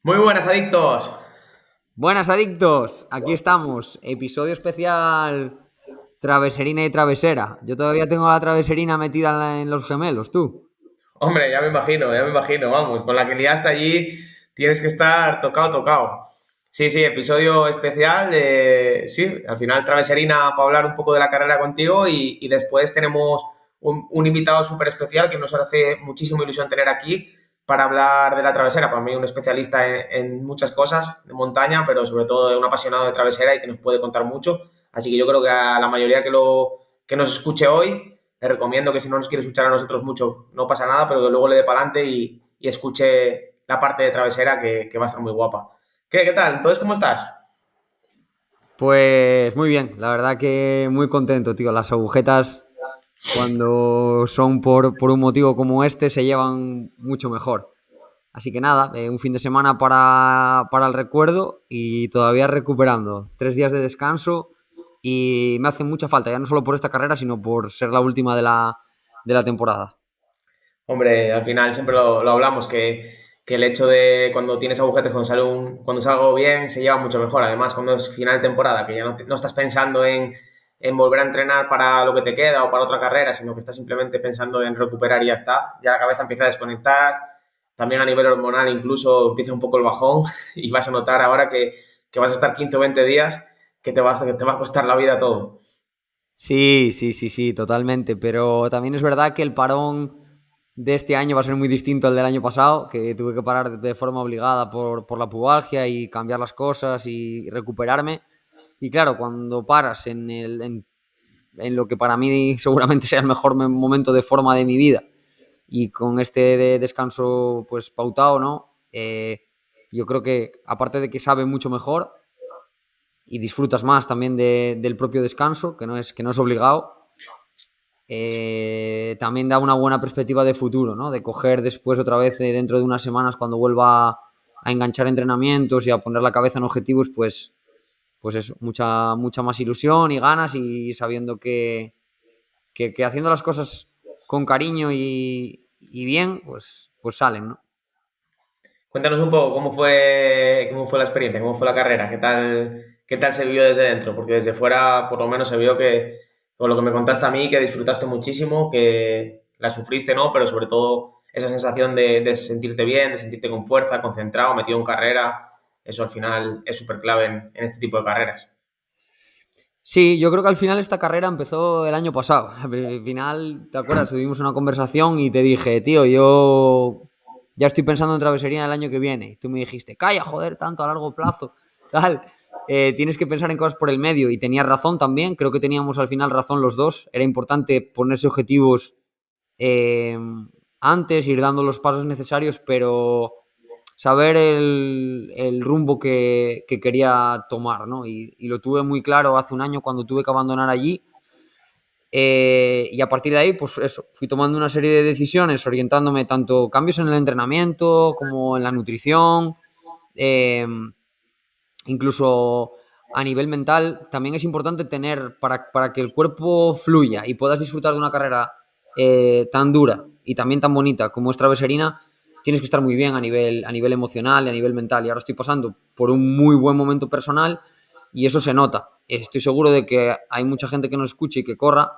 Muy buenas, adictos. Buenas adictos, aquí estamos, episodio especial traveserina y travesera. Yo todavía tengo la traveserina metida en los gemelos, tú. Hombre, ya me imagino, vamos, con la que liaste allí tienes que estar tocado, tocado. Sí, sí, episodio especial sí, al final traveserina para hablar un poco de la carrera contigo y después tenemos un invitado súper especial que nos hace muchísima ilusión tener aquí para hablar de la travesera. Para mí un especialista en muchas cosas de montaña, pero sobre todo un apasionado de travesera y que nos puede contar mucho. Así que yo creo que a la mayoría que nos escuche hoy le recomiendo que si no nos quiere escuchar a nosotros mucho, no pasa nada, pero que luego le dé para adelante y escuche la parte de travesera que va a estar muy guapa. ¿Qué tal? Entonces, ¿cómo estás? Pues muy bien, la verdad que muy contento, tío. Las agujetas, cuando son por un motivo como este, se llevan mucho mejor. Así que nada, un fin de semana para el recuerdo y todavía recuperando. 3 días de descanso y me hace mucha falta, ya no solo por esta carrera, sino por ser la última de la temporada. Hombre, al final siempre lo hablamos, que el hecho de cuando tienes agujetas, cuando sale algo bien, se lleva mucho mejor. Además, cuando es final de temporada, que ya no estás pensando en volver a entrenar para lo que te queda o para otra carrera, sino que estás simplemente pensando en recuperar y ya está. Ya la cabeza empieza a desconectar. También a nivel hormonal incluso empieza un poco el bajón y vas a notar ahora que vas a estar 15 o 20 días que te va a costar la vida todo. Sí, sí, sí, sí, totalmente. Pero también es verdad que el parón de este año va a ser muy distinto al del año pasado, que tuve que parar de forma obligada por la pubalgia y cambiar las cosas y recuperarme. Y claro, cuando paras en lo que para mí seguramente sea el mejor momento de forma de mi vida y con este descanso pues pautado, ¿no? Yo creo que aparte de que sabe mucho mejor y disfrutas más también del propio descanso, que no es obligado, también da una buena perspectiva de futuro, ¿no? De coger después otra vez dentro de unas semanas cuando vuelva a enganchar entrenamientos y a poner la cabeza en objetivos, pues eso, mucha más ilusión y ganas y sabiendo que haciendo las cosas con cariño y bien, pues salen, ¿no? Cuéntanos un poco cómo fue la experiencia, cómo fue la carrera, qué tal se vivió desde dentro, porque desde fuera por lo menos se vio que, con lo que me contaste a mí, que disfrutaste muchísimo, que la sufriste, ¿no? Pero sobre todo esa sensación de sentirte bien, de sentirte con fuerza, concentrado, metido en carrera, eso al final es súper clave en este tipo de carreras. Sí, yo creo que al final esta carrera empezó el año pasado. Al final, ¿te acuerdas? Tuvimos una conversación y te dije, tío, yo ya estoy pensando en travesería el año que viene. Y tú me dijiste, calla, joder, tanto a largo plazo, tal. Tienes que pensar en cosas por el medio. Y tenías razón también, creo que teníamos al final razón los dos. Era importante ponerse objetivos eh, antes, ir dando los pasos necesarios, pero saber el rumbo que quería tomar, ¿no? Y lo tuve muy claro hace un año cuando tuve que abandonar allí. Y a partir de ahí, pues eso, fui tomando una serie de decisiones, orientándome tanto cambios en el entrenamiento como en la nutrición, eh, incluso a nivel mental. También es importante tener, para que el cuerpo fluya y puedas disfrutar de una carrera tan dura y también tan bonita como es traveserina, tienes que estar muy bien a nivel emocional y a nivel mental. Y ahora estoy pasando por un muy buen momento personal y eso se nota. Estoy seguro de que hay mucha gente que nos escuche y que corra,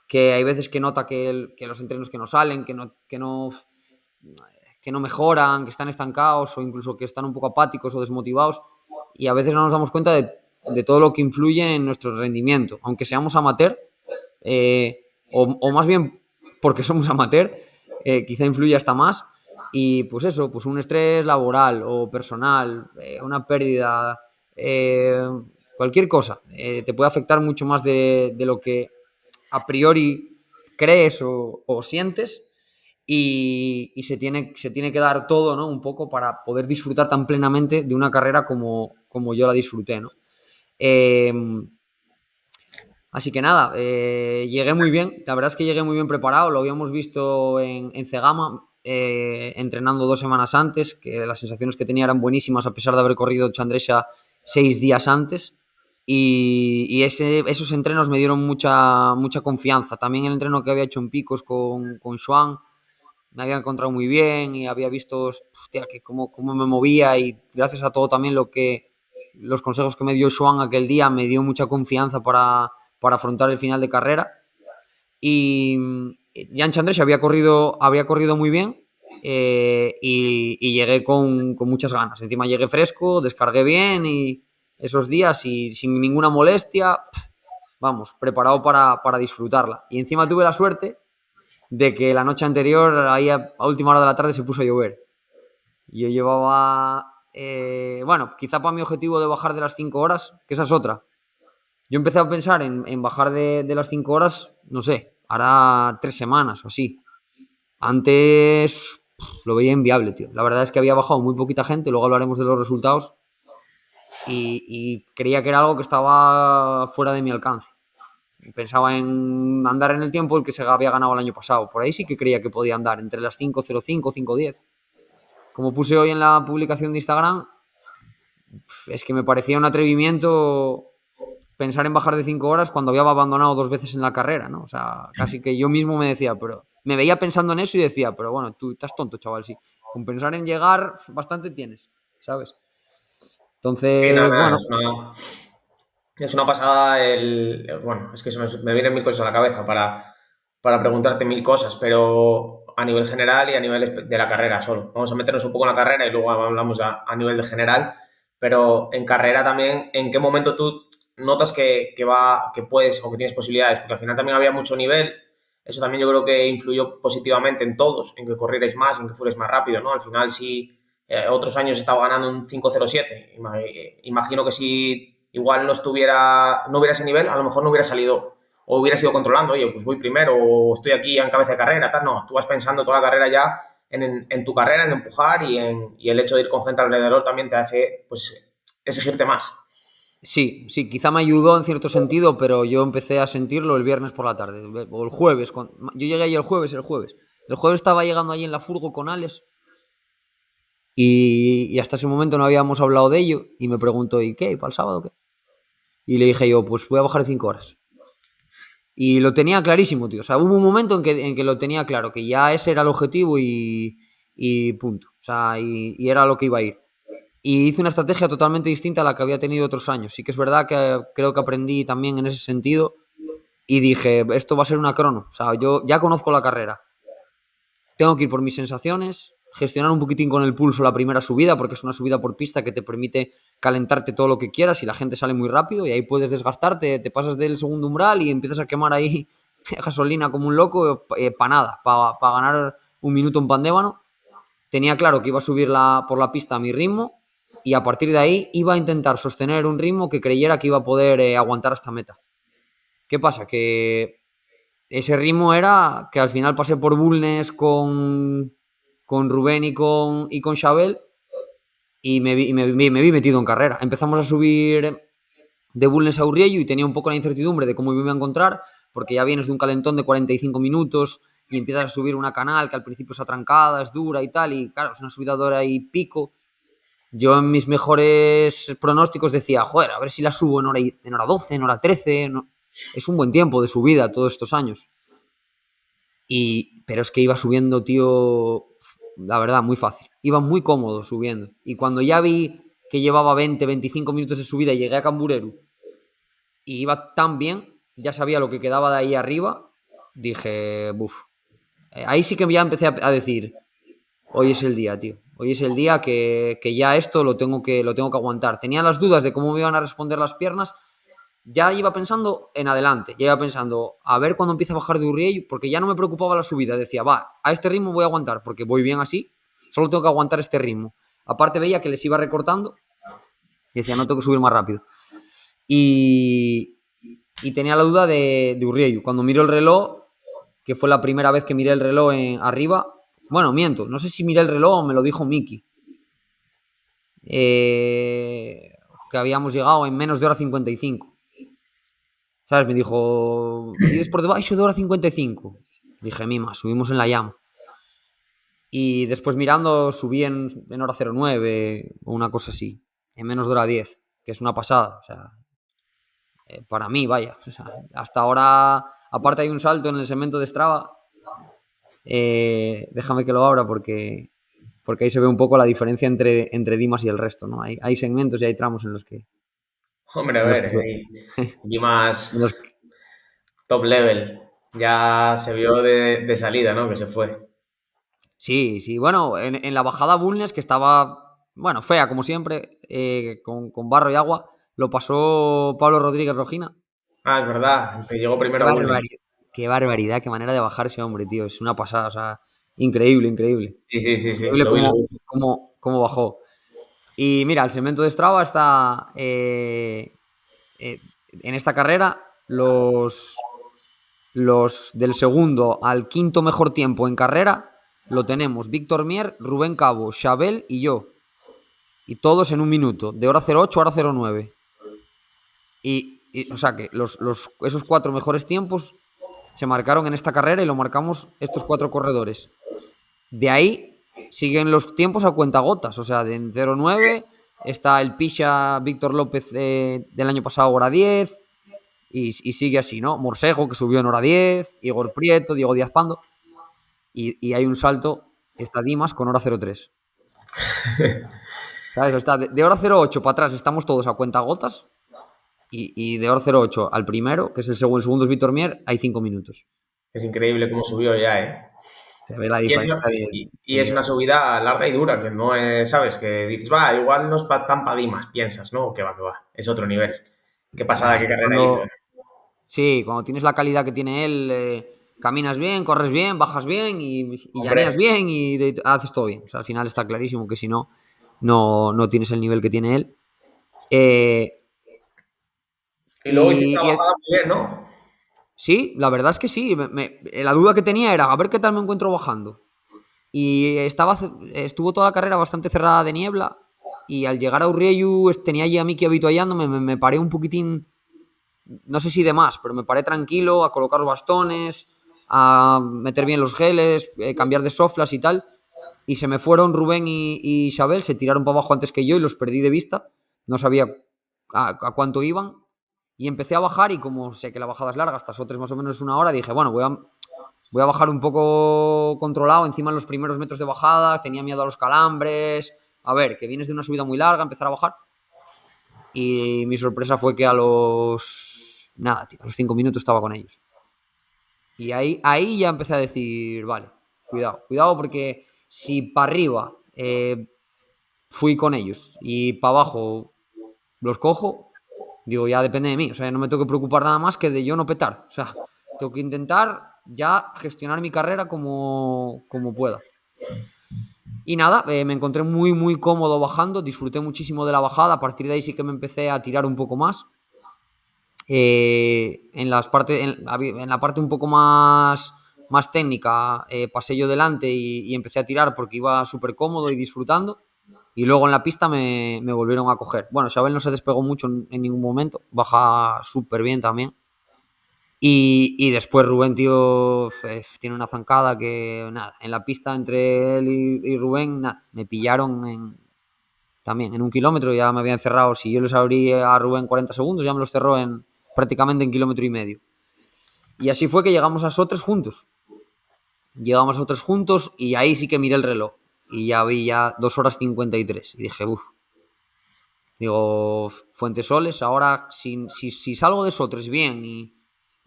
que hay veces que nota que los entrenos que no salen, que no mejoran, que están estancados o incluso que están un poco apáticos o desmotivados y a veces no nos damos cuenta de todo lo que influye en nuestro rendimiento, aunque seamos amateur, o más bien porque somos amateur, quizá influye hasta más. Y pues eso, pues un estrés laboral o personal, una pérdida, eh, cualquier cosa, te puede afectar mucho más de lo que a priori crees o sientes y se tiene que dar todo, ¿no? Un poco para poder disfrutar tan plenamente de una carrera como yo la disfruté, ¿no? Eh, Así que nada, llegué muy bien, la verdad es que llegué muy bien preparado, lo habíamos visto en Cegama, entrenando 2 semanas antes, que las sensaciones que tenía eran buenísimas a pesar de haber corrido Chandresha 6 días antes y esos entrenos me dieron mucha confianza. También el entreno que había hecho en Picos con Xuan me había encontrado muy bien y había visto, hostia, que cómo me movía, y gracias a todo también los consejos que me dio Joan aquel día me dio mucha confianza para afrontar el final de carrera. Y Jan Chandres había corrido muy bien, y llegué con muchas ganas. Encima llegué fresco, descargué bien y esos días y sin ninguna molestia, vamos, preparado para disfrutarla. Y encima tuve la suerte de que la noche anterior, ahí a última hora de la tarde, se puso a llover. Yo llevaba, bueno, quizá para mi objetivo de bajar de las 5 horas, que esa es otra. Yo empecé a pensar en bajar de las 5 horas, no sé, hará 3 semanas o así. Antes lo veía inviable, tío. La verdad es que había bajado muy poquita gente, luego hablaremos de los resultados, y creía que era algo que estaba fuera de mi alcance. Pensaba en andar en el tiempo el que se había ganado el año pasado. Por ahí sí que creía que podía andar entre las 5:05, 5:10. Como puse hoy en la publicación de Instagram, es que me parecía un atrevimiento pensar en bajar de 5 horas cuando había abandonado 2 veces en la carrera, ¿no? O sea, casi que yo mismo me decía, pero me veía pensando en eso y decía, pero bueno, tú estás tonto, chaval, sí. Con pensar en llegar, bastante tienes, ¿sabes? Sí, nada, Entonces, nada, bueno, es una pasada bueno, es que me vienen mil cosas a la cabeza para preguntarte mil cosas, pero a nivel general y a nivel de la carrera solo. Vamos a meternos un poco en la carrera y luego hablamos a nivel de general, pero en carrera también, ¿en qué momento tú notas que puedes o que tienes posibilidades? Porque al final también había mucho nivel, eso también yo creo que influyó positivamente en todos, en que corrierais más, en que fuerais más rápido, ¿no? Al final sí, otros años estaba ganando un 5:07. Imagino que si igual no hubiera ese nivel, a lo mejor no hubiera salido o hubiera ido controlando, oye, pues voy primero o estoy aquí en cabeza de carrera, tal. No, tú vas pensando toda la carrera ya en tu carrera, en empujar y el hecho de ir con gente alrededor también te hace, pues, exigirte más. sí, sí, quizá me ayudó en cierto sentido, pero yo empecé a sentirlo el viernes por la tarde, o el jueves. Yo llegué ahí el jueves. El jueves estaba llegando allí en la furgo con Alex, y hasta ese momento no habíamos hablado de ello, y me preguntó, ¿y qué? ¿Para el sábado qué? Y le dije yo, pues voy a bajar de 5 horas. Y lo tenía clarísimo, tío. O sea, hubo un momento en que lo tenía claro, que ya ese era el objetivo y punto. O sea, y era lo que iba a ir. Y hice una estrategia totalmente distinta a la que había tenido otros años. Sí que es verdad que creo que aprendí también en ese sentido y dije, esto va a ser una crono. O sea, yo ya conozco la carrera. Tengo que ir por mis sensaciones, gestionar un poquitín con el pulso la primera subida, porque es una subida por pista que te permite calentarte todo lo que quieras y la gente sale muy rápido y ahí puedes desgastarte, te pasas del segundo umbral y empiezas a quemar ahí gasolina como un loco, para nada, para ganar un minuto en Pandébano. Tenía claro que iba a subir por la pista a mi ritmo y a partir de ahí iba a intentar sostener un ritmo que creyera que iba a poder aguantar hasta meta. ¿Qué pasa? Que ese ritmo era que al final pasé por Bulnes con Rubén y con Xabel y me vi metido en carrera. Empezamos a subir de Bulnes a Urriello y tenía un poco la incertidumbre de cómo me iba a encontrar, porque ya vienes de un calentón de 45 minutos y empiezas a subir una canal que al principio es atrancada, es dura y tal, y claro, es una subida de hora y pico. Yo en mis mejores pronósticos decía, joder, a ver si la subo en hora 12, en hora 13. No. Es un buen tiempo de subida todos estos años. Pero es que iba subiendo, tío, la verdad, muy fácil. Iba muy cómodo subiendo. Y cuando ya vi que llevaba 20, 25 minutos de subida y llegué a Cambureru y iba tan bien, ya sabía lo que quedaba de ahí arriba, dije, buf. Ahí sí que ya empecé a decir, hoy es el día, tío. Hoy es el día que ya esto lo tengo que aguantar. Tenía las dudas de cómo me iban a responder las piernas. Ya iba pensando en adelante, ya iba pensando a ver cuando empieza a bajar de Urriello, porque ya no me preocupaba la subida, decía, va, a este ritmo voy a aguantar, porque voy bien así, solo tengo que aguantar este ritmo. Aparte veía que les iba recortando y decía, no tengo que subir más rápido. Y tenía la duda de Urriello. Cuando miro el reloj, que fue la primera vez que miré el reloj arriba, bueno, miento, no sé si miré el reloj o me lo dijo Miki, que habíamos llegado en menos de hora 55. ¿Sabes? Me dijo, ides por debaixo de hora 55. Dije, mima, subimos en la llama. Y después mirando, subí en hora 09 o una cosa así, en menos de hora 10, que es una pasada. O sea, para mí, vaya. O sea, hasta ahora, aparte hay un salto en el segmento de Strava, Déjame que lo abra porque ahí se ve un poco la diferencia entre Dimas y el resto, ¿no? Hay segmentos y hay tramos en los que, Hombre, a en los ver, que, y más en los que- top level. Ya se vio de salida, ¿no? Que se fue. Sí, sí. Bueno, en la bajada Bulnes, que estaba, bueno, fea como siempre, con barro y agua, lo pasó Pablo Rodríguez Rojina. Ah, es verdad, que llegó Qué primero a Bulnes. barbaridad, qué barbaridad, qué manera de bajar ese hombre, tío. Es una pasada, o sea, increíble, increíble. Sí, sí, sí, sí, Increíble lo vi, lo cómo, vi. cómo bajó. Y mira, el segmento de Strava está en esta carrera, los del segundo al quinto mejor tiempo en carrera lo tenemos Víctor Mier, Rubén Cabo, Chabel y yo. Y todos en un minuto, de hora 08 a hora 09. O sea que esos 4 mejores tiempos se marcaron en esta carrera y lo marcamos estos 4 corredores. De ahí siguen los tiempos a cuentagotas, o sea, de 09 está el Pisha Víctor López del año pasado, hora 10, y sigue así, ¿no? Morsejo, que subió en hora 10, Igor Prieto, Diego Díaz Pando, y hay un salto, está Dimas con hora 03. ¿Sabes? Está de hora 08 para atrás estamos todos a cuentagotas, y de hora 08 al primero, que es el segundo es Víctor Mier, hay 5 minutos. Es increíble cómo subió ya, ¿eh? Se ve la Y es, diferencia y de es nivel. una subida larga y dura, que no es, ¿sabes? Que dices, va, igual no es tan padimas, piensas, ¿no? Que va, que va. Es otro nivel. Qué pasada, Nah, qué carrera hizo, ¿eh? cuando, sí, cuando tienes la calidad que tiene él, caminas bien, corres bien, bajas bien y llaneas Hombre, bien y haces todo bien. O sea, al final está clarísimo que si no, no tienes el nivel que tiene él. Eh, y luego hiciste y, la y bajada muy bien, ¿no? sí, la verdad es que sí. La duda que tenía era a ver qué tal me encuentro bajando. Y estuvo toda la carrera bastante cerrada de niebla. Y al llegar a Urrieyu tenía allí a Miki habituallándome, me paré un poquitín, no sé si de más, pero me paré tranquilo a colocar los bastones, a meter bien los geles, cambiar de soflas y tal. Y se me fueron Rubén y Isabel, se tiraron para abajo antes que yo y los perdí de vista. No sabía a cuánto iban. Y empecé a bajar y como sé que la bajada es larga, hasta Sotres más o menos es una hora, dije, bueno, voy a bajar un poco controlado encima en los primeros metros de bajada, tenía miedo a los calambres. A ver, que vienes de una subida muy larga, empezar a bajar. Y mi sorpresa fue que nada, tío, a los 5 minutos estaba con ellos. Y ahí ya empecé a decir, vale, cuidado porque si para arriba fui con ellos y para abajo los cojo, digo, ya depende de mí. O sea, no me tengo que preocupar nada más que de yo no petar. O sea, tengo que intentar ya gestionar mi carrera como pueda. Y nada, me encontré muy, muy cómodo bajando, disfruté muchísimo de la bajada. A partir de ahí sí que me empecé a tirar un poco más. En la parte un poco más técnica, pasé yo delante y empecé a tirar porque iba súper cómodo y disfrutando. Y luego en la pista me volvieron a coger. Bueno, Xabel no se despegó mucho en ningún momento, baja súper bien también. Y después Rubén, tío, tiene una zancada que, nada, en la pista entre él y Rubén, nada, me pillaron también en 1 kilómetro, ya me habían cerrado. Si yo les abrí a Rubén 40 segundos, ya me los cerró prácticamente en 1,5 kilómetros. Y así fue que llegamos a Sotres juntos. Llegamos a Sotres juntos y ahí sí que miré el reloj. Y ya vi ya 2 horas 53. Y dije, uff. Digo, Fuentesoles, ahora si salgo de Sotres bien y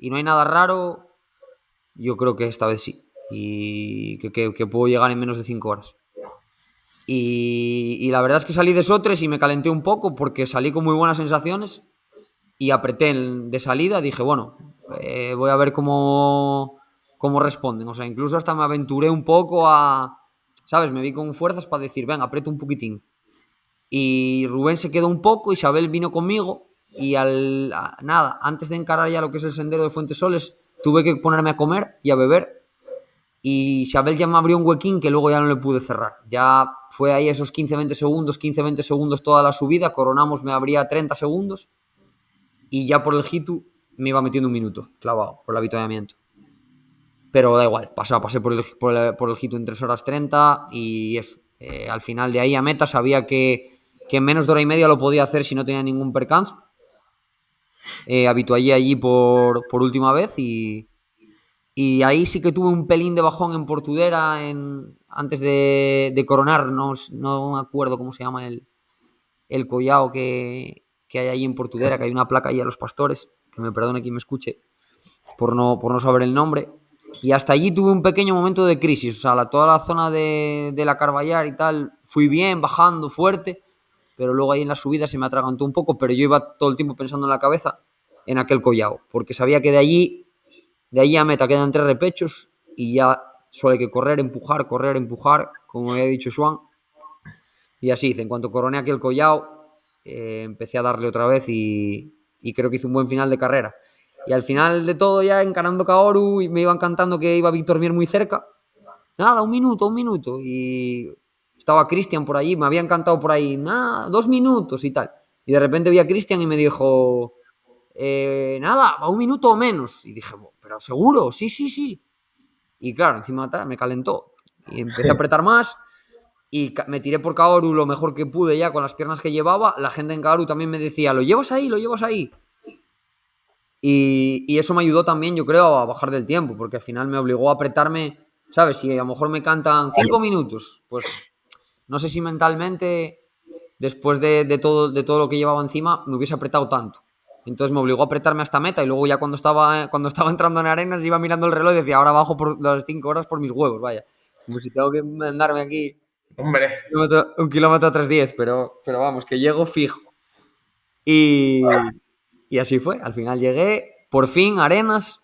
no hay nada raro, yo creo que esta vez sí. Y que puedo llegar en menos de 5 horas. Y la verdad es que salí de Sotres y me calenté un poco porque salí con muy buenas sensaciones y apreté de salida. Dije, bueno, voy a ver cómo responden. O sea, incluso hasta me aventuré un poco ¿sabes? Me vi con fuerzas para decir, venga, aprieto un poquitín. Y Rubén se quedó un poco, Isabel vino conmigo y nada, antes de encarar ya lo que es el sendero de Fuentesoles, tuve que ponerme a comer y a beber. Y Isabel ya me abrió un huequín que luego ya no le pude cerrar. Ya fue ahí esos 15-20 segundos toda la subida. Coronamos me abría 30 segundos. Y ya por el Hitu me iba metiendo 1 minuto clavado por el avituallamiento. Pero da igual, pasé por el Hitu en 3 horas 30 y eso. Al final de ahí a meta sabía que en menos de hora y media lo podía hacer si no tenía ningún percance. Habituallé allí por última vez Y ahí sí que tuve un pelín de bajón en Portudera antes de coronarnos. No me acuerdo cómo se llama el collao que hay ahí en Portudera, que hay una placa ahí a los pastores, que me perdone quien me escuche por no saber el nombre. Y hasta allí tuve un pequeño momento de crisis. O sea, toda la zona de la Carballar y tal, fui bien, bajando fuerte, pero luego ahí en la subida se me atragantó un poco, pero yo iba todo el tiempo pensando en la cabeza en aquel collao, porque sabía que de allí a meta quedan 3 repechos y ya solo hay que correr, empujar, como había dicho Joan. Y así hice. En cuanto coroné aquel collao, empecé a darle otra vez y creo que hice un buen final de carrera. Y al final de todo, ya encarando Kaoru, y me iban cantando que iba Víctor Mier muy cerca. Nada, un minuto, un minuto. Y estaba Cristian por allí, me habían cantado por ahí, nada, 2 minutos y tal. Y de repente vi a Cristian y me dijo, nada, a un minuto o menos. Y dije, pero seguro, sí, sí, sí. Y claro, encima me calentó. Y empecé a apretar más y me tiré por Kaoru lo mejor que pude ya con las piernas que llevaba. La gente en Kaoru también me decía, lo llevas ahí, lo llevas ahí. Y eso me ayudó también, yo creo, a bajar del tiempo, porque al final me obligó a apretarme, ¿sabes? Si a lo mejor me cantan 5 minutos, pues no sé si mentalmente, después de todo lo que llevaba encima, me hubiese apretado tanto. Entonces me obligó a apretarme hasta meta y luego ya cuando estaba entrando en arenas iba mirando el reloj y decía, ahora bajo por las 5 horas por mis huevos, vaya. Como si tengo que andarme aquí Hombre, un kilómetro a 3:10, pero vamos, que llego fijo. Y así fue. Al final llegué, por fin, a Arenas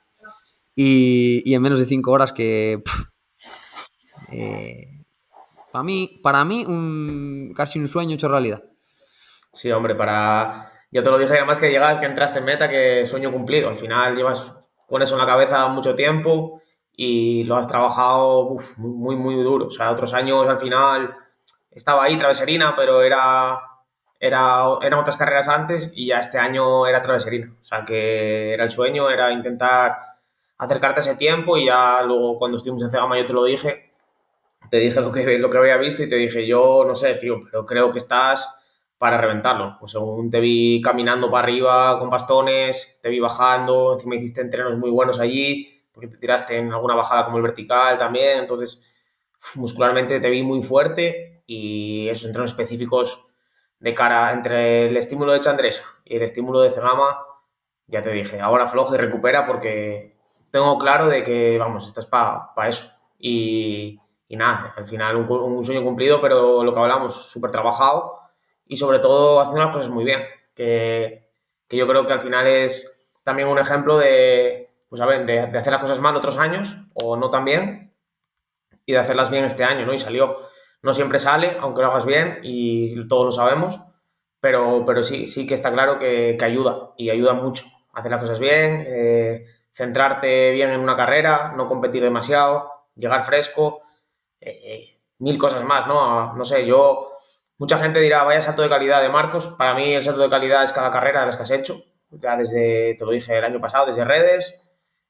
y en menos de 5 horas que... para mí casi un sueño hecho realidad. sí, hombre, yo te lo dije además que llegas, que entraste en meta, que sueño cumplido. Al final llevas con eso en la cabeza mucho tiempo y lo has trabajado muy, muy duro. O sea, otros años al final estaba ahí, Traveserina, pero eran otras carreras antes y ya este año era Traveserina. O sea, que era el sueño, era intentar acercarte a ese tiempo y ya luego cuando estuvimos en Cegama yo te dije lo que había visto y te dije, yo no sé, tío, pero creo que estás para reventarlo. Pues según te vi caminando para arriba con bastones, te vi bajando, encima hiciste entrenos muy buenos allí, porque te tiraste en alguna bajada como el vertical también, entonces muscularmente te vi muy fuerte y esos entrenos específicos de cara entre el estímulo de Chandresa y el estímulo de Cegama, ya te dije, ahora floja y recupera porque tengo claro de que, vamos, estás para eso. Y nada, al final un sueño cumplido, pero lo que hablamos, súper trabajado y sobre todo haciendo las cosas muy bien, que yo creo que al final es también un ejemplo de, pues a ver, de hacer las cosas mal otros años o no tan bien y de hacerlas bien este año, ¿no? Y salió. No siempre sale, aunque lo hagas bien y todos lo sabemos, pero sí, sí que está claro que ayuda y ayuda mucho. Hacer las cosas bien, centrarte bien en una carrera, no competir demasiado, llegar fresco, mil cosas más, ¿no? No sé, mucha gente dirá, vaya salto de calidad de Marcos. Para mí el salto de calidad es cada carrera de las que has hecho. Ya te lo dije el año pasado, desde redes,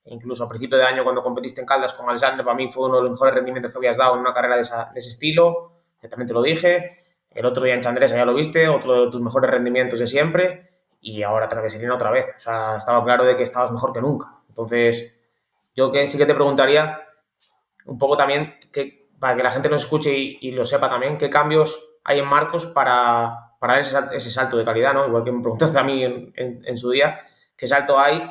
incluso a principio de año cuando competiste en Caldas con Alexander, para mí fue uno de los mejores rendimientos que habías dado en una carrera de ese estilo. Yo también te lo dije. El otro día en Chandresa ya lo viste, otro de tus mejores rendimientos de siempre. Y ahora Traveserina otra vez. O sea, estaba claro de que estabas mejor que nunca. Entonces, yo que sí que te preguntaría un poco también, para que la gente nos escuche y lo sepa también, qué cambios hay en Marcos para dar ese salto de calidad, ¿no? Igual que me preguntaste a mí en su día, qué salto hay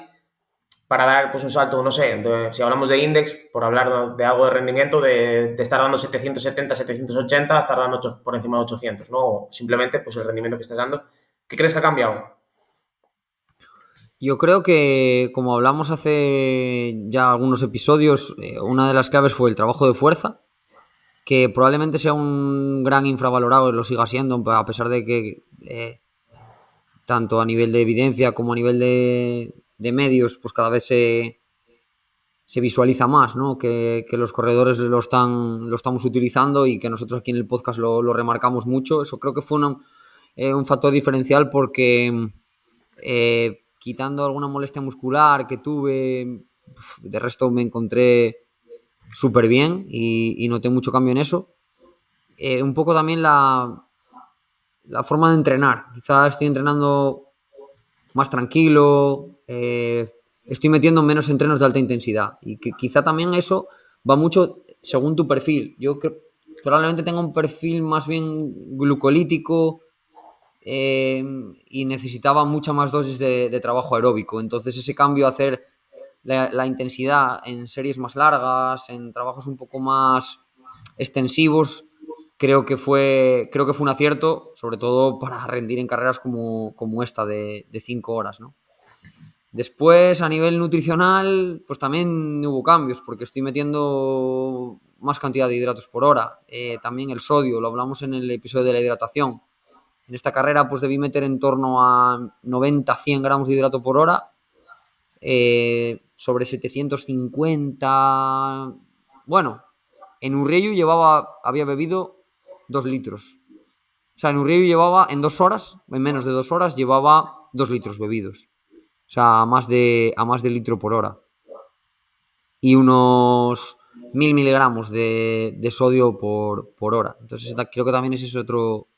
para dar pues un salto, no sé, si hablamos de index, por hablar de algo de rendimiento, de estar dando 770, 780, a estar dando por encima de 800, ¿no? O simplemente pues el rendimiento que estás dando. ¿Qué crees que ha cambiado? Yo creo que, como hablamos hace ya algunos episodios, una de las claves fue el trabajo de fuerza, que probablemente sea un gran infravalorado y lo siga siendo, a pesar de que tanto a nivel de evidencia como a nivel de medios, pues cada vez se visualiza más, ¿no? Que los corredores lo estamos utilizando y que nosotros aquí en el podcast lo remarcamos mucho. Eso creo que fue un factor diferencial porque quitando alguna molestia muscular que tuve, de resto me encontré súper bien y noté mucho cambio en eso. Un poco también la forma de entrenar. Quizás estoy entrenando más tranquilo, estoy metiendo menos entrenos de alta intensidad. Y que quizá también eso va mucho según tu perfil. Yo creo, probablemente tenga un perfil más bien glucolítico, y necesitaba mucha más dosis de trabajo aeróbico. Entonces ese cambio a hacer la intensidad en series más largas, en trabajos un poco más extensivos, creo que fue un acierto, sobre todo para rendir en carreras como esta de 5 horas, ¿no? Después, a nivel nutricional, pues también hubo cambios, porque estoy metiendo más cantidad de hidratos por hora. También el sodio, lo hablamos en el episodio de la hidratación. En esta carrera, pues debí meter en torno a 90-100 gramos de hidrato por hora, sobre 750. Bueno, en Urriellu había bebido 2 litros. O sea, en Urriellu llevaba en 2 horas, en menos de 2 horas, llevaba 2 litros bebidos. O sea, a más de litro por hora. Y unos 1000 miligramos de sodio por hora. Entonces, creo que también ese es otro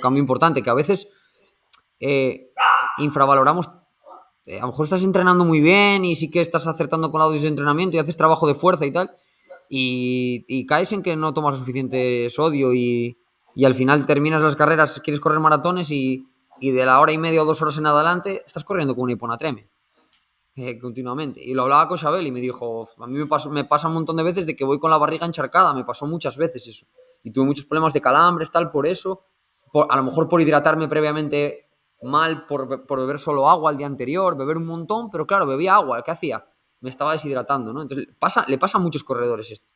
cambio importante, que a veces infravaloramos. A lo mejor estás entrenando muy bien y sí que estás acertando con la dosis de entrenamiento y haces trabajo de fuerza y tal, y caes en que no tomas suficiente sodio y al final terminas las carreras, quieres correr maratones y de la hora y media o 2 horas en adelante estás corriendo con una hiponatremia, continuamente. Y lo hablaba con Xabel y me dijo, a mí me pasa un montón de veces de que voy con la barriga encharcada, me pasó muchas veces eso. Y tuve muchos problemas de calambres, tal, por eso. A lo mejor por hidratarme previamente mal, por beber solo agua el día anterior, beber un montón, pero claro, bebía agua, ¿qué hacía? Me estaba deshidratando, ¿no? Entonces le pasa a muchos corredores esto.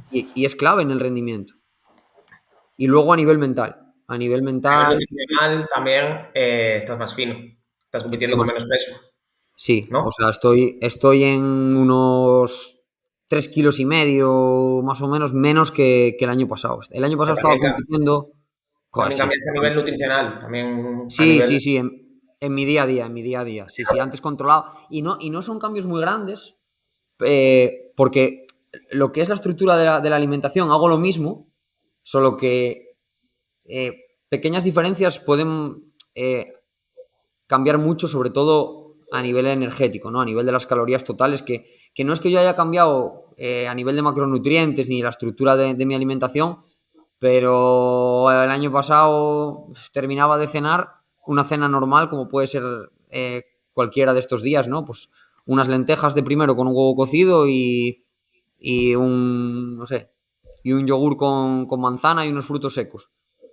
Y es clave en el rendimiento. Y luego a nivel mental. A nivel A nivel mental, nutricional también estás más fino, estás estoy compitiendo con más. menos peso, Sí, o ¿no? sea, estoy en unos 3,5 kilos, más o menos que el año pasado. El año pasado Pero estaba también, compitiendo. también Sí, cambiaste a nivel nutricional, también a sí, nivel... sí, sí, en mi día a día, en mi día a día. Sí, sí, antes controlado. Y no son cambios muy grandes, porque lo que es la estructura de la alimentación, hago lo mismo, solo que pequeñas diferencias pueden cambiar mucho, sobre todo a nivel energético, ¿no? A nivel de las calorías totales, que no es que yo haya cambiado a nivel de macronutrientes ni la estructura de mi alimentación, pero el año pasado terminaba de cenar una cena normal, como puede ser cualquiera de estos días, ¿no? Pues unas lentejas de primero con un huevo cocido y un, no sé, y un yogur con manzana y unos frutos secos.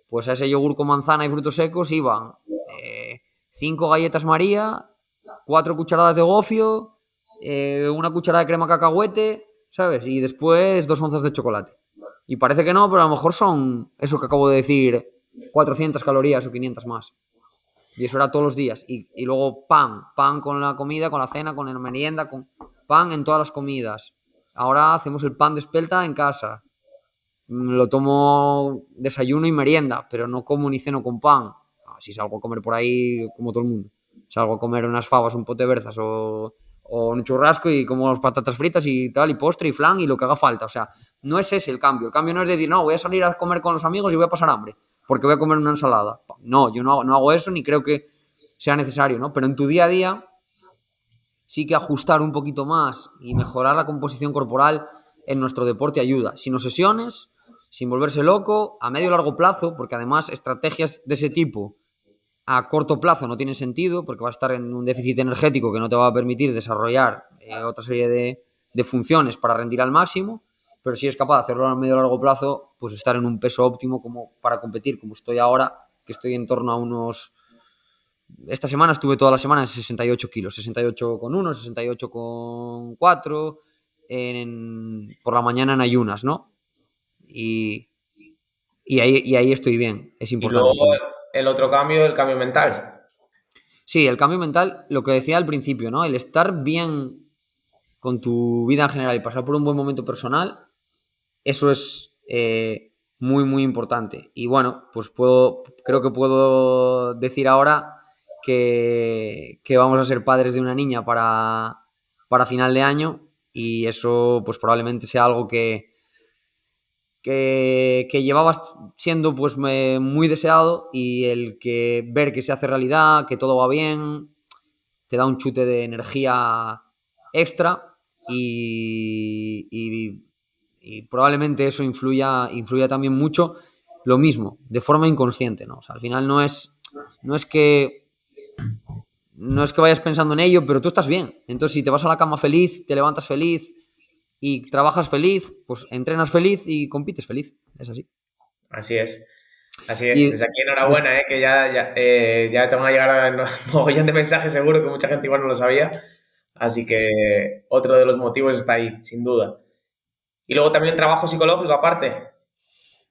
Pues a ese yogur con manzana y frutos secos iban 5 galletas María, 4 cucharadas de gofio, una cucharada de crema cacahuete, ¿sabes? Y después 2 onzas de chocolate. Y parece que no, pero a lo mejor son eso que acabo de decir, 400 calorías o 500 más. Y eso era todos los días. Y luego pan con la comida, con la cena, con la merienda, con pan en todas las comidas. Ahora hacemos el pan de espelta en casa. Lo tomo desayuno y merienda, pero no como ni ceno con pan. Si salgo a comer por ahí, como todo el mundo. Salgo a comer unas fabas, un pote de berzas o un churrasco y como las patatas fritas y tal, y postre y flan y lo que haga falta. O sea, no es ese el cambio. El cambio no es decir, no, voy a salir a comer con los amigos y voy a pasar hambre, porque voy a comer una ensalada. No, yo no hago eso ni creo que sea necesario, ¿no? Pero en tu día a día sí que ajustar un poquito más y mejorar la composición corporal en nuestro deporte ayuda. Sin obsesiones, sin volverse loco, a medio y largo plazo, porque además estrategias de ese tipo a corto plazo no tienen sentido, porque vas a estar en un déficit energético que no te va a permitir desarrollar otra serie de funciones para rendir al máximo, pero si es capaz de hacerlo a medio y largo plazo, pues estar en un peso óptimo como para competir, como estoy ahora, que estoy en torno a unos. Esta semana estuve toda la semana en 68 kilos, 68,1, 68,4, por la mañana en ayunas, ¿no? Y, y ahí estoy bien, es Y importante. luego el otro cambio, el cambio mental. Sí, el cambio mental, lo que decía al principio, ¿no? El estar bien con tu vida en general y pasar por un buen momento personal, eso es muy, muy importante. Y bueno, pues creo que puedo decir ahora que vamos a ser padres de una niña para final de año y eso pues probablemente sea algo que llevaba siendo pues muy deseado, y el que ver que se hace realidad, que todo va bien, te da un chute de energía extra y probablemente eso influya también mucho. Lo mismo, de forma inconsciente, ¿no? O sea, al final no es que vayas pensando en ello, pero tú estás bien. Entonces, si te vas a la cama feliz, te levantas feliz y trabajas feliz, pues entrenas feliz y compites feliz. Es así. Así es. Así es. Desde Y aquí enhorabuena, que ya te van a llegar un mogollón de mensajes seguro, que mucha gente igual no lo sabía. Así que otro de los motivos está ahí, sin duda. Y luego también trabajo psicológico aparte.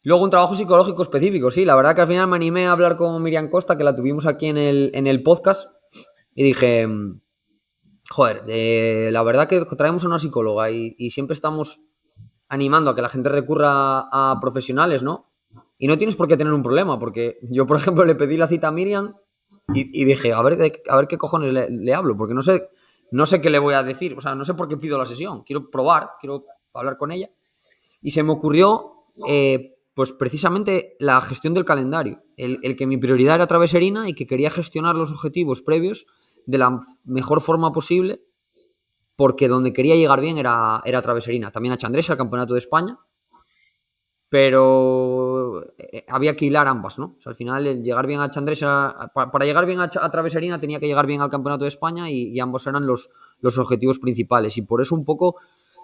luego un trabajo psicológico específico, sí. La verdad que al final me animé a hablar con Miriam Costa, que la tuvimos aquí en el podcast, y dije, joder, la verdad que traemos a una psicóloga y siempre estamos animando a que la gente recurra a profesionales, ¿no? Y no tienes por qué tener un problema, porque yo, por ejemplo, le pedí la cita a Miriam y dije, a ver qué cojones le hablo, porque no sé qué le voy a decir, o sea, no sé por qué pido la sesión, quiero probar, quiero hablar con ella. Y se me ocurrió, pues precisamente la gestión del calendario, el que mi prioridad era Traveserina y que quería gestionar los objetivos previos de la mejor forma posible, porque donde quería llegar bien era Traveserina. También a Chandresa, al Campeonato de España, pero había que hilar ambas, ¿no? O sea, al final, el llegar bien a Chandresa, para llegar bien a Traveserina tenía que llegar bien al Campeonato de España y ambos eran los objetivos principales. Y por eso un poco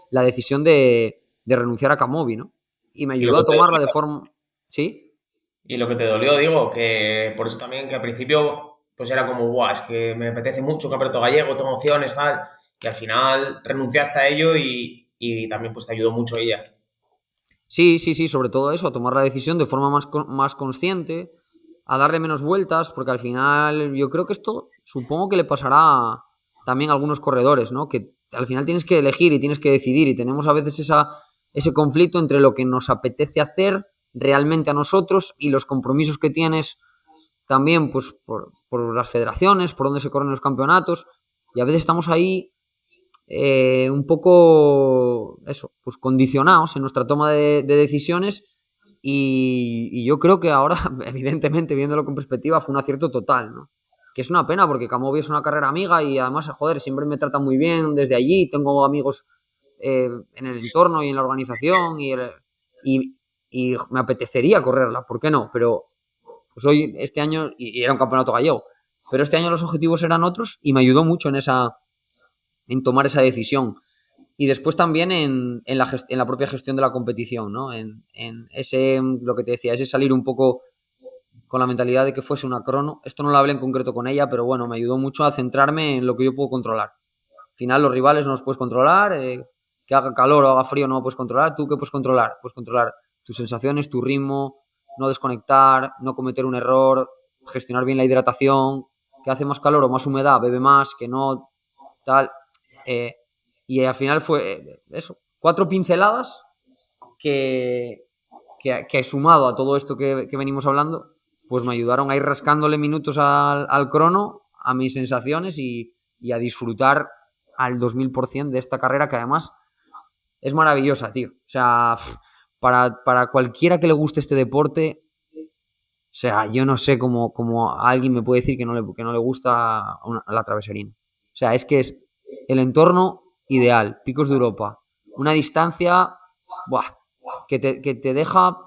la decisión de renunciar a Camovi, ¿no? Y me Y lo ayudó que a te, tomarla de forma... ¿Sí? y lo que te dolió, digo, que por eso también que al principio pues era como, guau, es que me apetece mucho Campeonato Gallego, tengo opciones, tal. Y al final renunciaste a ello y también pues te ayudó mucho ella. Sí, sí, sí, sobre todo eso, a tomar la decisión de forma más consciente, a darle menos vueltas, porque al final yo creo que esto supongo que le pasará también a algunos corredores, ¿no? Que al final tienes que elegir y tienes que decidir y tenemos a veces ese conflicto entre lo que nos apetece hacer realmente a nosotros y los compromisos que tienes también pues por las federaciones, por donde se corren los campeonatos y a veces estamos ahí un poco, eso, pues condicionados en nuestra toma de decisiones y yo creo que ahora, evidentemente, viéndolo con perspectiva, fue un acierto total, ¿no? Que es una pena porque Camovi es una carrera amiga y además, joder, siempre me trata muy bien desde allí, tengo amigos en el entorno y en la organización y, y me apetecería correrla, ¿por qué no? Pero pues hoy, este año, y era un campeonato gallego, pero este año los objetivos eran otros y me ayudó mucho en tomar esa decisión. Y después también en la propia gestión de la competición, ¿no? En ese, lo que te decía, ese salir un poco con la mentalidad de que fuese una crono. Esto no lo hablé en concreto con ella, pero bueno, me ayudó mucho a centrarme en lo que yo puedo controlar. Al final los rivales no los puedes controlar, que haga calor o haga frío no lo puedes controlar. ¿Tú qué puedes controlar? Puedes controlar tus sensaciones, tu ritmo, no desconectar, no cometer un error, gestionar bien la hidratación, que hace más calor o más humedad, bebe más, que no tal. Eh, y al final fue eso, 4 pinceladas que, que sumado a todo esto que venimos hablando, pues me ayudaron a ir rascándole minutos al crono, a mis sensaciones y a disfrutar al 2000% de esta carrera que además es maravillosa, tío. O sea, para cualquiera que le guste este deporte, o sea, yo no sé cómo alguien me puede decir que no le gusta la traveserina. O sea, es que es el entorno ideal, Picos de Europa, una distancia buah, que te deja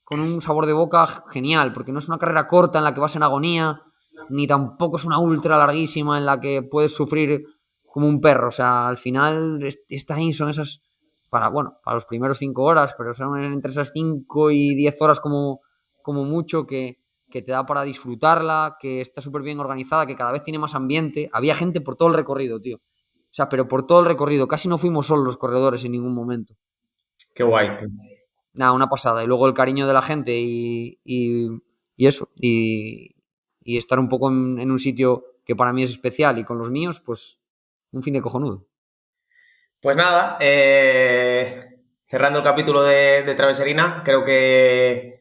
con un sabor de boca genial, porque no es una carrera corta en la que vas en agonía, ni tampoco es una ultra larguísima en la que puedes sufrir como un perro. O sea, al final está ahí, son esas, para los primeros 5 horas, pero son entre esas 5 y 10 horas como mucho que te da para disfrutarla, que está súper bien organizada, que cada vez tiene más ambiente. Había gente por todo el recorrido, tío. O sea, pero por todo el recorrido. Casi no fuimos solos los corredores en ningún momento. Qué guay, tío. Nada, una pasada. Y luego el cariño de la gente y eso. Y estar un poco en un sitio que para mí es especial y con los míos, pues un fin de cojonudo. Pues nada, cerrando el capítulo de Traveserina, creo que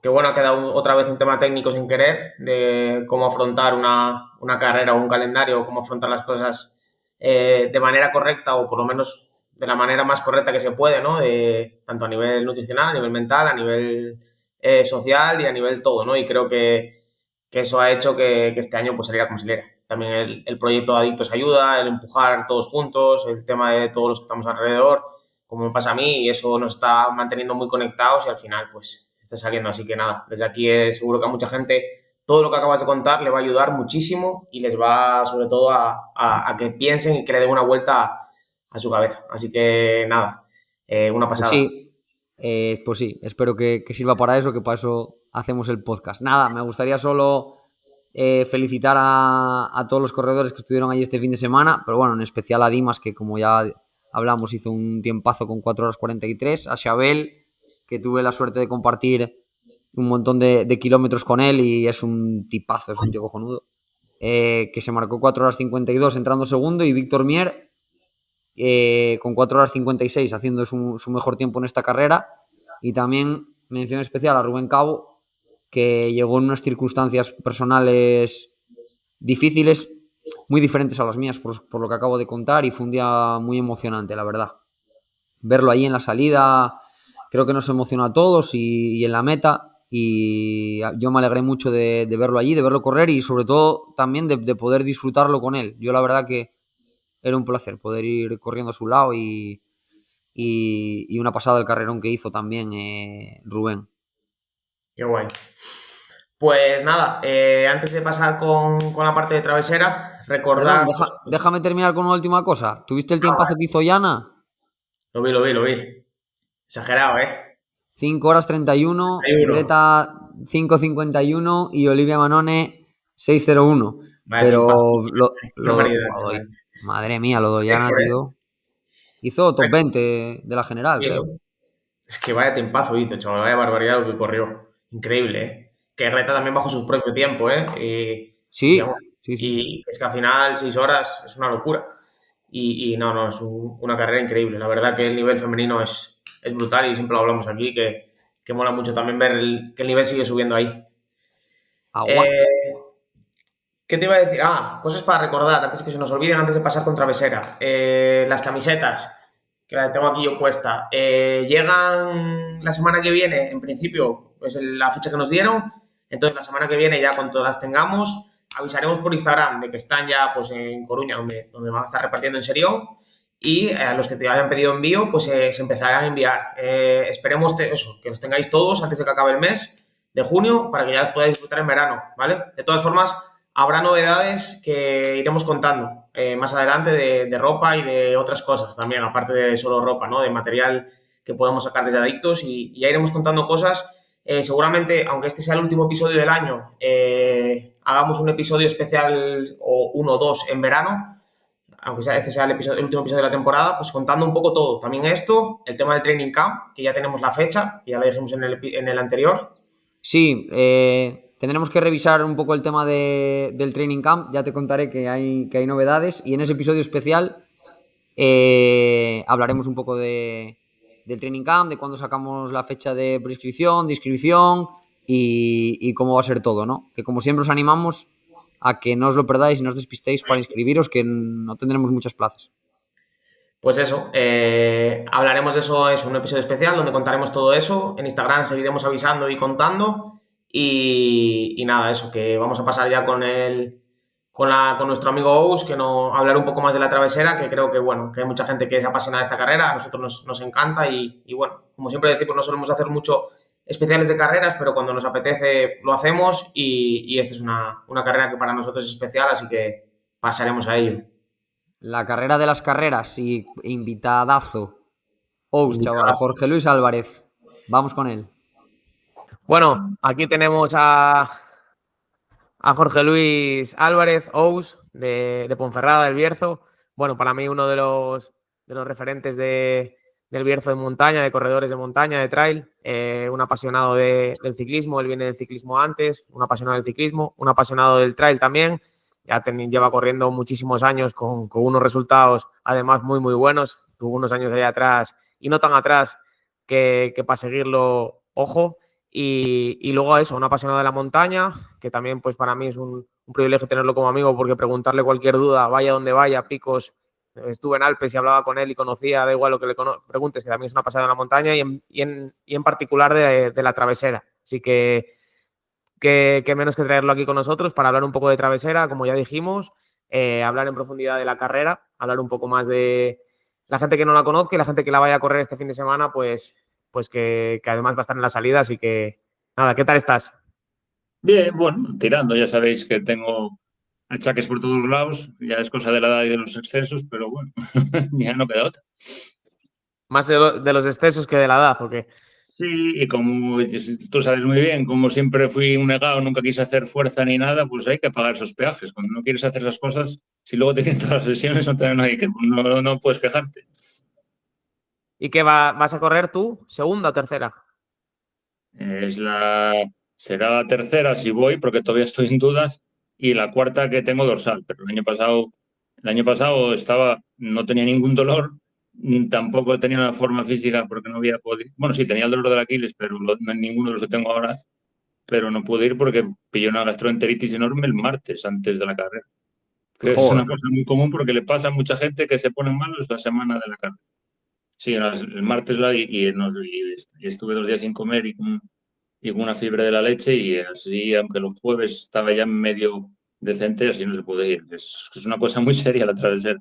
bueno, ha quedado otra vez un tema técnico sin querer, de cómo afrontar una carrera o un calendario, cómo afrontar las cosas de manera correcta o por lo menos de la manera más correcta que se puede, ¿no? Tanto a nivel nutricional, a nivel mental, a nivel social y a nivel todo, ¿no? Y creo que eso ha hecho que este año pues saliera como saliera. también el proyecto de Adictos ayuda, el empujar todos juntos, el tema de todos los que estamos alrededor, como me pasa a mí, y eso nos está manteniendo muy conectados y al final pues está saliendo. Así que nada, desde aquí seguro que a mucha gente todo lo que acabas de contar le va a ayudar muchísimo y les va sobre todo a que piensen y que le den una vuelta a su cabeza. Así que nada, una pasada. Pues sí, espero que sirva para eso, que para eso hacemos el podcast. Nada, me gustaría solo felicitar a todos los corredores que estuvieron allí este fin de semana, pero bueno, en especial a Dimas, que como ya hablamos, hizo un tiempazo con 4 horas 43, a Xabel, que tuve la suerte de compartir un montón de kilómetros con él y es un tipazo, es un tío cojonudo, que se marcó 4 horas 52 entrando segundo, y Víctor Mier con 4 horas 56 haciendo su mejor tiempo en esta carrera. Y también mención especial a Rubén Cabo, que llegó en unas circunstancias personales difíciles, muy diferentes a las mías por lo que acabo de contar, y fue un día muy emocionante, la verdad. Verlo ahí en la salida, creo que nos emocionó a todos y en la meta, y yo me alegré mucho de verlo allí, de verlo correr y sobre todo también de poder disfrutarlo con él. Yo la verdad que era un placer poder ir corriendo a su lado y una pasada el carrerón que hizo también Rubén. Qué guay. Pues nada, antes de pasar con la parte de travesera, Perdón, recordar... déjame terminar con una última cosa. ¿Tuviste el tiempazo que hizo Yana? Lo vi. Exagerado, ¿eh? 5 horas 31, 31. Greta 5:51 y Olivia Manone 6:01. Vaya tiempazo. Pero Qué barbaridad, chaval. madre mía, lo de Yana, Récord, ¿eh? tío. Hizo top 20 de la general, Sí, ¿no? creo. Es que vaya tiempazo hizo, chaval. Vaya barbaridad lo que corrió. Increíble, ¿eh? Que Greta también bajo su propio tiempo, ¿eh? Sí, Vamos, sí, sí, sí. y es que al final 6 horas es una locura. Y no, es una carrera increíble. La verdad que el nivel femenino es brutal y siempre lo hablamos aquí, que mola mucho también ver que el nivel sigue subiendo ahí. Aguante. Eh, ¿Qué te iba a decir? Cosas para recordar, antes que se nos olviden, antes de pasar con Travesera. Las camisetas, que la tengo aquí yo puesta, llegan la semana que viene, en principio, pues la fecha que nos dieron. Entonces, la semana que viene, ya cuando las tengamos, avisaremos por Instagram de que están ya pues en Coruña, donde van a estar repartiendo en Serión. Y a los que te hayan pedido envío, pues se empezarán a enviar. Esperemos que los tengáis todos antes de que acabe el mes de junio para que ya los podáis disfrutar en verano, ¿vale? De todas formas, habrá novedades que iremos contando más adelante de ropa y de otras cosas también, aparte de solo ropa, ¿no? De material que podemos sacar desde Adictos y ya iremos contando cosas. Seguramente, aunque este sea el último episodio del año, hagamos un episodio especial o uno o dos en verano, aunque este sea el último episodio de la temporada, pues contando un poco todo. También esto, el tema del training camp, que ya tenemos la fecha, que ya la dijimos en el anterior. Sí, tendremos que revisar un poco el tema del training camp. Ya te contaré que hay novedades, y en ese episodio especial hablaremos un poco del training camp, de cuándo sacamos la fecha de prescripción, de inscripción y cómo va a ser todo, ¿no? Que como siempre os animamos a que no os lo perdáis y no os despistéis para inscribiros, que no tendremos muchas plazas. Pues eso, hablaremos de eso, es un episodio especial donde contaremos todo eso. En Instagram seguiremos avisando y contando. Y nada, eso, que vamos a pasar ya con nuestro amigo Ous, que hablar un poco más de la travesera, que creo que bueno, que hay mucha gente que es apasionada de esta carrera, a nosotros nos encanta y bueno, como siempre decimos, no solemos hacer mucho especiales de carreras, pero cuando nos apetece lo hacemos y esta es una carrera que para nosotros es especial, así que pasaremos a ello. La carrera de las carreras y invitadazo. Chaval, Invitado. Jorge Luis Álvarez. Vamos con él. Bueno, aquí tenemos a Jorge Luis Álvarez, Ous, de Ponferrada, del Bierzo. Bueno, para mí uno de los referentes del Bierzo de montaña, de corredores de montaña, de trail. Un apasionado del ciclismo, él viene del ciclismo antes, un apasionado del ciclismo, un apasionado del trail también. Ya lleva corriendo muchísimos años con unos resultados además muy, muy buenos. Tuvo unos años allá atrás y no tan atrás que para seguirlo, ojo. Y luego eso, un apasionado de la montaña, que también pues para mí es un privilegio tenerlo como amigo, porque preguntarle cualquier duda, vaya donde vaya, picos, estuve en Alpes y hablaba con él y conocía, da igual lo que le preguntes, que también es una pasada de la montaña y en particular de la travesera. Así que que menos que traerlo aquí con nosotros para hablar un poco de travesera, como ya dijimos, hablar en profundidad de la carrera, hablar un poco más de la gente que no la conozca y la gente que la vaya a correr este fin de semana, pues que además va a estar en la salida, así que nada, ¿qué tal estás? Bien, bueno, tirando, ya sabéis que tengo achaques por todos lados, ya es cosa de la edad y de los excesos, pero bueno, ya no queda otra. Más de los excesos que de la edad, ¿o qué? Sí, y como tú sabes muy bien, como siempre fui un negado, nunca quise hacer fuerza ni nada, pues hay que pagar esos peajes. Cuando no quieres hacer esas cosas, si luego te vienen todas las sesiones, no, te, no, hay que, no puedes quejarte. ¿Y qué vas a correr tú? ¿Segunda o tercera? Es será la tercera si voy, porque todavía estoy en dudas, y la cuarta que tengo dorsal. Pero el año pasado no tenía ningún dolor, tampoco tenía una forma física porque no había podido. Bueno, sí, tenía el dolor del Aquiles, pero no es ninguno de los que tengo ahora. Pero no pude ir porque pillé una gastroenteritis enorme el martes antes de la carrera. Que es una Joder. cosa muy común porque le pasa a mucha gente que se ponen malos la semana de la carrera. Sí, el martes y estuve 2 días sin comer y con una fiebre de la leche y así, aunque los jueves estaba ya medio decente, así no se puede ir. Es una cosa muy seria la travesera.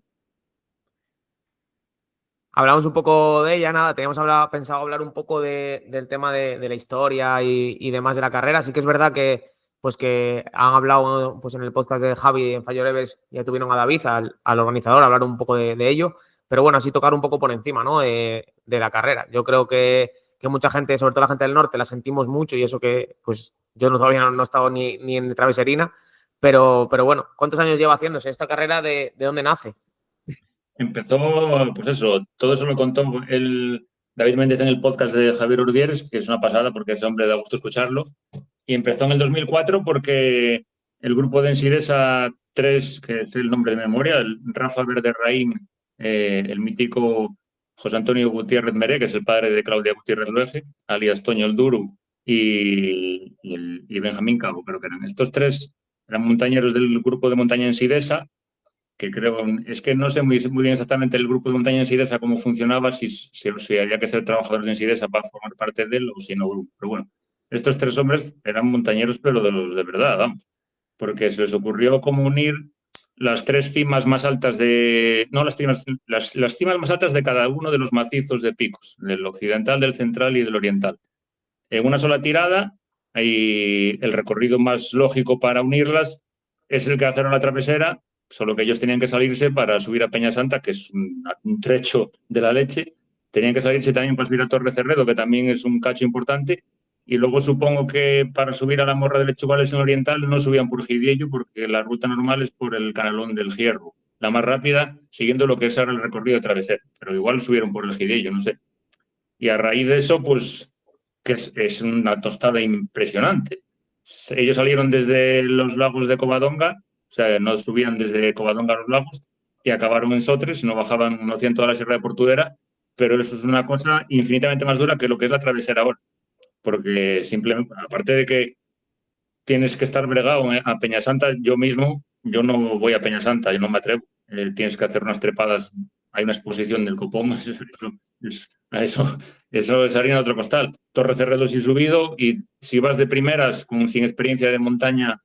Hablamos un poco de ella, nada, teníamos pensado hablar un poco del tema de la historia y demás de la carrera. Sí que es verdad que han hablado pues, en el podcast de Javi en Fallo Leves, ya tuvieron a David, al organizador, a hablar un poco de ello, pero bueno, así tocar un poco por encima, ¿no? De la carrera. Yo creo que mucha gente, sobre todo la gente del norte, la sentimos mucho y eso que pues yo todavía no he estado ni en Traveserina, pero bueno, ¿cuántos años lleva haciéndose esta carrera? ¿De dónde nace? Empezó, pues eso, todo eso lo contó David Méndez en el podcast de Javier Urbieres, que es una pasada porque ese hombre da gusto escucharlo. Y empezó en el 2004 porque el grupo de Ensidesa 3, que es el nombre de memoria, el Rafa Verderraín, el mítico José Antonio Gutiérrez Meré, que es el padre de Claudia Gutiérrez Luege, alias Toño el Duro, y Benjamín Cabo, creo que eran. Estos tres eran montañeros del grupo de montaña Ensidesa, que creo, es que no sé muy bien exactamente el grupo de montaña Ensidesa cómo funcionaba, si había que ser trabajadores de Ensidesa para formar parte de él o si no. Pero bueno, estos tres hombres eran montañeros, pero de los de verdad, vamos, porque se les ocurrió como unir las tres cimas más altas no las cimas más altas de cada uno de los macizos de picos, del occidental, del central y del oriental. En una sola tirada, y el recorrido más lógico para unirlas es el que hacen la travesera, solo que ellos tenían que salirse para subir a Peña Santa, que es un trecho de la leche. Tenían que salirse también para subir a Torre Cerredo, que también es un cacho importante. Y luego supongo que para subir a la Morra de Lechugales en Oriental no subían por Gidiello, porque la ruta normal es por el Canalón del Hierro. La más rápida, siguiendo lo que es ahora el recorrido de travesera. Pero igual subieron por el Gidiello, no sé. Y a raíz de eso, pues, que es una tostada impresionante. Ellos salieron desde los lagos de Covadonga, o sea, no subían desde Covadonga a los lagos, y acabaron en Sotres, no bajaban, no hacían toda la Sierra de Portudera, pero eso es una cosa infinitamente más dura que lo que es la travesera ahora, porque simplemente, aparte de que tienes que estar bregado a Peñasanta, yo no voy a Peñasanta, yo no me atrevo. Tienes que hacer unas trepadas, hay una exposición del Copón, eso es harina de otro costal. Torre Cerredo sin subido y si vas de primeras sin experiencia de montaña,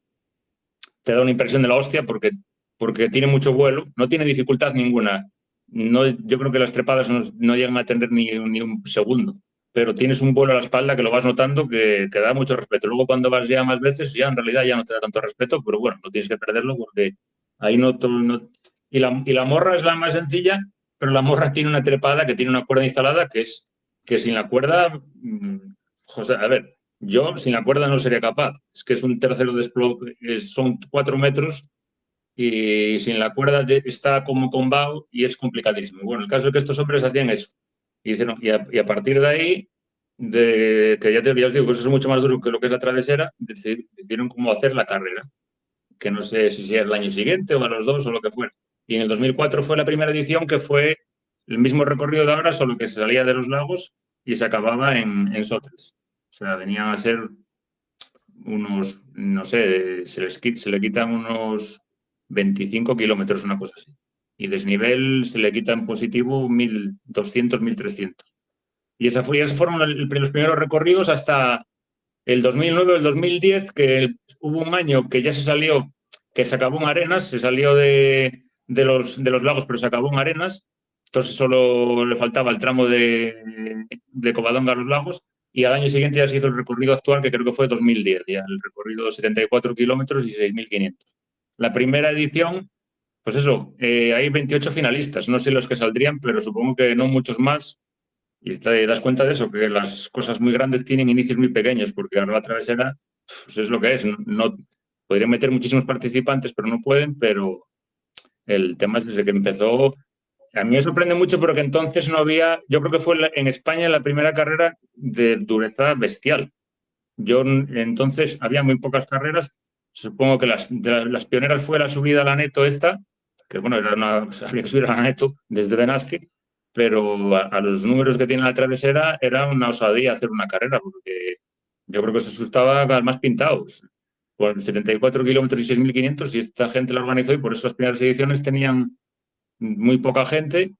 te da una impresión de la hostia porque tiene mucho vuelo, no tiene dificultad ninguna. No, yo creo que las trepadas no llegan a tener ni un segundo, pero tienes un vuelo a la espalda que lo vas notando que da mucho respeto. Luego cuando vas ya más veces, ya en realidad ya no te da tanto respeto, pero bueno, no tienes que perderlo porque ahí no. Y la morra es la más sencilla, pero la morra tiene una trepada que tiene una cuerda instalada que sin la cuerda, José, a ver, yo sin la cuerda no sería capaz. Es que es un tercero de son 4 metros y sin la cuerda está como combado y es complicadísimo. Bueno, el caso es que estos hombres hacían eso. Y a partir de ahí, que ya os digo que eso es mucho más duro que lo que es la travesera, decidieron cómo hacer la carrera, que no sé si sea el año siguiente o a los dos o lo que fuera. Y en el 2004 fue la primera edición que fue el mismo recorrido de ahora, solo que se salía de los lagos y se acababa en Sotres. O sea, venían a ser unos, no sé, se le quitan unos 25 kilómetros, una cosa así. Y desnivel se le quita en positivo 1.200, 1.300. Y esos fueron los primeros recorridos hasta el 2009 o el 2010, que hubo un año que ya se salió, que se acabó en Arenas, se salió de los lagos, pero se acabó en Arenas. Entonces solo le faltaba el tramo de Covadonga a los lagos. Y al año siguiente ya se hizo el recorrido actual, que creo que fue 2010, ya el recorrido de 74 kilómetros y 6.500. La primera edición, pues eso, hay 28 finalistas. No sé los que saldrían, pero supongo que no muchos más. Y te das cuenta de eso, que las cosas muy grandes tienen inicios muy pequeños, porque ahora la travesera pues es lo que es. No, podrían meter muchísimos participantes, pero no pueden, pero el tema es desde que empezó. A mí me sorprende mucho porque entonces no había, yo creo que fue en España la primera carrera de dureza bestial. Entonces había muy pocas carreras. Supongo que las pioneras fue la subida a la Neto esta, que bueno, había que subir a la Neto desde Benasque, pero a los números que tiene la travesera era una osadía hacer una carrera, porque yo creo que se asustaba al más pintados. Con 74 kilómetros y 6.500 y esta gente la organizó y por eso las primeras ediciones tenían muy poca gente.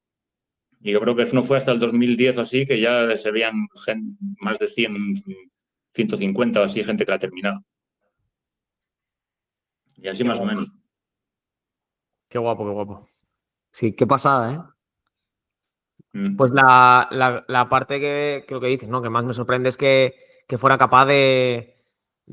Y yo creo que eso no fue hasta el 2010 o así, que ya se veían más de 100, 150 o así, gente que la ha terminado. Y así Qué más o guapo, menos. qué guapo, qué guapo. Sí, qué pasada, ¿eh? Pues Mm. la parte que lo que dices, ¿no? Que más me sorprende es que fuera capaz de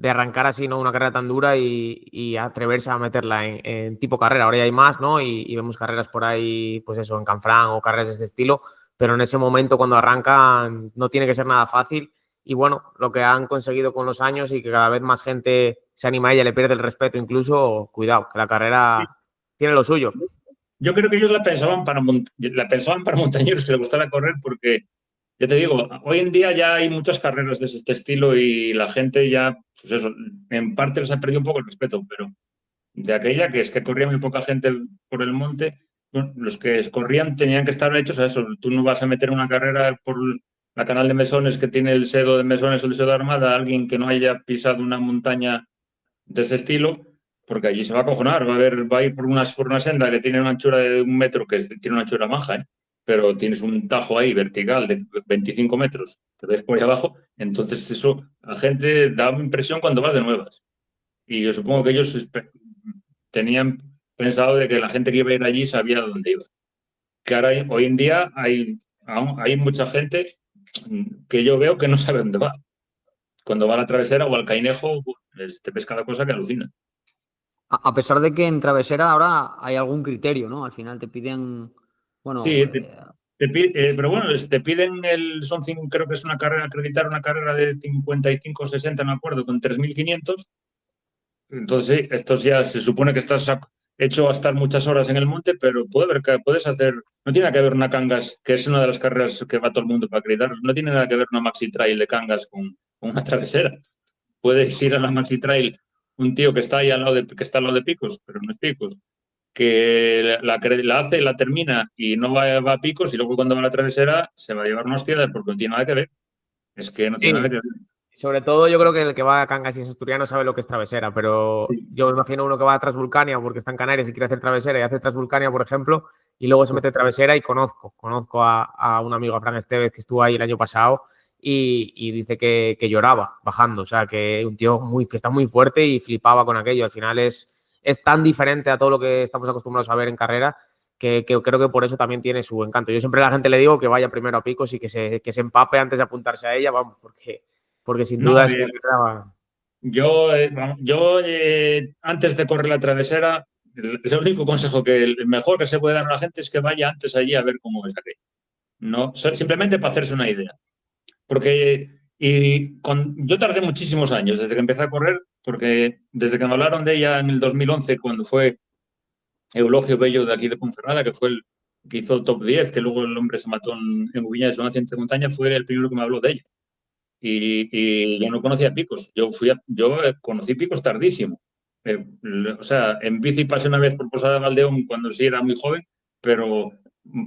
arrancar así, ¿no? Una carrera tan dura y atreverse a meterla en tipo carrera. Ahora ya hay más, ¿no? Y vemos carreras por ahí, pues eso, en Canfrán o carreras de este estilo, pero en ese momento cuando arrancan no tiene que ser nada fácil. Y bueno, lo que han conseguido con los años y que cada vez más gente se anima a ella, le pierde el respeto incluso, cuidado, que la carrera tiene lo suyo. Yo creo que ellos la pensaban para montañeros que les gustara correr porque, ya te digo, hoy en día ya hay muchas carreras de este estilo y la gente ya, pues eso, en parte les ha perdido un poco el respeto, pero de aquella que es que corría muy poca gente por el monte, bueno, los que corrían tenían que estar hechos a eso. Tú no vas a meter una carrera por la Canal de Mesones que tiene el sedo de Mesones o el sedo de Armada a alguien que no haya pisado una montaña de ese estilo, porque allí se va a acojonar, va a ir por una senda que tiene una anchura de 1 metro, que tiene una anchura maja, ¿eh? Pero tienes un tajo ahí vertical de 25 metros, te ves por ahí abajo, entonces eso a la gente da impresión cuando vas de nuevas. Y yo supongo que ellos tenían pensado de que la gente que iba a ir allí sabía dónde iba. Que ahora, hoy en día, hay mucha gente que yo veo que no sabe dónde va. Cuando va a la travesera o al Cainejo, pues, te ves cada cosa que alucina. A pesar de que en Travesera ahora hay algún criterio, ¿no? Al final te piden, bueno, Sí, pero bueno, te piden creo que es una carrera, acreditar una carrera de 55 o 60, no me acuerdo, con 3.500. Entonces, sí, estos ya se supone que estás hecho a estar muchas horas en el monte, pero puedes hacer, no tiene nada que ver una Cangas, que es una de las carreras que va todo el mundo para acreditar, no tiene nada que ver una Maxi Trail de Cangas con una travesera. Puedes ir a la Maxi Trail un tío que está ahí que está al lado de Picos, pero no es Picos, que la hace, la termina y no va a Picos y luego cuando va a la travesera se va a llevar una hostia porque no tiene nada que ver. Es que no tiene nada Sí, que ver. sobre todo yo creo que el que va a Cangas y es asturiano sabe lo que es travesera, pero yo me imagino uno que va a Transvulcania porque está en Canarias y quiere hacer travesera y hace Transvulcania, por ejemplo, y luego se mete travesera y conozco a un amigo, a Fran Estevez, que estuvo ahí el año pasado y dice que lloraba bajando, o sea, que un tío que está muy fuerte y flipaba con aquello. Al final es tan diferente a todo lo que estamos acostumbrados a ver en carrera que creo que por eso también tiene su encanto. Yo siempre a la gente le digo que vaya primero a Picos y que se empape antes de apuntarse a ella, vamos, porque sin duda No, es una carrera. yo, antes de correr la travesera, el único consejo el mejor que se puede dar a la gente es que vaya antes allí a ver cómo es aquello. No, simplemente para hacerse una idea. Porque yo tardé muchísimos años desde que empecé a correr, porque desde que me hablaron de ella en el 2011, cuando fue Eulogio Bello de aquí de Ponferrada, que fue el que hizo top 10, que luego el hombre se mató en Ubiñas en un accidente de montaña, fue el primero que me habló de ella. Y yo no conocía Picos. Yo conocí Picos tardísimo. O sea, en bici pasé una vez por Posada de Valdeón cuando sí era muy joven, pero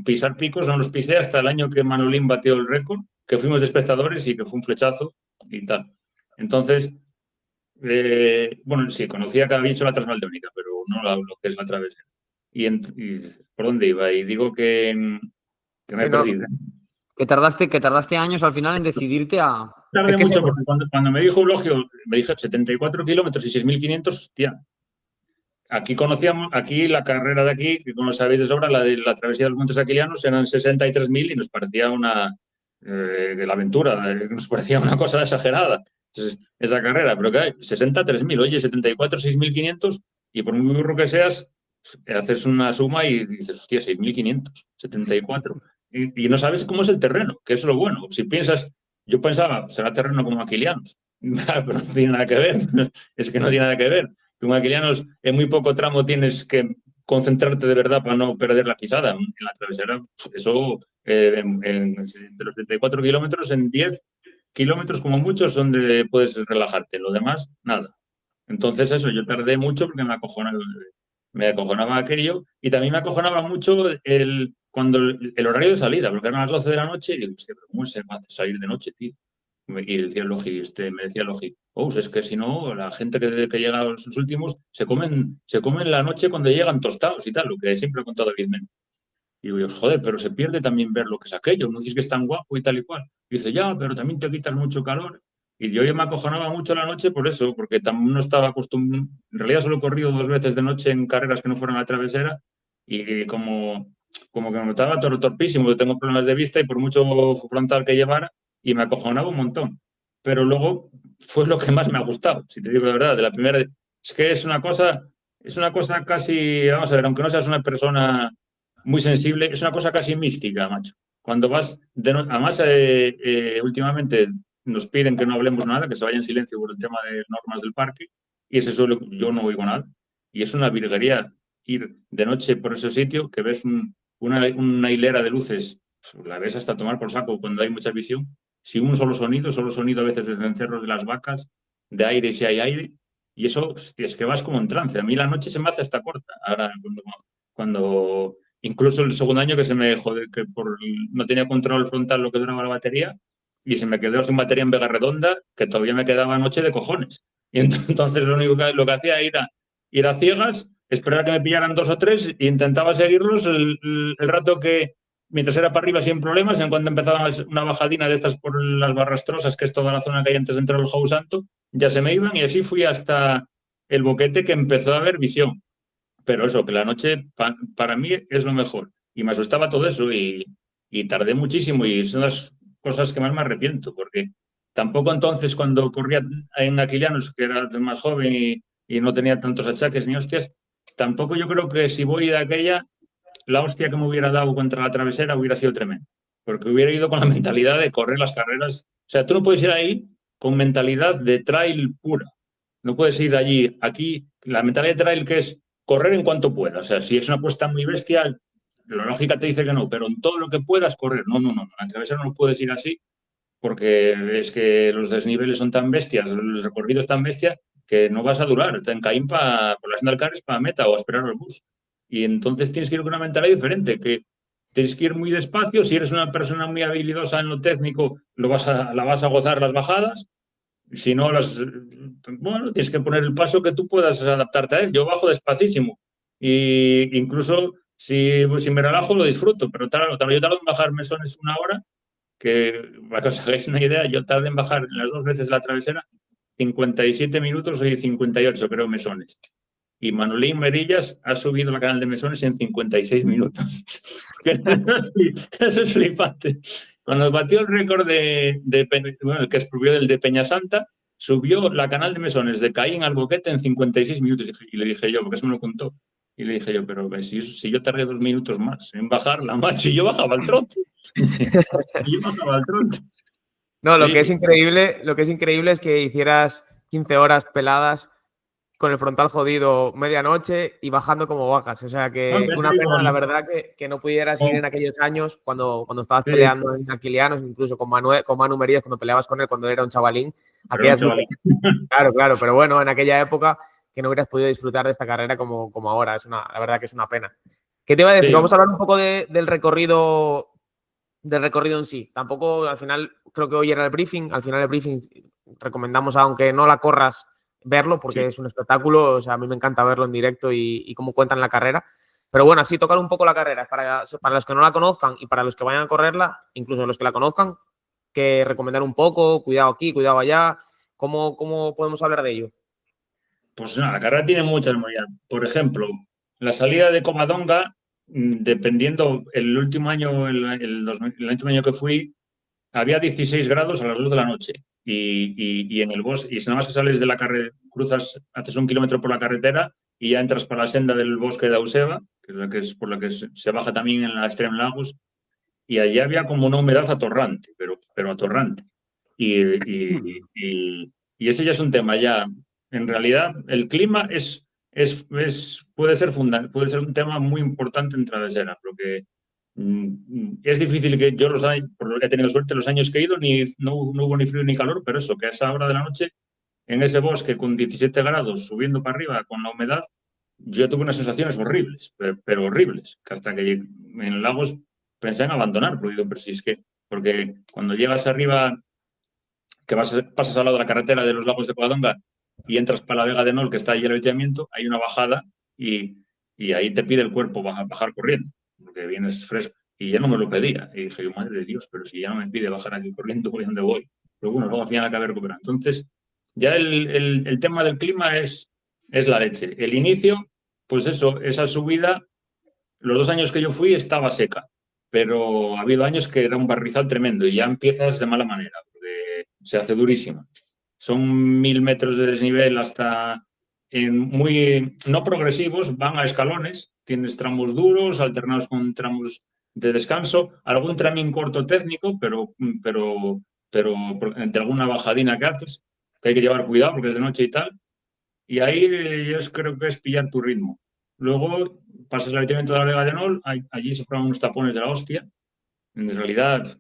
pisar Picos no los pisé hasta el año que Manolín batió el récord, que fuimos de espectadores y que fue un flechazo y tal. Entonces, bueno, sí, conocía que había hecho la Transvaldeónica, pero no lo que es la travesera. Y ¿por dónde iba? Y digo que me he Sí, no, perdido. Que tardaste años al final en decidirte a tardé Es que mucho porque cuando me dijo Eulogio, me dije 74 kilómetros y 6.500, hostia. Aquí la carrera de aquí, que como sabéis de sobra, la de la travesía de los Montes Aquilianos eran 63.000 y nos parecía de la aventura, nos parecía una cosa exagerada esa carrera, pero que 63.000, oye, 74, 6.500 y por muy burro que seas, haces una suma y dices, hostia, 6.500, 74. Y no sabes cómo es el terreno, que eso es lo bueno. Si piensas, yo pensaba, será terreno como Aquilianos, pero no tiene nada que ver, es que no tiene nada que ver. Con Aquilianos, en muy poco tramo tienes que concentrarte de verdad para no perder la pisada. En la travesera, eso, de los 74 kilómetros, en 10 kilómetros como mucho es donde puedes relajarte. Lo demás, nada. Entonces eso, yo tardé mucho porque me acojonaba aquello y también me acojonaba mucho cuando el horario de salida, porque eran las 12 de la noche y digo, hostia, pero ¿cómo se va a salir de noche, tío? Y decía Logi, me decía Logi, es que si no, la gente que llega a los últimos se comen la noche cuando llegan tostados y tal, lo que siempre ha contado David Men. Y digo yo, joder, pero se pierde también ver lo que es aquello, no dices que es tan guapo y tal y cual. Y dice, ya, pero también te quitas mucho calor. Y yo ya me acojonaba mucho la noche por eso, porque también no estaba acostumbrado. En realidad solo he corrido 2 veces de noche en carreras que no fueron a la travesera y como que me notaba torpísimo, yo tengo problemas de vista y por mucho frontal que llevara, y me acojonaba un montón. Pero luego fue lo que más me ha gustado, si te digo la verdad, de la primera. Es que es una cosa casi, vamos a ver, aunque no seas una persona muy sensible, es una cosa casi mística, macho. Cuando vas, además, últimamente nos piden que no hablemos nada, que se vaya en silencio por el tema de normas del parque, y yo no oigo nada. Y es una virguería ir de noche por ese sitio, que ves una hilera de luces, la ves hasta tomar por saco cuando hay mucha visión, sin un solo sonido a veces desde encerros de las vacas, de aire si hay aire, y eso, hostia, es que vas como en trance. A mí la noche se me hace hasta corta. Ahora, cuando incluso el segundo año que se me jode, que no tenía control frontal lo que duraba la batería y se me quedó sin batería en Vega Redonda, que todavía me quedaba noche de cojones. Y entonces lo que hacía era ir a ciegas, esperar a que me pillaran 2 o 3 e intentaba seguirlos el rato que, mientras era para arriba sin problemas, en cuanto empezaba una bajadina de estas por las Barrastrosas, que es toda la zona que hay antes de entrar al Jou Santo, ya se me iban y así fui hasta el Boquete, que empezó a haber visión. Pero eso, que la noche para mí es lo mejor. Y me asustaba todo eso y tardé muchísimo y son las cosas que más me arrepiento, porque tampoco entonces cuando corría en Aquilianos, que era más joven y no tenía tantos achaques ni hostias, tampoco yo creo que si voy de aquella, la hostia que me hubiera dado contra la travesera hubiera sido tremenda, porque hubiera ido con la mentalidad de correr las carreras. O sea, tú no puedes ir ahí con mentalidad de trail pura. No puedes ir allí. Aquí, la mentalidad de trail que es correr en cuanto puedas. O sea, si es una apuesta muy bestial, la lógica te dice que no, pero en todo lo que puedas correr. No. En la travesera no puedes ir así porque es que los desniveles son tan bestias, el recorrido es tan bestia que no vas a durar. Te encaín por la senda del Cares para meta o a esperar al bus. Y entonces tienes que ir con una mentalidad diferente, que tienes que ir muy despacio. Si eres una persona muy habilidosa en lo técnico, la vas a gozar las bajadas. Si no, tienes que poner el paso que tú puedas adaptarte a él. Yo bajo despacísimo. Y incluso si me relajo, lo disfruto. Pero yo tardo en bajar mesones 1 hora, que para que os hagáis una idea, yo tardé en bajar las 2 veces la travesera 57 minutos y 58, creo, mesones. Y Manolín Merillas ha subido la canal de mesones en 56 minutos. Eso es flipante. Cuando batió el récord el que expropió del de Peñasanta, subió la canal de mesones de Caín al Boquete en 56 minutos. Y le dije yo, porque eso me lo contó. Y le dije yo, pero si yo tardé 2 minutos más en bajarla, macho, y yo bajaba al trote. No, lo que es increíble es que hicieras 15 horas peladas con el frontal jodido medianoche y bajando como bajas. O sea que una pena, la verdad, que no pudieras ir en aquellos años cuando estabas peleando en Aquilianos, incluso con Manu Merías, cuando peleabas con él cuando era un chavalín. Claro, pero bueno, en aquella época que no hubieras podido disfrutar de esta carrera como ahora. La verdad que es una pena. ¿Qué te iba a decir? Vamos a hablar un poco del recorrido en sí. Tampoco, al final, creo que hoy era el briefing. Al final el briefing recomendamos, aunque no la corras, verlo porque es un espectáculo. O sea, a mí me encanta verlo en directo y cómo cuentan la carrera. Pero bueno, así tocar un poco la carrera para los que no la conozcan y para los que vayan a correrla, incluso los que la conozcan, que recomendar un poco? Cuidado aquí, cuidado allá. ¿Cómo podemos hablar de ello? Pues nada, la carrera tiene muchas movilidades. Por ejemplo, la salida de Covadonga, dependiendo, el último año, el último año que fui, había 16 grados a las 2 de la noche. Y en el bosque, y si nada más que sales de la carretera, cruzas, haces 1 kilómetro por la carretera y ya entras para la senda del bosque de Auseba, que es por la que se baja también en la Extreme Lagos, y allí había como una humedad atorrante, pero atorrante. Y ese ya es un tema ya. En realidad, el clima puede ser un tema muy importante en travesera, porque es difícil que yo he tenido suerte los años que he ido, no hubo ni frío ni calor, pero eso, que a esa hora de la noche, en ese bosque con 17 grados, subiendo para arriba con la humedad, yo tuve unas sensaciones horribles, pero horribles, que hasta que en Lagos pensé en abandonar, pero si es que, porque cuando llegas arriba, que pasas al lado de la carretera de los Lagos de Covadonga y entras para la Vega de Nol, que está ahí el avituallamiento, hay una bajada y ahí te pide el cuerpo bajar corriendo, porque vienes fresco. Y ya no me lo pedía. Y dije, madre de Dios, pero si ya no me pide bajar aquí corriendo, ¿por dónde voy? Pero bueno, luego al final acabé recuperando. Entonces, ya el tema del clima es la leche. El inicio, pues eso, esa subida, los 2 años que yo fui estaba seca, pero ha habido años que era un barrizal tremendo y ya empiezas de mala manera, porque se hace durísima. Son 1000 metros de desnivel hasta muy no progresivos, van a escalones, tienes tramos duros alternados con tramos de descanso, algún tramín corto técnico, pero de alguna bajadina que haces, que hay que llevar cuidado porque es de noche y tal, y ahí yo creo que es pillar tu ritmo. Luego pasas el avituallamiento de la Vega de Nol, allí se forman unos tapones de la hostia. En realidad,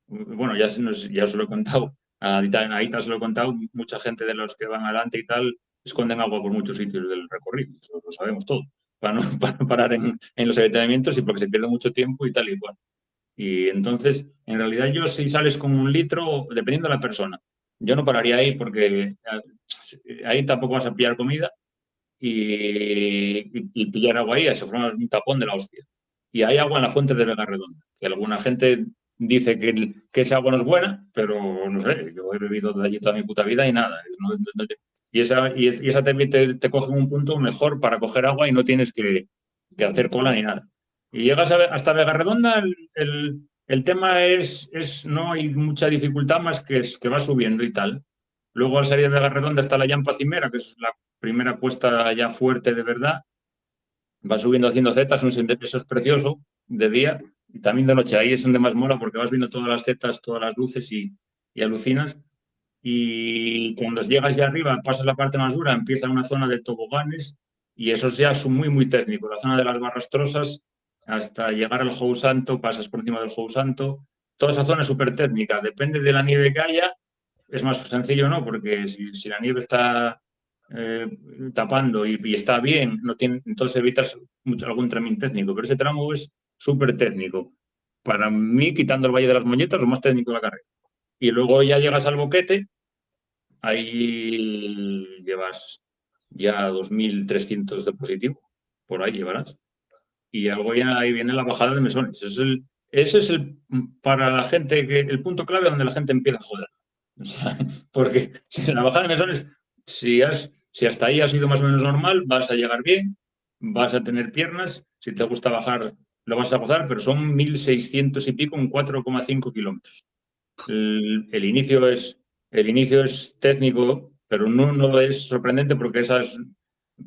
bueno, ya os lo he contado, a Aita se lo he contado, mucha gente de los que van adelante y tal esconden agua por muchos sitios del recorrido, eso lo sabemos todo, para no parar en los avituallamientos y porque se pierde mucho tiempo y tal y cual. Y entonces, en realidad yo si sales con 1 litro, dependiendo de la persona, yo no pararía ahí porque ahí tampoco vas a pillar comida y pillar agua ahí, se forma un tapón de la hostia. Y hay agua en la fuente de Vega Redonda, que alguna gente dice que esa agua no es buena, pero no sé, yo he bebido de allí toda mi puta vida y nada. Y esa te coge un punto mejor para coger agua y no tienes que hacer cola ni nada. Y llegas hasta Vega Redonda, el tema no hay mucha dificultad más que va subiendo y tal. Luego al salir de Vega Redonda está la Llampa Cimera, que es la primera cuesta ya fuerte de verdad. Va subiendo haciendo zetas, eso es precioso de día y también de noche. Ahí es donde más mola porque vas viendo todas las zetas, todas las luces y alucinas. Y cuando llegas ya arriba, pasas la parte más dura, empieza una zona de toboganes y eso ya es muy, muy técnico. La zona de las Barrastrosas, hasta llegar al Jou Santo, pasas por encima del Jou Santo. Toda esa zona es súper técnica. Depende de la nieve que haya, es más sencillo, ¿no? Porque si la nieve está tapando y está bien, entonces evitas algún tramín técnico. Pero ese tramo es súper técnico. Para mí, quitando el Valle de las Moñetas, lo más técnico de la carrera. Y luego ya llegas al Boquete, ahí llevas ya 2.300 de positivo, por ahí llevarás. Y algo ya ahí viene la bajada de mesones. Ese es para la gente, el punto clave donde la gente empieza a joder. O sea, porque si la bajada de mesones, si hasta ahí ha sido más o menos normal, vas a llegar bien, vas a tener piernas, si te gusta bajar, lo vas a gozar, pero son 1.600 y pico en 4,5 kilómetros. El inicio es técnico, pero no es sorprendente porque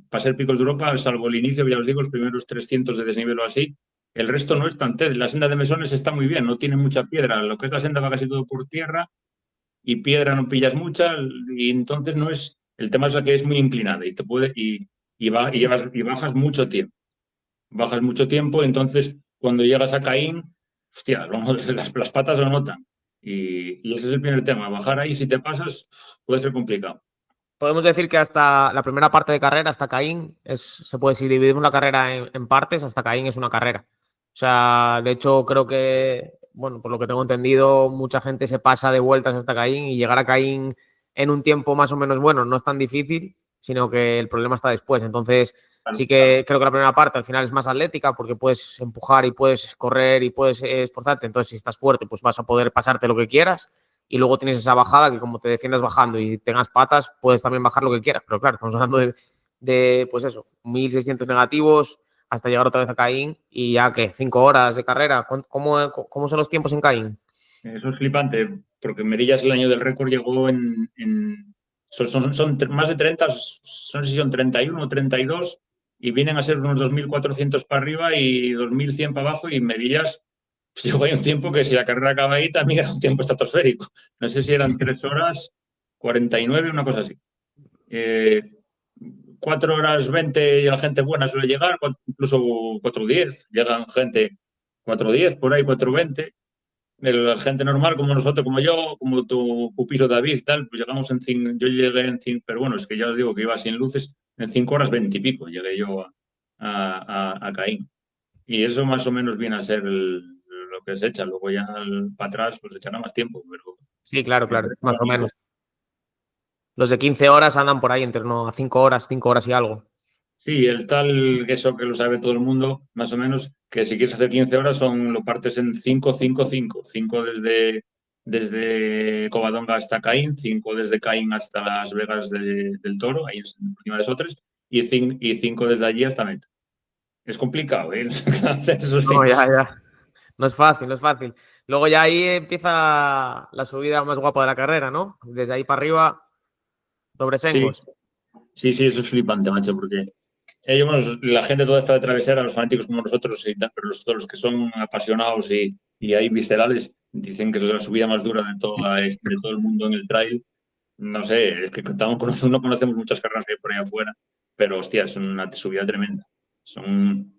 para ser picos de Europa, salvo el inicio, ya os digo, los primeros 300 de desnivel o así, el resto no es tan técnico. La senda de mesones está muy bien, no tiene mucha piedra. Lo que es la senda va casi todo por tierra y piedra no pillas mucha y entonces no es. El tema es la que es muy inclinada y te puede y bajas mucho tiempo. Bajas mucho tiempo, entonces cuando llegas a Caín, hostia, las patas lo notan. Y ese es el primer tema. Bajar ahí, si te pasas, puede ser complicado. Podemos decir que hasta la primera parte de carrera, hasta Caín, se puede, si dividimos la carrera en partes, hasta Caín es una carrera. O sea, de hecho, creo que, bueno, por lo que tengo entendido, mucha gente se pasa de vueltas hasta Caín y llegar a Caín en un tiempo más o menos bueno no es tan difícil. sino que el problema está después. Entonces, Claro. sí que creo que la primera parte al final es más atlética porque puedes empujar y puedes correr y puedes esforzarte. Entonces, si estás fuerte, pues vas a poder pasarte lo que quieras. Y luego tienes esa bajada que como te defiendas bajando y tengas patas, puedes también bajar lo que quieras. Pero claro, estamos hablando de pues eso, 1.600 negativos hasta llegar otra vez a Caín y ya que 5 horas de carrera. ¿Cómo son los tiempos en Caín? Eso es flipante, porque Merillas el año del récord llegó son más de 30, son si son 31 o 32, y vienen a ser unos 2.400 para arriba y 2.100 para abajo, y Merillas pues, llegó ahí un tiempo que si la carrera acaba ahí también era un tiempo estratosférico. No sé si eran 3 horas 49, una cosa así. 4 horas 20 y la gente buena suele llegar, incluso 4:10, llegan gente 4:10, por ahí 4:20. La gente normal como nosotros, como yo, como tu pupilo David, tal, pues llegamos en 5, yo llegué en 5, pero bueno, es que ya os digo que iba sin luces, en 5 horas 20 y pico llegué yo a Caín. Y eso más o menos viene a ser lo que se echa. Luego ya para atrás pues echará más tiempo, pero Sí, claro, más o menos. Los de 15 horas andan por ahí entre no, 5 horas y algo. sí, el tal, eso que lo sabe todo el mundo, más o menos, que si quieres hacer 15 horas lo partes en 5, 5, 5. 5 desde Covadonga hasta Caín, 5 desde Caín hasta Las Vegas del Toro, ahí encima de Sotres, y 5 desde allí hasta Meta. Es complicado, ¿eh? Hacer esos No, 5. ya. No es fácil, no es fácil. Luego ya ahí empieza la subida más guapa de la carrera, ¿no? Desde ahí para arriba, Sí, Dobresengos. sí, eso es flipante, macho, porque ellos, la gente toda esta de travesera, los fanáticos como nosotros, y tal, pero todos los que son apasionados y ahí viscerales, dicen que es la subida más dura de todo el mundo en el trail. No sé, es que no conocemos muchas carreras que hay por ahí afuera, pero hostia, es una subida tremenda. Son,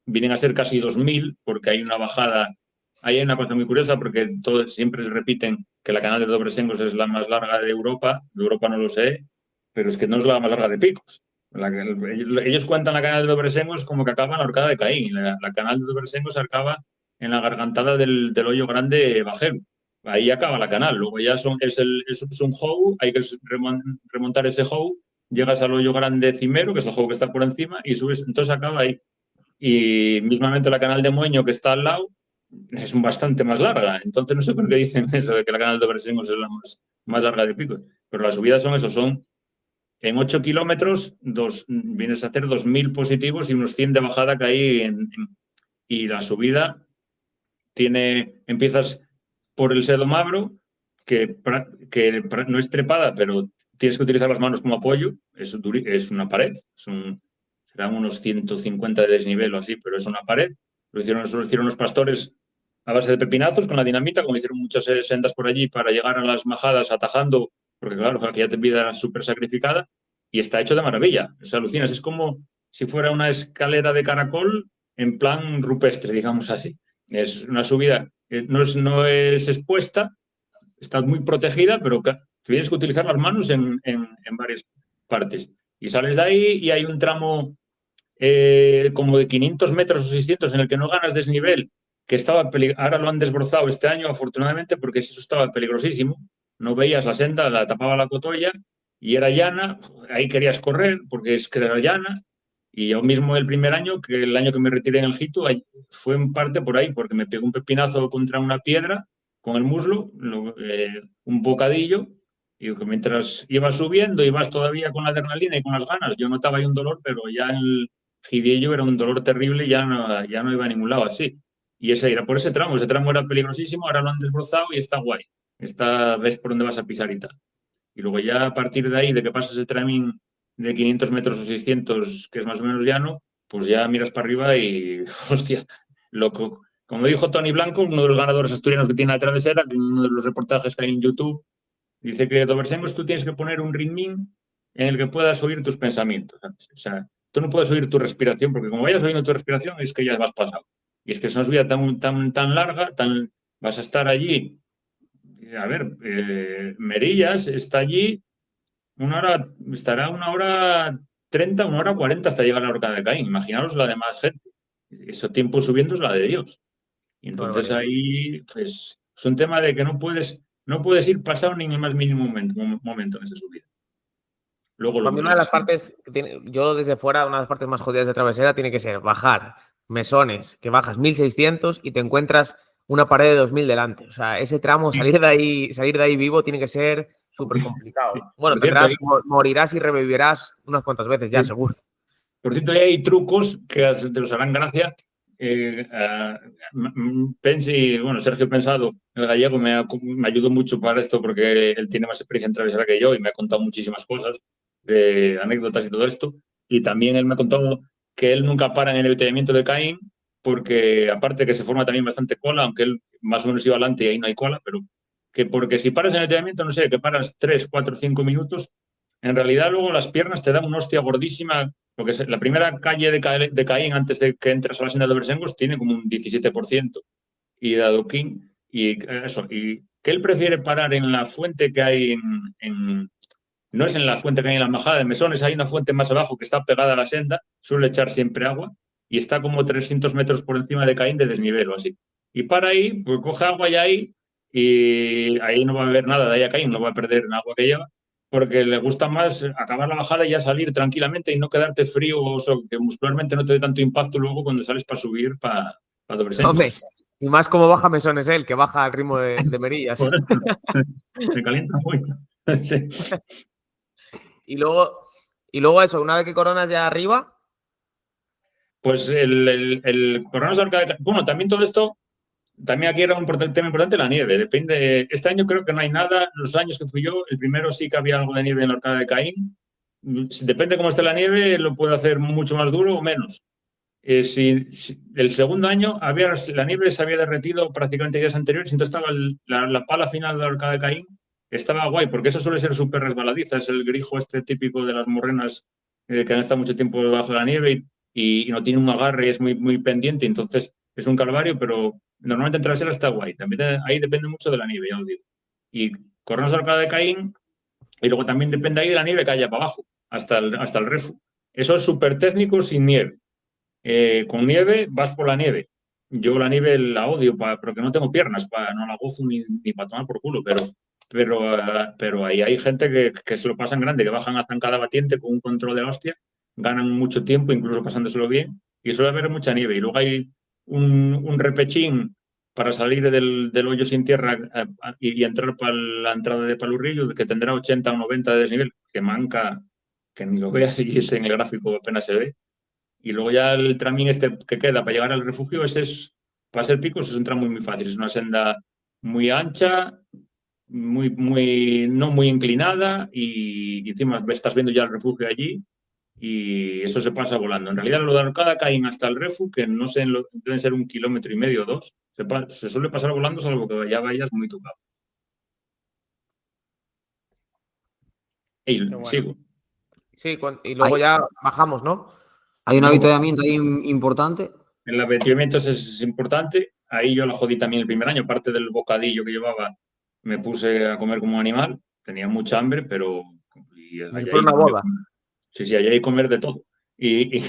vienen a ser casi 2.000 porque hay una bajada. Ahí hay una cosa muy curiosa porque todos siempre repiten que la canal de Dobresengos es la más larga de Europa no lo sé, pero es que no es la más larga de Picos. Ellos cuentan la canal de Dobresengos como que acaba en la horcada de Caín. La canal de Dobresengos acaba en la gargantada del hoyo grande Bajero. Ahí acaba la canal. Luego ya es un how, hay que remontar ese how, llegas al hoyo grande cimero, que es el how que está por encima, y subes, entonces acaba ahí. Y mismamente la canal de Moño, que está al lado, es bastante más larga. Entonces no sé por qué dicen eso de que la canal de Dobresengos es la más larga de Pico. Pero las subidas son en 8 kilómetros, vienes a hacer 2.000 positivos y unos 100 de bajada que hay y la subida empiezas por el Sedo Magro, que no es trepada, pero tienes que utilizar las manos como apoyo, es una pared, serán unos 150 de desnivel o así, pero es una pared. Lo hicieron los pastores a base de pepinazos con la dinamita, como hicieron muchas sendas por allí para llegar a las majadas atajando, porque claro, aquella vida era súper sacrificada, y está hecho de maravilla. O sea, alucinas, es como si fuera una escalera de caracol en plan rupestre, digamos así. Es una subida, no es expuesta, está muy protegida, pero tienes que utilizar las manos en varias partes. Y sales de ahí y hay un tramo como de 500 metros o 600 en el que no ganas desnivel, que ahora lo han desbrozado este año, afortunadamente, porque eso estaba peligrosísimo. No veías la senda, la tapaba la cotolla y era llana. Ahí querías correr porque es que era llana. Y yo mismo el primer año, que el año que me retiré en el Hito, fue en parte por ahí, porque me pegó un pepinazo contra una piedra con el muslo, un bocadillo, y que mientras ibas subiendo, ibas todavía con la adrenalina y con las ganas. Yo notaba ahí un dolor, pero ya el Gidiello era un dolor terrible y ya no iba a ningún lado así. Y ese era por ese tramo era peligrosísimo, ahora lo han desbrozado y está guay. Ves por dónde vas a pisar y tal. Y luego ya a partir de ahí, de que pasas ese tramín de 500 metros o 600, que es más o menos llano, pues ya miras para arriba y, hostia, loco. Como dijo Tony Blanco, uno de los ganadores asturianos que tiene la travesera, que en uno de los reportajes que hay en YouTube, dice que de Dobersengos tú tienes que poner un ritmín en el que puedas oír tus pensamientos. ¿Sabes? O sea, tú no puedes oír tu respiración, porque como vayas oyendo tu respiración es que ya vas pasado. Y es que es una subida tan larga, vas a estar allí. A ver, Merillas está allí estará 1 hora 30, 1 hora 40 hasta llegar a la Horca de Caín. Imaginaros la de más gente. Ese tiempo subiendo es la de Dios. Y entonces ahí, pues, es un tema de que no puedes ir pasado ni en el más mínimo momento en esa subida. Luego Para mí una de las partes, yo desde fuera, una de las partes más jodidas de Travesera tiene que ser bajar Mesones, que bajas 1600 y te encuentras una pared de 2000 delante. O sea, ese tramo, salir de ahí vivo tiene que ser súper complicado. Bueno, por cierto, morirás y revivirás unas cuantas veces ya, seguro. Por cierto, hay trucos que te los harán gracia. Pensi, bueno, Sergio Pensado, el gallego, me ayudó mucho para esto porque él tiene más experiencia en travesera que yo y me ha contado muchísimas cosas, de anécdotas y todo esto. Y también él me ha contado que él nunca para en el avituallamiento de Caín porque, aparte que se forma también bastante cola, aunque él más o menos iba adelante y ahí no hay cola, pero que porque si paras en el avituallamiento, no sé, que paras 3, 4, 5 minutos, en realidad luego las piernas te dan una hostia gordísima porque la primera calle de Caín, antes de que entres a la senda de Bersengos, tiene como un 17%. Y de Adoquín, y eso, y que él prefiere parar en la fuente que hay no es en la fuente que hay en la majada de Mesones, hay una fuente más abajo que está pegada a la senda, suele echar siempre agua, y está como 300 metros por encima de Caín de desnivel o así. Y para ahí, pues coge agua y ahí no va a beber nada de ahí a Caín, no va a perder el agua que lleva, porque le gusta más acabar la bajada y ya salir tranquilamente y no quedarte frío o que muscularmente no te dé tanto impacto luego cuando sales para subir para Hombre, Dobreseños. y más como baja Mesones él, que baja al ritmo de Merillas. Por eso, me calienta mucho. Sí. Y luego eso, una vez que coronas ya arriba. Pues el Coronas de Arcade. Bueno, también todo esto, también aquí era un tema importante la nieve. Depende. Este año creo que no hay nada. Los años que fui yo, el primero sí que había algo de nieve en la Arcada de Caín. Depende cómo esté la nieve, lo puede hacer mucho más duro o menos. Si el segundo año la nieve se había derretido prácticamente días anteriores, entonces estaba la pala final de la Arcada de Caín, estaba guay, porque eso suele ser súper resbaladiza, es el grijo este típico de las morrenas que han estado mucho tiempo bajo la nieve y no tiene un agarre, es muy, muy pendiente, entonces es un calvario, pero normalmente en travesera está guay. También ahí depende mucho de la nieve, ya os digo. Y corremos a la Arcada de Caín y luego también depende ahí de la nieve que haya para abajo, hasta el refu. Eso es súper técnico sin nieve. Con nieve vas por la nieve. Yo la nieve la odio porque no tengo piernas, no la gozo ni para tomar por culo, pero ahí hay gente que se lo pasan grande, que bajan a zancada batiente con un control de la hostia, ganan mucho tiempo, incluso pasándoselo bien, y suele haber mucha nieve. Y luego hay un repechín para salir del hoyo sin tierra y entrar para la entrada de Palurrillo, que tendrá 80 o 90 de desnivel, que manca, que ni lo veas y en el gráfico apenas se ve. Y luego ya el tramín este que queda para llegar al refugio, para ser picos, es un tramo muy fácil. Es una senda muy ancha, no muy inclinada y encima estás viendo ya el refugio allí y eso se pasa volando. En realidad lo de Arcada Caín hasta el refugio, que no sé, deben ser 1,5 kilómetros o 2, se suele pasar volando salvo que ya vayas muy tocado. Y Bueno. sigo. Sí, y luego ya bajamos, ¿no? Hay un Luego, avituallamiento ahí importante. el avituallamiento es importante. Ahí yo la jodí también el primer año. Aparte del bocadillo que llevaba, me puse a comer como un animal. Tenía mucha hambre, pero Como si allá fuera hay una comer, boda. sí, allá hay comer de todo. Y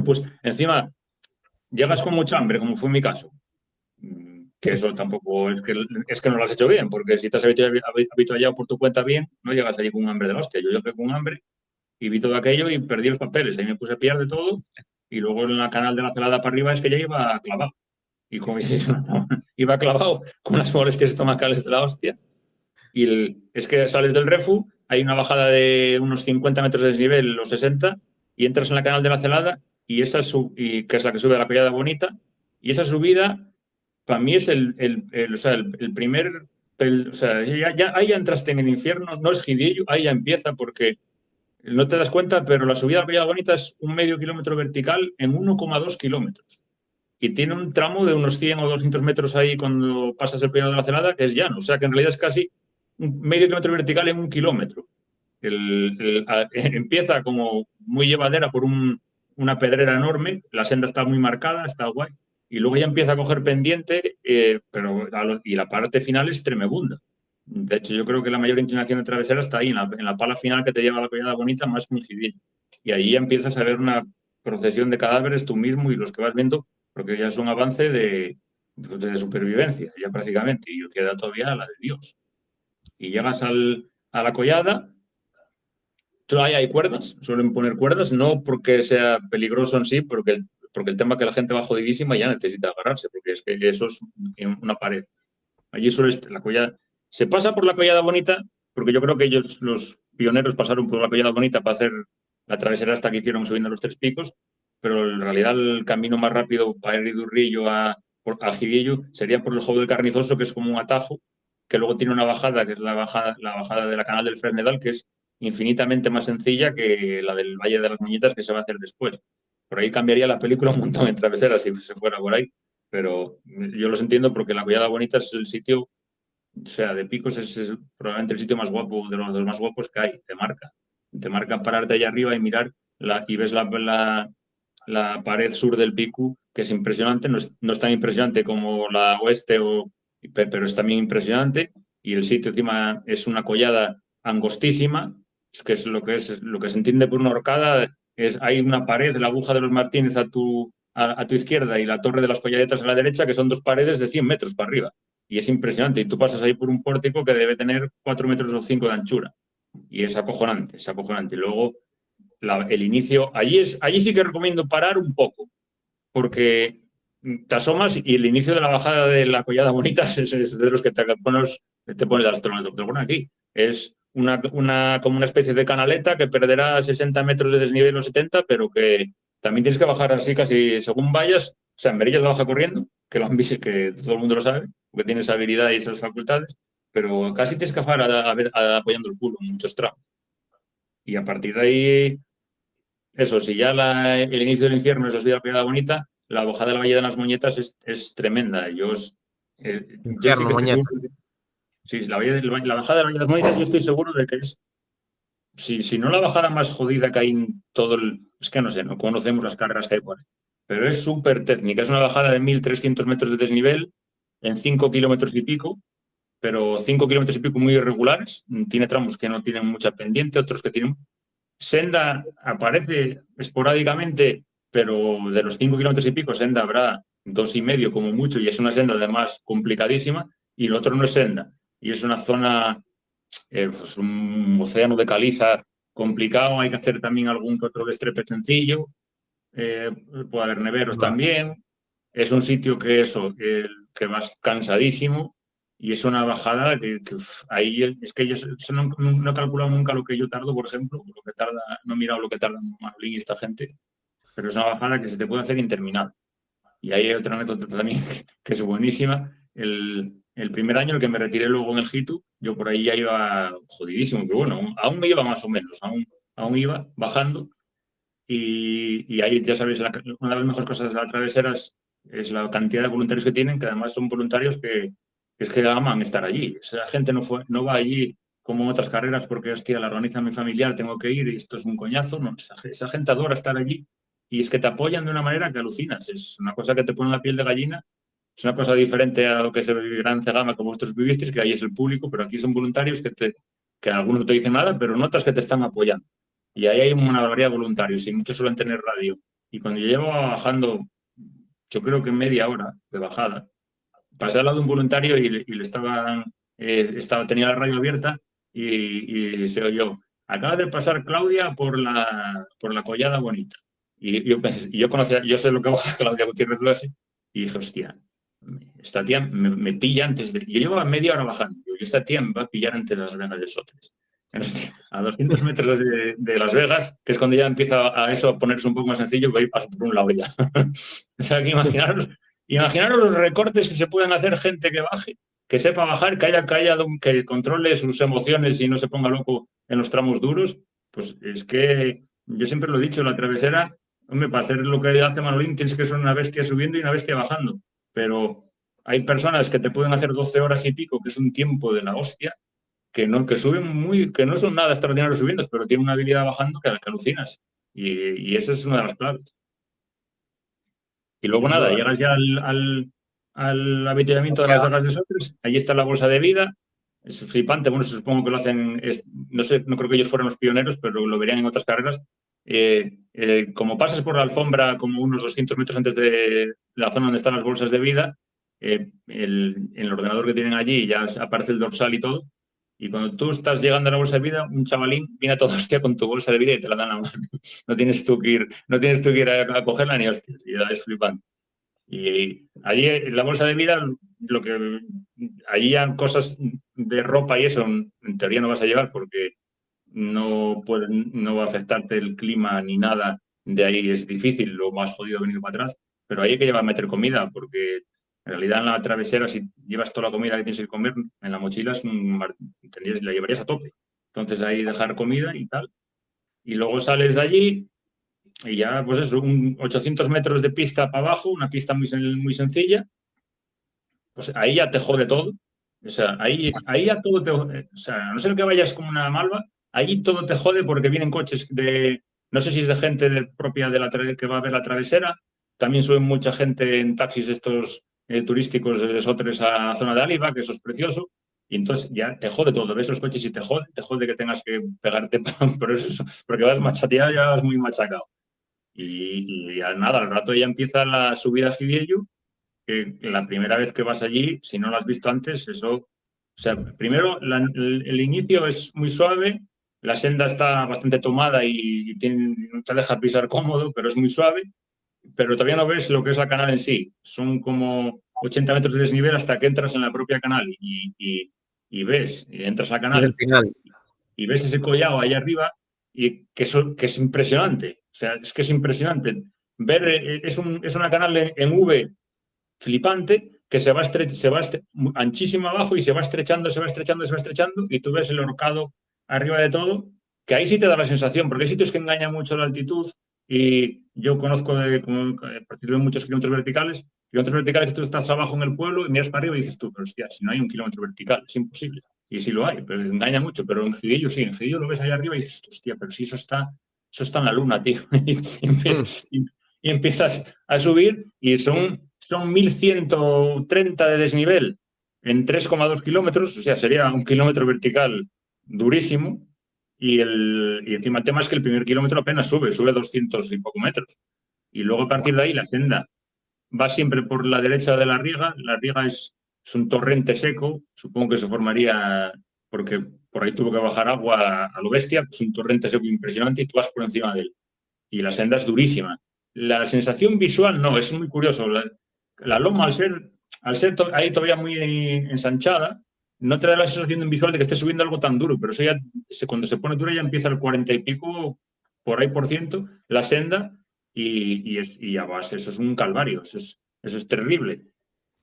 pues encima llegas con mucha hambre, como fue mi caso. Que eso tampoco es que no lo has hecho bien, porque si te has habituallado por tu cuenta bien, no llegas allí con un hambre de la hostia. Yo llegué con hambre y vi todo aquello y perdí los papeles. Ahí me puse a pillar de todo y luego en la canal de la Celada para arriba es que ya iba clavado. Y como iba clavado con las molestias estomacales de la hostia. Es que sales del refu, hay una bajada de unos 50 metros de desnivel, los 60, y entras en la canal de la Celada, que es la que sube a la Collada Bonita, y esa subida, para mí es o sea, el primer. O sea, ahí ya entraste en el infierno, no es Gidillo, ahí ya empieza porque no te das cuenta, pero la subida a la Collada Bonita es un medio kilómetro vertical en 1,2 kilómetros y tiene un tramo de unos 100 o 200 metros ahí cuando pasas el Pinar de la Celada, que es llano. O sea que en realidad es casi un medio kilómetro vertical en 1 kilómetro. Empieza como muy llevadera por una pedrera enorme, la senda está muy marcada, está guay, y luego ya empieza a coger pendiente, y la parte final es tremebunda. De hecho, yo creo que la mayor inclinación de travesera está ahí, en la pala final que te lleva a la Collada Bonita, más Mujidillo. Y ahí ya empiezas a ver una procesión de cadáveres tú mismo y los que vas viendo, porque ya es un avance de supervivencia, ya prácticamente, y queda todavía la de Dios. Y llegas a la collada hay cuerdas, suelen poner cuerdas, no porque sea peligroso en sí, porque el tema es que la gente va jodidísima y ya necesita agarrarse, porque es que eso es una pared. Allí la collada. Se pasa por la Collada Bonita, porque yo creo que ellos, los pioneros, pasaron por la Collada Bonita para hacer la travesera hasta que hicieron subiendo los 3 picos, pero en realidad el camino más rápido para ir de Urrillo a Givillo sería por el Jou del Carnizoso, que es como un atajo, que luego tiene una bajada, que es la bajada de la Canal del Fresnedal, que es infinitamente más sencilla que la del Valle de las Muñetas, que se va a hacer después. Por ahí cambiaría la película un montón en travesera si se fuera por ahí, pero yo los entiendo porque la Collada Bonita es el sitio, o sea, de picos es probablemente el sitio más guapo, de los más guapos que hay, te marca pararte allá arriba y mirar y ves la pared sur del pico, que es impresionante, no es tan impresionante como la oeste, pero es también impresionante, y el sitio encima es una collada angostísima, que es lo que se entiende por una horcada, hay una pared, la aguja de los Martínez a tu izquierda y la torre de las Colladetas a la derecha, que son 2 paredes de 100 metros para arriba, y es impresionante, y tú pasas ahí por un pórtico que debe tener 4 metros o 5 de anchura, y es acojonante, y luego el inicio, allí sí que recomiendo parar un poco, porque te asomas y el inicio de la bajada de la Collada Bonita es de los que te pones de astronauta. Pero bueno, aquí es como una especie de canaleta que perderá 60 metros de desnivel o 70, pero que también tienes que bajar así casi según vayas. O sea, en Merillas la baja corriendo, que lo han visto, que todo el mundo lo sabe, porque tiene esa habilidad y esas facultades, pero casi tienes que bajar apoyando el culo en muchos tramos. Y a partir de ahí, eso, si ya el inicio del infierno es la Collada Bonita, la bajada del Valle de las Muñetas es tremenda. Yo sí que estoy seguro, sí, la bajada del Valle de las Muñetas yo estoy seguro de que es, si no la bajada más jodida que hay en todo es que no sé, no conocemos las carreras que hay por ahí, pero es súper técnica. Es una bajada de 1.300 metros de desnivel en 5 kilómetros y pico, pero 5 kilómetros y pico muy irregulares. Tiene tramos que no tienen mucha pendiente, otros que tienen. Senda aparece esporádicamente, pero de los 5 kilómetros y pico, senda habrá 2,5 como mucho, y es una senda además complicadísima, y el otro no es senda, y es una zona, pues un océano de caliza complicado, hay que hacer también algún que otro destrepe sencillo, puede haber neveros también, es un sitio que vas cansadísimo, y es una bajada que ahí es que yo no he calculado nunca lo que yo tardo, por ejemplo, lo que tarda, no he mirado lo que tarda Manolín y esta gente, pero es una bajada que se te puede hacer interminable. Y ahí hay otra anécdota también que es buenísima. El primer año, el que me retiré luego en el Jitu, yo por ahí ya iba jodidísimo, pero bueno, aún me iba más o menos, aún iba bajando. Y ahí, ya sabéis, una de las mejores cosas de la travesera es la cantidad de voluntarios que tienen, que además son voluntarios que es que aman estar allí. Esa gente no va allí como en otras carreras porque, hostia, la organiza mi familiar, tengo que ir y esto es un coñazo. No, esa gente adora estar allí y es que te apoyan de una manera que alucinas. Es una cosa que te pone la piel de gallina. Es una cosa diferente a lo que se vivirá en Cegama, como vosotros vivisteis, que ahí es el público, pero aquí son voluntarios que algunos no te dicen nada, pero notas que te están apoyando. Y ahí hay una barbaridad de voluntarios y muchos suelen tener radio. Y cuando yo llevaba bajando, yo creo que media hora de bajada, pasé al lado de un voluntario y le tenía la radio abierta y se oyó: acaba de pasar Claudia por la Collada Bonita. Y yo sé lo que baja Claudia Gutiérrez Luege, y dije, hostia, esta tía me pilla antes de... Yo llevaba media hora bajando, y esta tía me va a pillar antes de Las Vegas de Sotres. A 200 metros de Las Vegas, que es cuando ya empieza a ponerse un poco más sencillo, voy y paso por un lado ya. O sea, que imaginaros los recortes que se pueden hacer gente que baje, que sepa bajar, que controle sus emociones y no se ponga loco en los tramos duros. Pues es que yo siempre lo he dicho, la travesera, hombre, para hacer lo que hace Manolín tienes que ser una bestia subiendo y una bestia bajando. Pero hay personas que te pueden hacer 12 horas y pico, que es un tiempo de la hostia, que suben que no son nada extraordinario subiendo, pero tienen una habilidad bajando que alucinas. Y esa es una de las claves. Y luego nada, llegas ya al avituallamiento de Las Vegas de Sotres, allí está la bolsa de vida, es flipante, bueno, supongo que lo hacen, no sé, no creo que ellos fueran los pioneros, pero lo verían en otras carreras. Como pasas por la alfombra, como unos 200 metros antes de la zona donde están las bolsas de vida, en el ordenador que tienen allí ya aparece el dorsal y todo, Y cuando tú estás llegando a la bolsa de vida, un chavalín viene a toda hostia con tu bolsa de vida y te la dan a la mano. No tienes tú que ir a cogerla ni hostias. Y ya es flipante. Y allí en la bolsa de vida, allí ya cosas de ropa y eso, en teoría no vas a llevar porque no va a afectarte el clima ni nada. De ahí es difícil, lo más jodido venir para atrás. Pero ahí hay que llevar a meter comida porque en realidad en la travesera, si llevas toda la comida que tienes que comer, en la mochila la llevarías a tope. Entonces ahí dejar comida y tal. Y luego sales de allí y ya, pues eso, 800 metros de pista para abajo, una pista muy sencilla. Pues ahí ya te jode todo. O sea, ahí ya todo te... O sea, a no ser que vayas como una malva, ahí todo te jode porque vienen coches de... No sé si es de gente propia que va a ver la travesera. También suben mucha gente en taxis estos turísticos de Sotres a la zona de Áliva, que eso es precioso. Y entonces ya te jode todo. Ves los coches y te jode que tengas que pegarte por eso, porque vas machateado, ya vas muy machacado. Y ya nada, al rato ya empieza la subida a Gidiello, que la primera vez que vas allí, si no lo has visto antes, eso... O sea, primero el inicio es muy suave, la senda está bastante tomada y no te deja pisar cómodo, pero es muy suave, pero todavía no ves lo que es la canal en sí. Son como 80 metros de desnivel hasta que entras en la propia canal y ves, y entras a la canal Es el final. y ves ese collado ahí arriba y que es impresionante. O sea, es que es impresionante. Ver, es una canal en V flipante que se va anchísimo abajo y se va estrechando y tú ves el horcado arriba de todo, que ahí sí te da la sensación, porque hay sitios que engañan mucho la altitud y yo conozco a partir de muchos kilómetros verticales que tú estás abajo en el pueblo y miras para arriba y dices tú, pero hostia, si no hay un kilómetro vertical, es imposible. Y sí lo hay, pero engaña mucho, pero en Gidiello sí, en Gidiello lo ves ahí arriba y dices, hostia, pero si eso está en la luna, tío. Y empiezas a subir y son 1.130 de desnivel en 3,2 kilómetros, o sea, sería un kilómetro vertical durísimo. Y encima el tema es que el primer kilómetro apenas sube 200 y poco metros. Y luego a partir de ahí la senda va siempre por la derecha de la riega. La riega es un torrente seco, supongo que se formaría porque por ahí tuvo que bajar agua a lo bestia, pues un torrente seco impresionante y tú vas por encima de él. Y la senda es durísima. La sensación visual no, es muy curioso. La loma, al ser ahí todavía muy ensanchada, no te da la sensación visual de que estés subiendo algo tan duro, pero eso ya, cuando se pone dura ya empieza el 40 y pico, por ahí % la senda y ya vas, eso es un calvario, eso es terrible.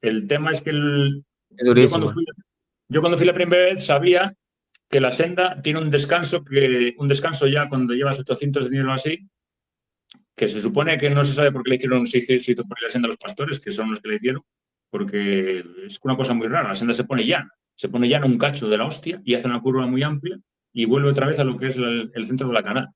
El tema es que Es durísimo. yo cuando fui la primera vez sabía que la senda tiene un descanso ya cuando llevas 800 de nivel o así, que se supone que no se sabe por qué le hicieron un sitio por la senda a los pastores, que son los que le hicieron, porque es una cosa muy rara. La senda se pone llana un cacho de la hostia y hace una curva muy amplia y vuelve otra vez a lo que es el centro de la canal.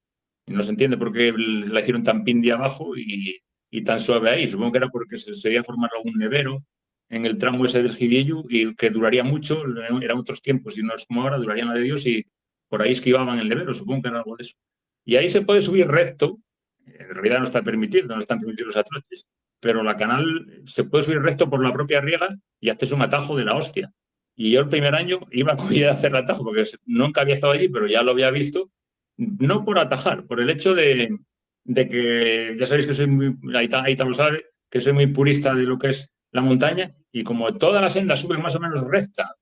Y no se entiende por qué la hicieron tan pindi abajo y tan suave ahí. Supongo que era porque se debía formar algún nevero en el tramo ese del Gidiello y que duraría mucho, eran otros tiempos y no es como ahora, durarían la de Dios y por ahí esquivaban el nevero, supongo que era algo de eso. Y ahí se puede subir recto. En realidad no están permitidos los atroches, pero la canal se puede subir recto por la propia riega y haces un atajo de la hostia. Y yo el primer año iba con idea de hacer el atajo, porque nunca había estado allí, pero ya lo había visto, no por atajar, por el hecho de que, ya sabéis que soy muy, Aita lo sabe, que soy muy purista de lo que es la montaña, y como toda la senda sube más o menos recta,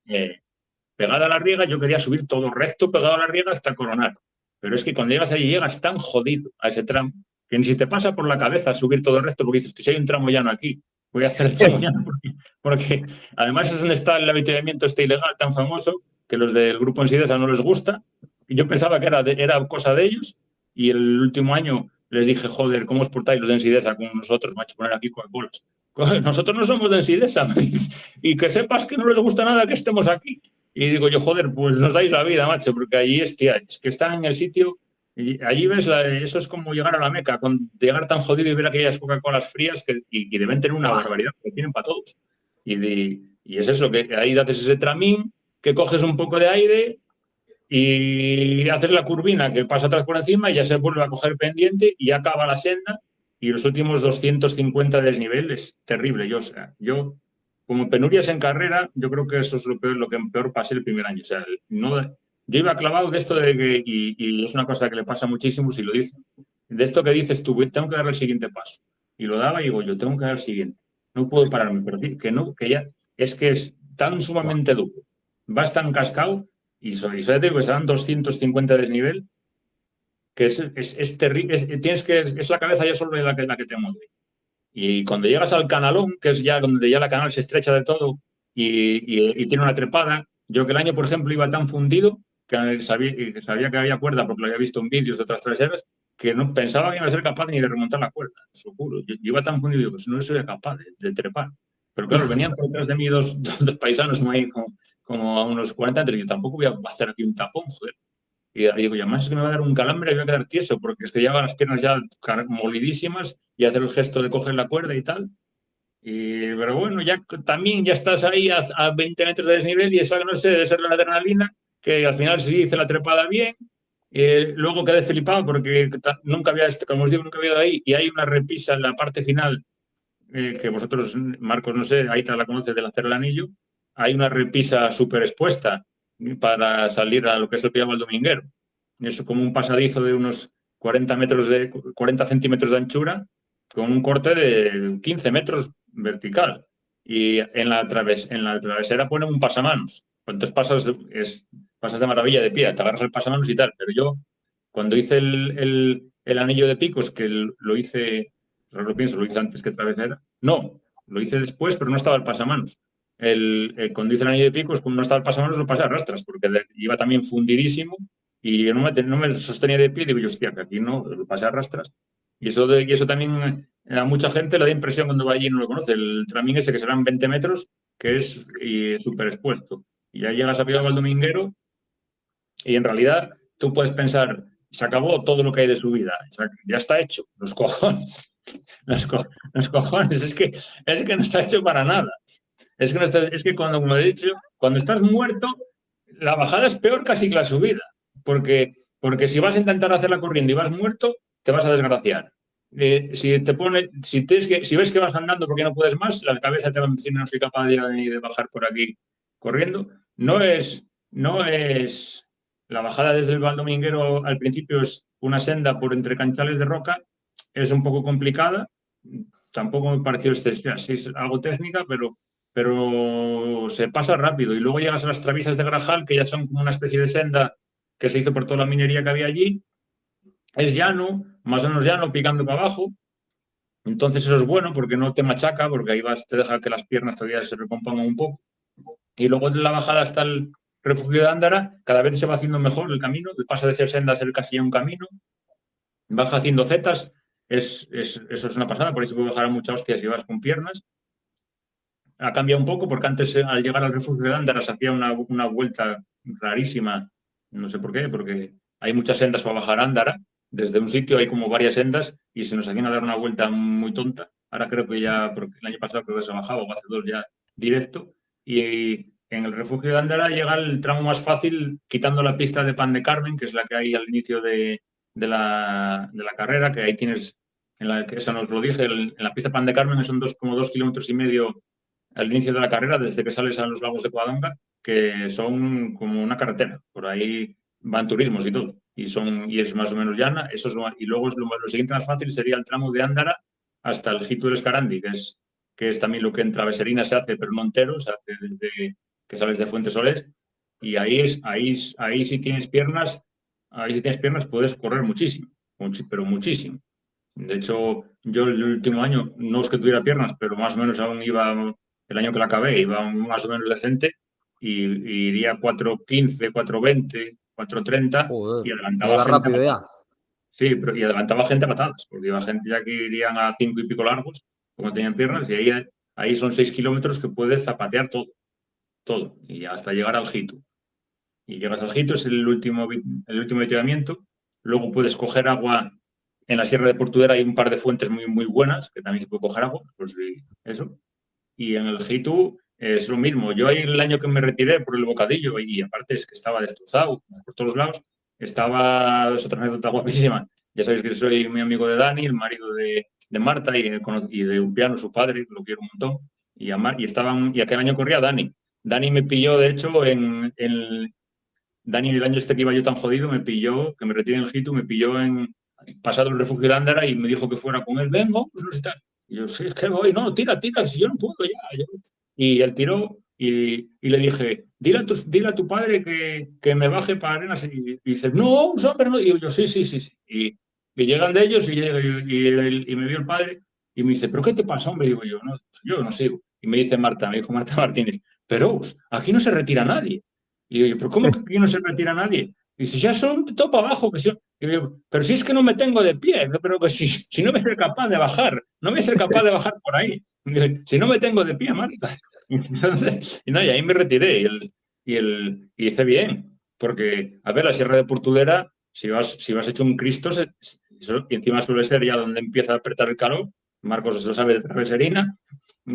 pegada a la riega, yo quería subir todo recto, pegado a la riega hasta coronar. Pero es que cuando llegas allí, llegas tan jodido a ese tramo que ni si te pasa por la cabeza subir todo el resto, porque dices, si hay un tramo llano aquí, voy a hacer el tramo llano, porque además es donde está el avituallamiento ilegal tan famoso que los del grupo Ensidesa no les gusta. Y yo pensaba que era cosa de ellos y el último año les dije, joder, ¿cómo os portáis los de Ensidesa con nosotros? Macho, poner aquí Coca-Colas. Nosotros no somos de Ensidesa y que sepas que no les gusta nada que estemos aquí. Y digo yo, joder, pues nos dais la vida, macho, porque allí es que están en el sitio. Y allí ves, eso es como llegar a la Meca, llegar tan jodido y ver aquellas Coca-Colas frías y deben tener una barbaridad que tienen para todos. Y es eso, que ahí dates ese tramín, que coges un poco de aire y haces la curvina que pasa atrás por encima y ya se vuelve a coger pendiente y acaba la senda y los últimos 250 de desnivel es terrible. Yo como penurias en carrera, yo creo que eso es lo que peor pasé el primer año. O sea, yo iba clavado de esto de que, y es una cosa que le pasa muchísimo si lo dicen, de esto que dices tú, tengo que dar el siguiente paso. Y lo daba y digo, yo tengo que dar el siguiente. No puedo pararme, pero que no, que ya, es que es tan sumamente duro. Vas tan cascado y sobre digo que se dan 250 de desnivel, que es terrible, es la cabeza ya solo la que te mueve. Y cuando llegas al canalón, que es ya donde ya la canal se estrecha de todo y tiene una trepada, yo que el año, por ejemplo, iba tan fundido que sabía que había cuerda porque lo había visto en vídeos de otras traseras, que no pensaba que iba a ser capaz ni de remontar la cuerda, seguro. Yo iba tan fundido que no soy capaz de trepar. Pero claro, venían por detrás de mí dos paisanos como a unos 40 metros y yo tampoco voy a hacer aquí un tapón, joder. Y digo, y además es que me va a dar un calambre y voy a quedar tieso, porque es que llevan las piernas ya molidísimas y hacer el gesto de coger la cuerda y tal. Pero bueno, también ya estás ahí a 20 metros de desnivel y esa, no sé, debe ser la adrenalina, que al final sí hice la trepada bien. Luego quedé flipado porque nunca había, como os digo, nunca había ido ahí. Y hay una repisa en la parte final, que vosotros, Marcos, no sé, ahí te la conoces del hacer el anillo. Hay una repisa súper expuesta para salir a lo que es el Piedra Valdominguero. Es como un pasadizo de unos 40 centímetros de anchura con un corte de 15 metros vertical. Y en la travesera ponen un pasamanos. Entonces pasas de maravilla de pie, te agarras el pasamanos y tal. Pero yo, cuando hice el anillo de picos, que lo hice, ahora lo pienso, lo hice antes que travesera. No, lo hice después, pero no estaba el pasamanos. Cuando hice el anillo de picos, como no estaba el pasamanos, lo pasé a rastras, porque iba también fundidísimo y no me sostenía de pie. Digo yo, hostia, que aquí no, lo pasé a rastras. Y eso también a mucha gente le da impresión cuando va allí y no lo conoce. El tramín ese que serán 20 metros, que es súper expuesto. Y ya llegas a Piedra Valdominguero y en realidad tú puedes pensar, se acabó todo lo que hay de subida, ya está hecho, los cojones. Los cojones, es que no está hecho para nada. Es que cuando, como he dicho, cuando estás muerto, la bajada es peor casi que la subida. Porque si vas a intentar hacerla corriendo y vas muerto, te vas a desgraciar. Si ves que vas andando porque no puedes más, la cabeza te va a decir no soy capaz de bajar por aquí corriendo. No es la bajada desde el Valdominguero al principio es una senda por entre canchales de roca, es un poco complicada. Tampoco me pareció así, es algo técnica, pero se pasa rápido. Y luego llegas a las travisas de Grajal, que ya son como una especie de senda que se hizo por toda la minería que había allí. Es llano, más o menos llano, picando para abajo. Entonces eso es bueno porque no te machaca, porque ahí te deja que las piernas todavía se recompongan un poco. Y luego en la bajada hasta el refugio de Ándara, cada vez se va haciendo mejor el camino, pasa de ser senda a ser casi ya un camino. Vas haciendo zetas, eso es una pasada, por eso puedes bajar a muchas hostias si vas con piernas. Ha cambiado un poco porque antes al llegar al refugio de Ándara se hacía una vuelta rarísima, no sé por qué, porque hay muchas sendas para bajar a Ándara. Desde un sitio hay como varias sendas y se nos hacían a dar una vuelta muy tonta. Ahora creo que ya, porque el año pasado creo que se bajaba o hace 2 ya directo. Y en el refugio de Ándara llega el tramo más fácil quitando la pista de Pan de Carmen, que es la que hay al inicio de la carrera, que ahí tienes, eso nos lo dije, en la pista de Pan de Carmen son como 2,5 kilómetros al inicio de la carrera, desde que sales a los lagos de Covadonga, que son como una carretera. Por ahí van turismos y todo. Y es más o menos llana. Y luego lo siguiente más fácil sería el tramo de Ándara hasta el Jito del Escarandi, que es también lo que en Traveserina se hace, pero no entero, se hace desde que sales de Fuentesolés. Y ahí si tienes piernas, puedes correr muchísimo, pero muchísimo. De hecho, yo el último año, no es que tuviera piernas, pero más o menos aún iba, el año que la acabé, iba más o menos decente y iría 4:15, 4:20, 4:30 y adelantaba gente rápido ya. Sí, pero y adelantaba gente a patadas, porque iba gente ya que irían a 5 y pico largos, como tenían piernas, y ahí son 6 kilómetros que puedes zapatear todo, y hasta llegar al Jito. Y llegas al Jito, es el último avituallamiento. Luego puedes coger agua. En la Sierra de Portuguera hay un par de fuentes muy, muy buenas, que también se puede coger agua, pues eso. Y en el Jito es lo mismo. Yo ahí el año que me retiré por el bocadillo, y aparte es que estaba destrozado por todos lados, es otra anécdota guapísima. Ya sabéis que soy muy amigo de Dani, el marido de Marta, y de Upiano, su padre, lo quiero un montón. y aquel año corría Dani. Dani me pilló, de hecho, Dani, el año este que iba yo tan jodido, me pilló, que me retiré en el Hitu, me pilló pasado el refugio de Ándara y me dijo que fuera con él. Vengo, pues no sé tal. Y yo, sí, es que voy, no, tira, si yo no puedo ya. Y él tiró y le dije, dile a tu padre que me baje para Arenas. Y dice, no, hombre, no. Y yo, sí. Y llegan de ellos y me vio el padre y me dice, ¿pero qué te pasa, hombre? Y digo yo no sigo. Y me dice me dijo Marta Martínez, pero aquí no se retira nadie. Y digo, ¿pero cómo que aquí no se retira nadie? Y dice, ya son de todo para abajo. Y digo, pero si es que no me tengo de pie, pero que si no voy a ser capaz de bajar, no voy a ser capaz de bajar por ahí. Y digo, si no me tengo de pie, Marta. Entonces, y ahí me retiré y hice bien. Porque, a ver, la Sierra de Portudera, si vas hecho un Cristo, y encima suele ser ya donde empieza a apretar el calor. Marcos se lo sabe de Traveserina. Yo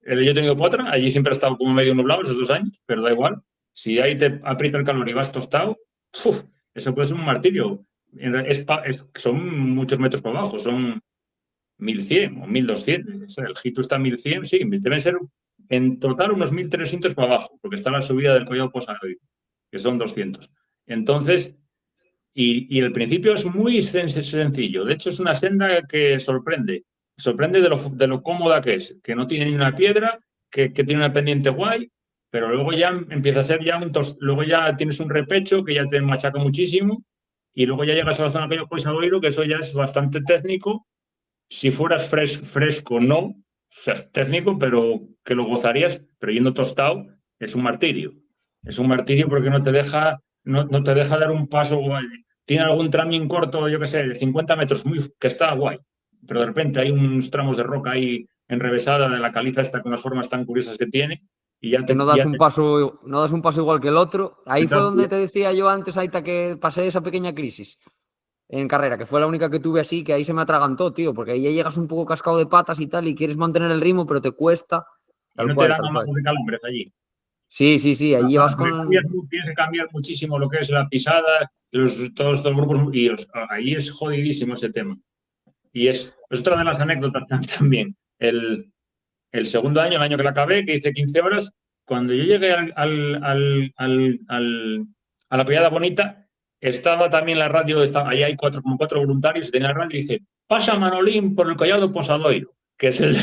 he tenido Potra, allí siempre ha estado como medio nublado esos 2 años, pero da igual. Si ahí te aprieta el calor y vas tostado, eso puede ser un martirio. Son muchos metros para abajo, son 1.100 o 1.200. El Hitu está a 1.100, sí, deben ser en total unos 1.300 para abajo, porque está la subida del Collado Posadoiro, que son 200. Entonces, y el principio es muy sencillo. De hecho, es una senda que sorprende de lo cómoda que es, que no tiene ni una piedra, que tiene una pendiente guay, pero luego ya empieza a ser luego ya tienes un repecho que ya te machaca muchísimo, y luego ya llegas a la zona de Posadoiro, que eso ya es bastante técnico. Si fueras fresco, no, o sea, es técnico, pero que lo gozarías, pero yendo tostado, es un martirio. Es un martirio porque no te deja dar un paso guay. Tiene algún tramín corto, yo qué sé, de 50 metros, que está guay, pero de repente hay unos tramos de roca ahí enrevesada de la caliza esta con las formas tan curiosas que tiene y ya Que no das un paso igual que el otro. Ahí fue donde te, te decía yo antes, Aita, que pasé esa pequeña crisis en carrera, que fue la única que tuve así, que ahí se me atragantó, tío, porque ahí ya llegas un poco cascado de patas y tal, y quieres mantener el ritmo, pero te cuesta. y Tal no te cual, dan tal cual. amagos de calambres allí. Sí, ahí llevas Tienes que cambiar muchísimo lo que es la pisada, todos estos grupos, y ahí es jodidísimo ese tema. Y es otra de las anécdotas también. El segundo año, el año que la acabé, que hice 15 horas, cuando yo llegué a la Collada Bonita, estaba también la radio, ahí hay como cuatro voluntarios, y tenía la radio y dice, pasa Manolín por el Collado Posadoiro, que es el...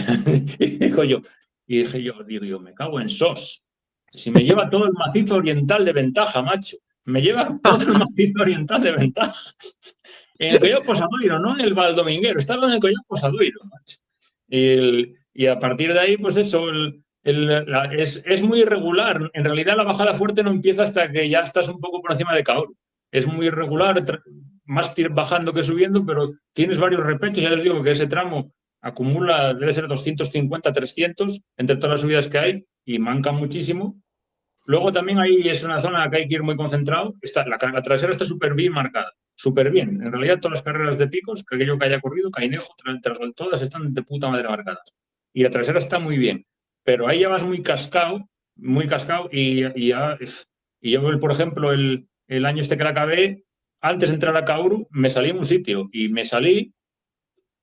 y dije yo, me cago en sos. Si me lleva todo el macizo oriental de ventaja, macho. Me lleva todo el macizo oriental de ventaja. En el Collado Posadoiro, no en el Valdominguero, estaba en el Collado Posadoiro, macho. Y a partir de ahí, pues eso, es muy irregular. En realidad la bajada fuerte no empieza hasta que ya estás un poco por encima de Kaoru. Es muy irregular, más bajando que subiendo, pero tienes varios repechos. Ya les digo que ese tramo acumula, debe ser 250, 300 entre todas las subidas que hay y manca muchísimo. Luego también ahí es una zona que hay que ir muy concentrado. La trasera está súper bien marcada, súper bien. En realidad todas las carreras de picos, que aquello que haya corrido, Cainejo, todas están de puta madre marcadas. Y la trasera está muy bien. Pero ahí ya vas muy cascado y yo, por ejemplo, el año este que la acabé, antes de entrar a Kauru, me salí en un sitio y me salí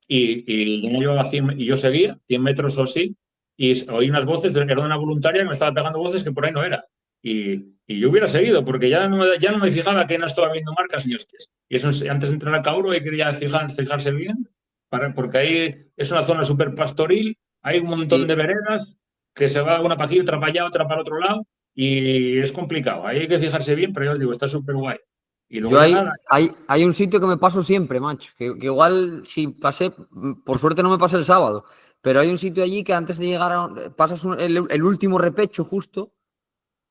y yo seguía 100 metros o así y oí unas voces, era una voluntaria que me estaba pegando voces que por ahí no era. Y yo hubiera seguido, porque ya no me fijaba que no estaba viendo marcas ni hostias. Y eso antes de entrar a Cauro hay que ya fijarse bien, porque ahí es una zona súper pastoril, hay un montón de veredas que se va una para aquí, otra para allá, otra para otro lado, y es complicado. Ahí hay que fijarse bien, pero yo os digo, está súper guay. Y luego Yo ya nada. hay un sitio que me paso siempre, macho. Que igual si pasé, por suerte no me pasé el sábado, pero hay un sitio allí que antes de llegar pasas el último repecho justo,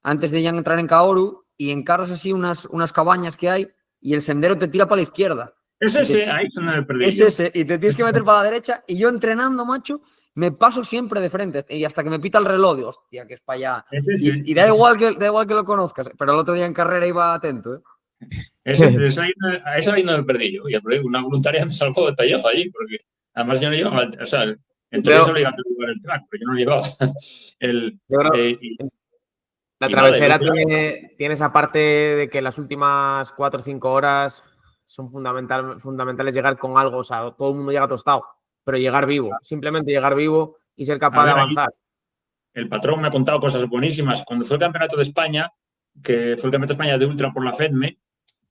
antes de ya entrar en Kaoru, y encaras así unas cabañas que hay, y el sendero te tira para la izquierda. Es ese, ahí se me perdí. Es ese, y te tienes que meter para la derecha, y yo entrenando, macho, me paso siempre de frente, y hasta que me pita el reloj, digo, hostia, que es para allá. Y da igual que lo conozcas, pero el otro día en carrera iba atento, ¿eh? Esa ahí no me perdí yo. Y una voluntaria me salvó de pellejo allí, porque además yo no llevaba, o sea, entonces solo iba a jugar el track, pero yo no llevaba la travesera tiene esa parte de que las últimas 4 o 5 horas son fundamentales llegar con algo. O sea, todo el mundo llega tostado, pero llegar vivo, simplemente llegar vivo y ser capaz de avanzar. el patrón me ha contado cosas buenísimas. Cuando fue el Campeonato de España, que fue el Campeonato de España de Ultra por la FEDME,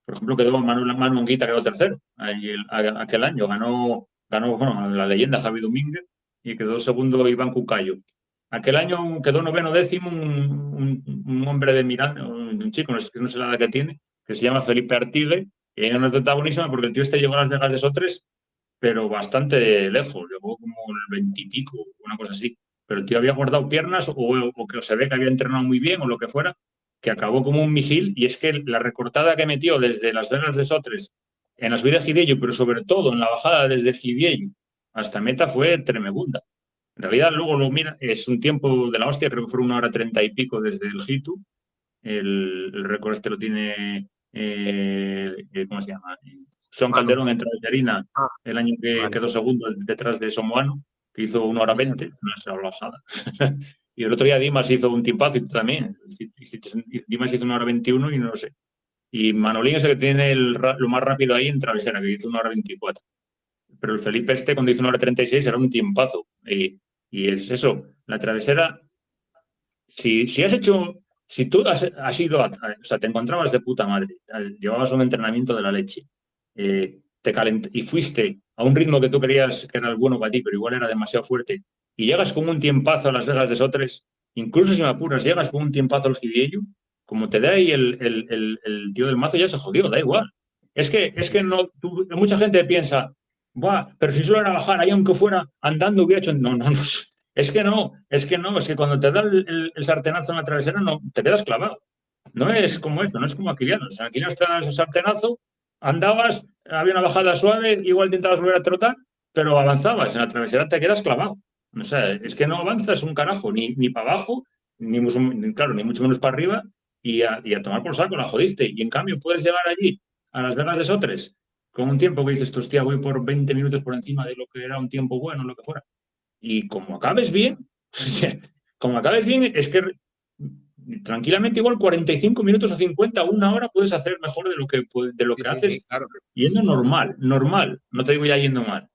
por ejemplo, quedó Manu Anguita, quedó tercero aquel año. Ganó bueno, la leyenda Javi Domínguez y quedó segundo Iván Cucayo. Aquel año quedó noveno décimo un hombre de Miranda, un chico, no sé la edad que tiene, que se llama Felipe Artigue, y hay una anécdota buenísima porque el tío este llegó a Las Vegas de Sotres, pero bastante lejos, llegó como el 20 y pico, una cosa así. Pero el tío había guardado piernas o que se ve que había entrenado muy bien o lo que fuera, que acabó como un misil. Y es que la recortada que metió desde Las Vegas de Sotres en la subida de Gidiello, pero sobre todo en la bajada desde Gidiello hasta meta fue tremenda. En realidad, luego lo mira, es un tiempo de la hostia, creo que fue 1 hora 30 y pico desde el Hitu. El récord este lo tiene, ¿cómo se llama? Son Calderón en Traverserina, el año que vale. quedó segundo detrás de Somoano, que hizo 1 hora 20, no es la bajada. Y el otro día Dimas hizo un timpazo también. Dimas hizo 1 hora 21 y no lo sé. Y Manolín es el que tiene lo más rápido ahí en Travesera, que hizo 1 hora 24. Pero el Felipe este, cuando hizo 1 hora 36, era un tiempazo. Y es eso, la Travesera, si has hecho, si tú has ido, o sea, te encontrabas de puta madre, llevabas un entrenamiento de la leche, y fuiste a un ritmo que tú creías que era el bueno para ti, pero igual era demasiado fuerte, y llegas con un tiempazo a Las Vegas de Sotres, incluso si me apuras, llegas con un tiempazo al Gidiello, como te da ahí el tío del mazo, ya se jodió, da igual. Es que no, mucha gente piensa, buah, pero si solo era bajar, ahí aunque fuera andando hubiera hecho. No. Es que cuando te da el sartenazo en la travesera, no, te quedas clavado. No es como esto, no es como Aquiliano. O sea, Aquiliano te da ese sartenazo, andabas, había una bajada suave, igual intentabas volver a trotar, pero avanzabas. En la travesera te quedas clavado. O sea, es que no avanzas un carajo, ni para abajo, ni mucho menos para arriba, y a tomar por saco, la jodiste. Y en cambio puedes llegar allí, a Las Vegas de Sotres, con un tiempo que dices, hostia, voy por 20 minutos por encima de lo que era un tiempo bueno, lo que fuera. Y como acabes bien, es que tranquilamente igual 45 minutos o 50 o 1 hora puedes hacer mejor de lo que haces Sí, claro. yendo normal, no te digo ya yendo mal.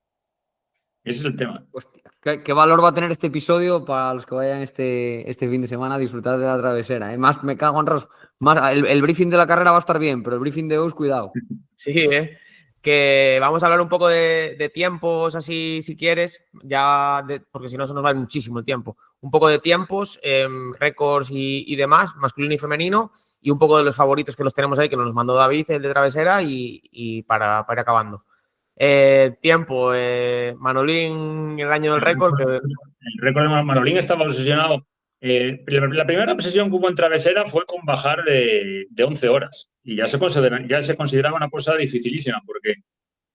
Ese es el tema. Hostia, ¿qué valor va a tener este episodio para los que vayan este fin de semana a disfrutar de la travesera? Más me cago en Ros. Más, el briefing de la carrera va a estar bien, pero el briefing de hoy, cuidado. Sí, que vamos a hablar un poco de tiempos así, si quieres, porque si no se nos va muchísimo el tiempo. Un poco de tiempos, récords y demás, masculino y femenino, y un poco de los favoritos que los tenemos ahí, que nos mandó David, el de Travesera, y para ir acabando. Tiempo, Manolín, el año del récord. El récord de Manolín estaba obsesionado. La primera obsesión que hubo en Travesera fue con bajar de 11 horas. Y ya se consideraba una cosa dificilísima, porque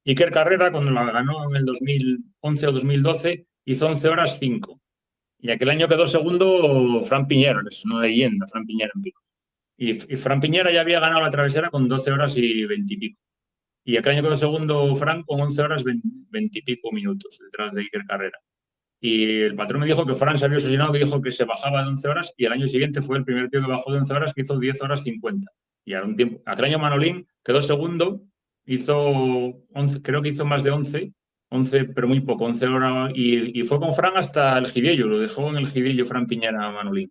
Iker Carrera, cuando la ganó en el 2011 o 2012, hizo 11 horas 5. Y aquel año quedó segundo Fran Piñera, es una leyenda, Fran Piñera en pico. Y Fran Piñera ya había ganado la Travesera con 12 horas y 20 y pico. Y aquel año quedó segundo Fran con 11 horas 20 y pico minutos detrás de Iker Carrera. Y el patrón me dijo que Fran se había obsesionado, que dijo que se bajaba de 11 horas, y el año siguiente fue el primer tío que bajó de 11 horas, que hizo 10 horas 50. Y a un tiempo, aquel año Manolín quedó segundo, hizo 11, creo que hizo más de 11, pero muy poco, 11 horas, y fue con Fran hasta el Gidiello, lo dejó en el Gidiello Fran Piñera a Manolín.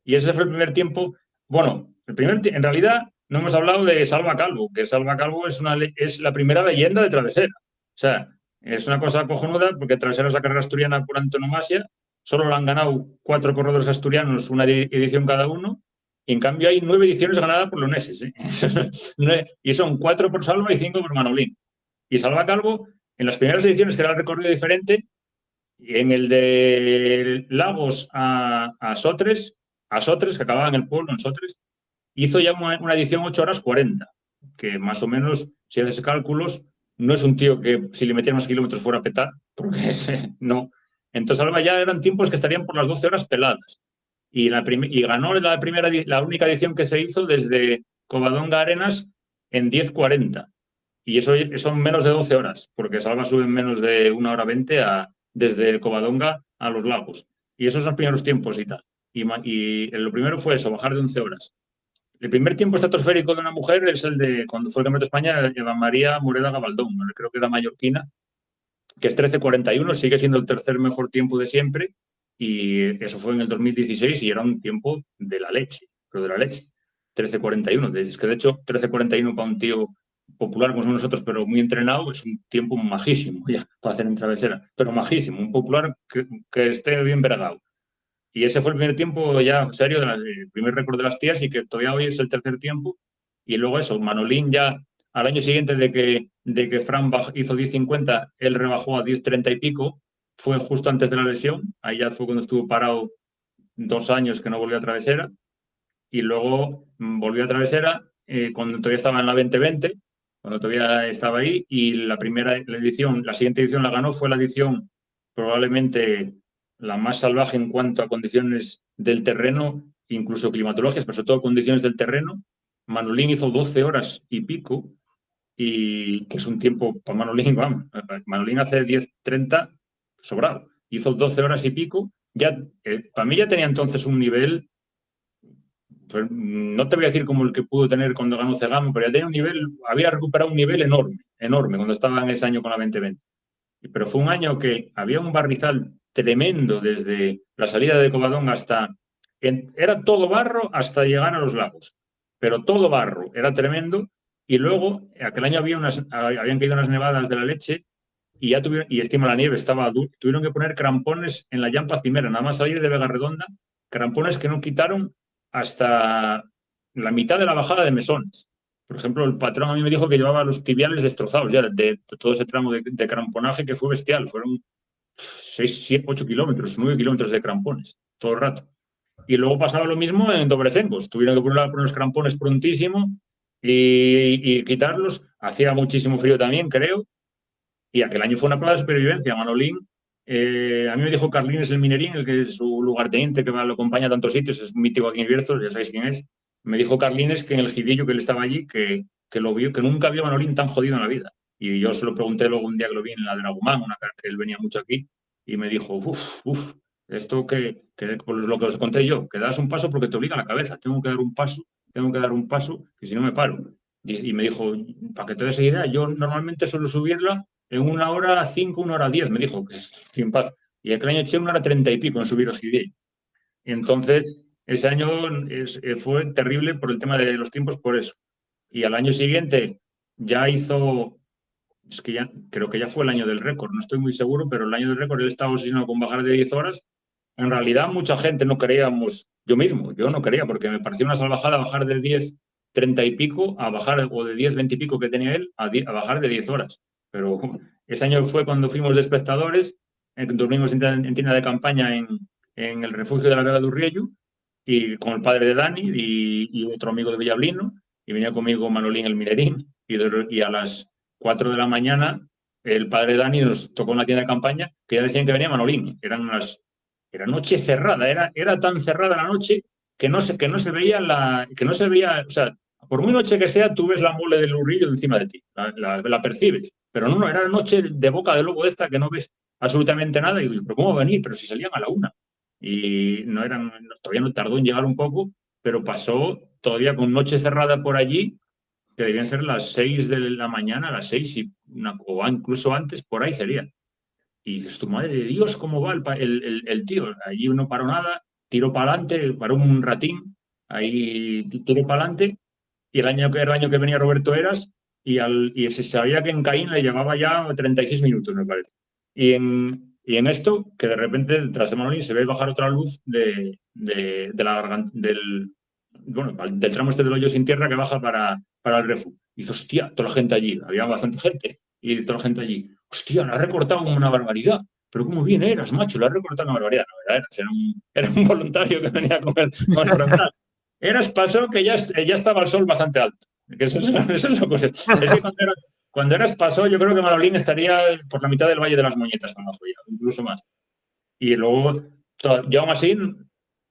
Y ese fue el primer tiempo. Bueno, en realidad no hemos hablado de Salva Calvo, que Salva Calvo es la primera leyenda de Travesera. O sea, es una cosa cojonuda porque Travesera es la carrera asturiana por antonomasia. Solo lo han ganado 4 corredores asturianos, una edición cada uno. Y en cambio hay 9 ediciones ganadas por leoneses. Y son 4 por Salva y 5 por Manolín. Y Salva Calvo, en las primeras ediciones, que era el recorrido diferente, en el de Lagos a Sotres, que acababa en el pueblo, en Sotres, hizo ya una edición 8 horas 40, que más o menos, si haces cálculos, no es un tío que si le metieran más kilómetros fuera a petar, porque no. Entonces, Alba ya eran tiempos que estarían por las 12 horas peladas. Y ganó la única edición que se hizo desde Covadonga a Arenas en 10:40. Y eso son menos de 12 horas, porque Salva sube en menos de 1 hora 20 desde Covadonga a los Lagos. Y esos son los primeros tiempos y tal. Y lo primero fue eso, bajar de 11 horas. El primer tiempo estratosférico de una mujer es el de cuando fue el Campeonato de España, Eva María Moreda Gabaldón, creo que era mallorquina, que es 13:41, sigue siendo el tercer mejor tiempo de siempre, y eso fue en el 2016 y era un tiempo de la leche, pero de la leche. 13:41. Es que de hecho 13:41 para un tío popular como somos nosotros, pero muy entrenado, es un tiempo majísimo ya para hacer en travesera, pero majísimo, un popular que esté bien vergado. Y ese fue el primer tiempo ya serio, el primer récord de las tías y que todavía hoy es el tercer tiempo. Y luego eso, Manolín ya al año siguiente de que Fran hizo 10:50, él rebajó a 10:30 y pico, fue justo antes de la lesión, ahí ya fue cuando estuvo parado 2 años que no volvió a travesera, y luego volvió a travesera cuando todavía estaba en la 2020, cuando todavía estaba ahí, y la siguiente edición la ganó, fue la edición probablemente la más salvaje en cuanto a condiciones del terreno, incluso climatológicas, pero sobre todo condiciones del terreno. Manolín hizo 12 horas y pico, y que es un tiempo para Manolín, vamos, Manolín hace 10:30 sobrado, hizo 12 horas y pico, ya, para mí ya tenía entonces un nivel, pues, no te voy a decir como el que pudo tener cuando ganó Cegamo, pero ya tenía un nivel, había recuperado un nivel enorme, enorme, cuando estaba en ese año con la 2020. Pero fue un año que había un barrizal tremendo desde la salida de Covadonga era todo barro hasta llegar a los lagos, pero todo barro, era tremendo. Y luego, aquel año habían caído unas nevadas de la leche y y encima la nieve estaba dura. Tuvieron que poner crampones en la llampa primera, nada más salir de Vega Redonda, crampones que no quitaron hasta la mitad de la bajada de Mesones. Por ejemplo, el patrón a mí me dijo que llevaba los tibiales destrozados ya de todo ese tramo de cramponaje que fue bestial. Fueron 6, 7, 8 kilómetros, 9 kilómetros de crampones, todo el rato. Y luego pasaba lo mismo en Dobrecengos. Tuvieron que poner los crampones prontísimo y quitarlos. Hacía muchísimo frío también, creo. Y aquel año fue una prueba de supervivencia. Manolín, a mí me dijo Carlines el Minerín, el que es su lugarteniente, que lo acompaña a tantos sitios, es mítico aquí en Bierzo, ya sabéis quién es. Me dijo Carlines que en el Gidillo que él estaba allí, que lo vio, que nunca vio a Manolín tan jodido en la vida. Y yo se lo pregunté luego un día que lo vi en la de Dragomán, que él venía mucho aquí, y me dijo, esto que por lo que os conté yo, que das un paso porque te obliga a la cabeza, tengo que dar un paso, que si no me paro. Y me dijo, para que te des idea, yo normalmente suelo subirla en 1:05, 1:10, me dijo, que es sin paz. Y aquel año eché 1:30 y pico en subir los Gidillo. Entonces, ese año fue terrible por el tema de los tiempos, por eso. Y al año siguiente ya hizo, es que ya creo que ya fue el año del récord, no estoy muy seguro, pero el año del récord él estaba obsesionado con bajar de 10 horas. En realidad mucha gente no creíamos, yo no creía, porque me parecía una salvajada bajar de 10:30 y pico a bajar, o de 10:20 y pico que tenía él, a bajar de 10 horas. Pero ese año fue cuando fuimos de espectadores, dormimos en tienda de campaña en el refugio de la Vega de Urriello, y con el padre de Dani y otro amigo de Villablino, y venía conmigo Manolín el Minerín, y a las 4 de la mañana el padre de Dani nos tocó en la tienda de campaña que ya decían que venía Manolín. Era noche cerrada, era tan cerrada la noche que no se veía o sea, por muy noche que sea, tú ves la mole del Urrillo encima de ti, la percibes, pero no, era noche de boca de lobo esta que no ves absolutamente nada. Y digo, ¿pero cómo va a venir? Pero si salían a la 1. Y todavía no tardó en llegar un poco, pero pasó todavía con noche cerrada por allí, que debían ser las 6 de la mañana, las 6 o incluso antes, por ahí sería. Y dices, tu madre de Dios, ¿cómo va el tío? Allí no paró nada, tiró para adelante, paró un ratín, ahí tiró para adelante, y era el año que venía Roberto Eras, y se sabía que en Caín le llevaba ya 36 minutos, me parece. Y en esto, que de repente, tras de Manolín, se ve bajar otra luz de la garganta, del tramo este del hoyo sin tierra que baja para el refugio. Y dice, hostia, toda la gente allí, había bastante gente, y toda la gente allí, hostia, la ha recortado una barbaridad. Pero cómo bien eras, macho, la ha recortado una barbaridad. No, era un voluntario que venía con el frontal. Eras pasó que ya estaba el sol bastante alto. Eso es lo que... Es que cuando Eras pasó, yo creo que Manolín estaría por la mitad del Valle de las Moñetas, incluso más. Y luego, yo aún así,